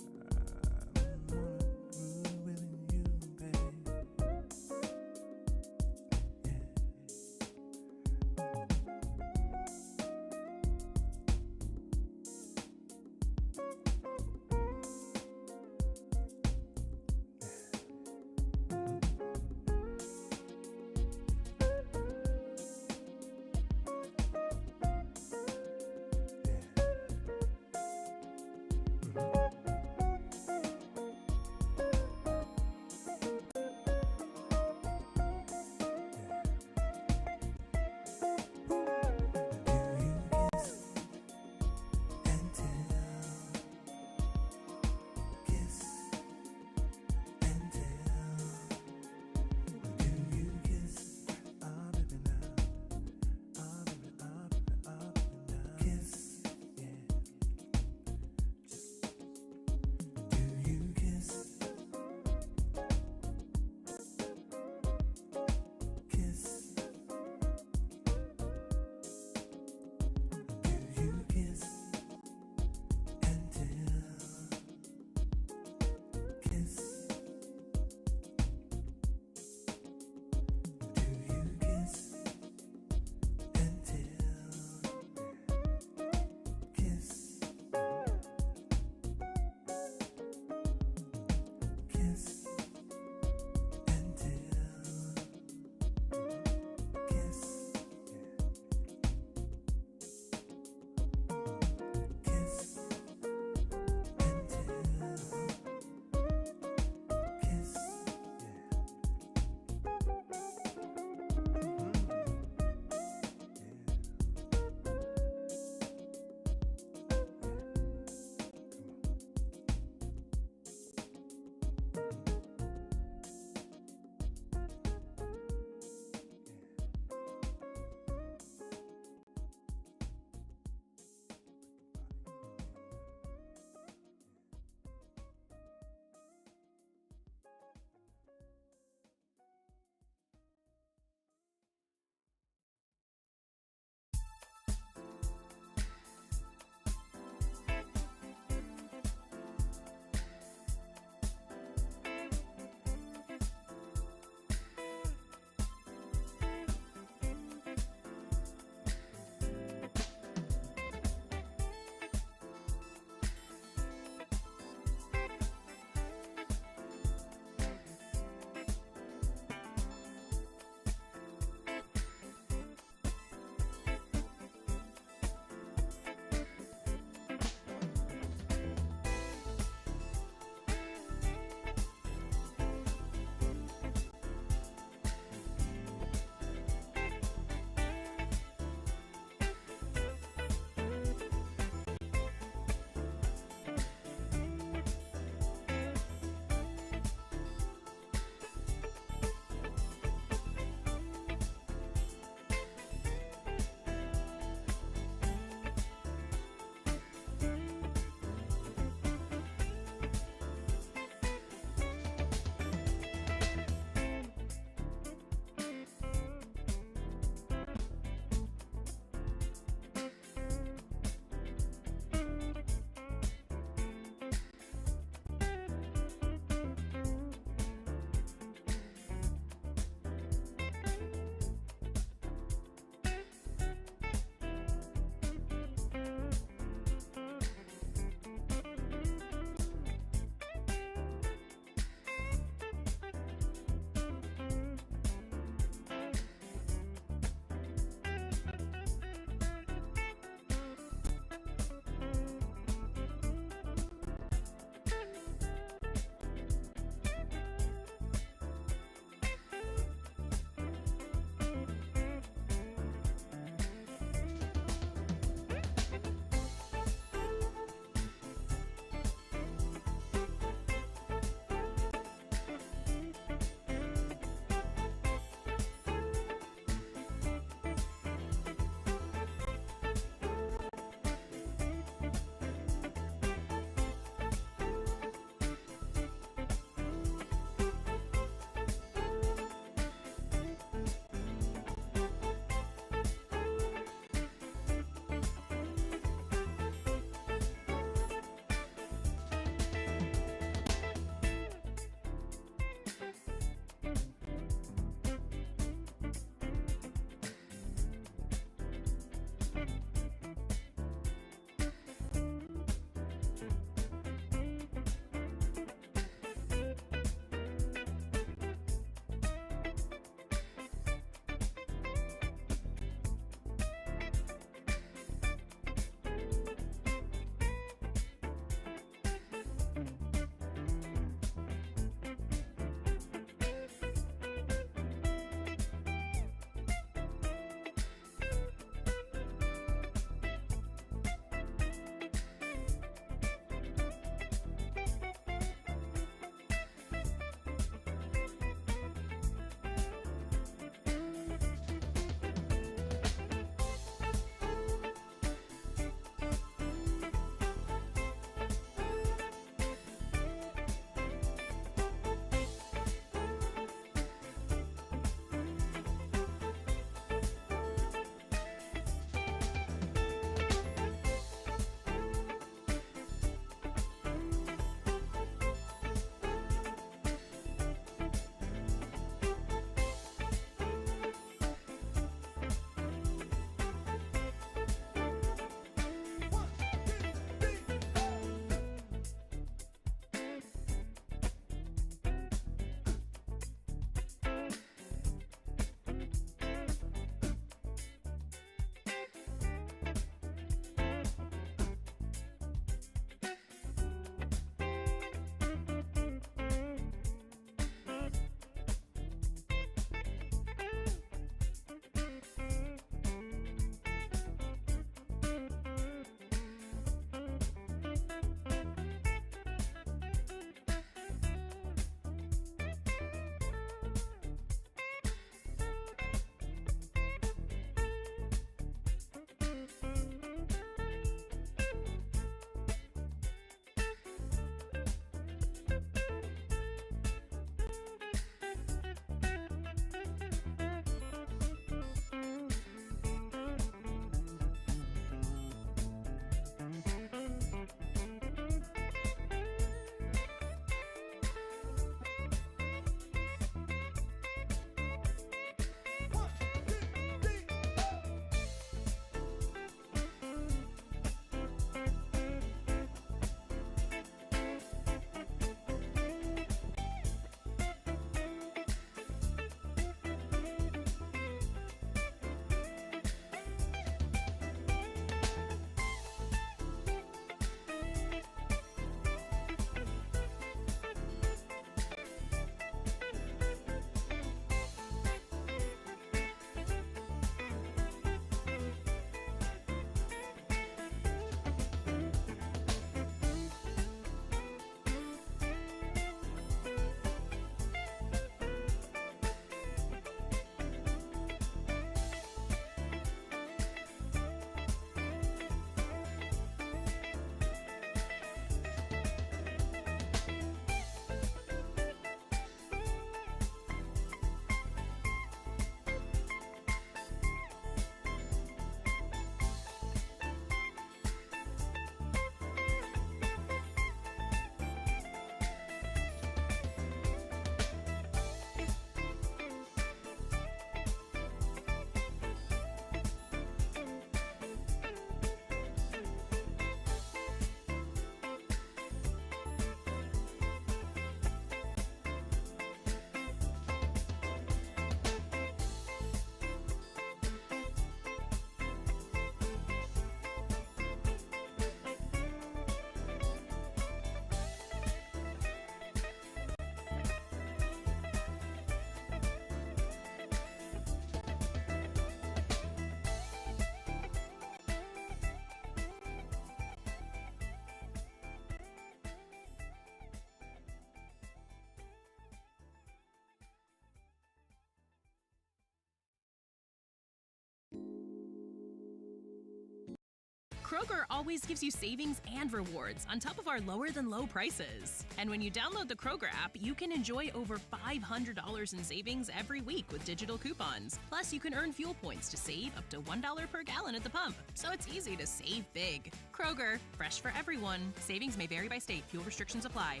Kroger always gives you savings and rewards on top of our lower-than-low prices. And when you download the Kroger app, you can enjoy over $500 in savings every week with digital coupons. Plus, you can earn fuel points to save up to $1 per gallon at the pump. So it's easy to save big. Kroger, fresh for everyone. Savings may vary by state. Fuel restrictions apply.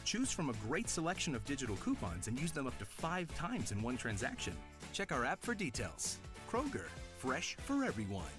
Choose from a great selection of digital coupons and use them up to 5 times in one transaction. Check our app for details. Kroger, fresh for everyone.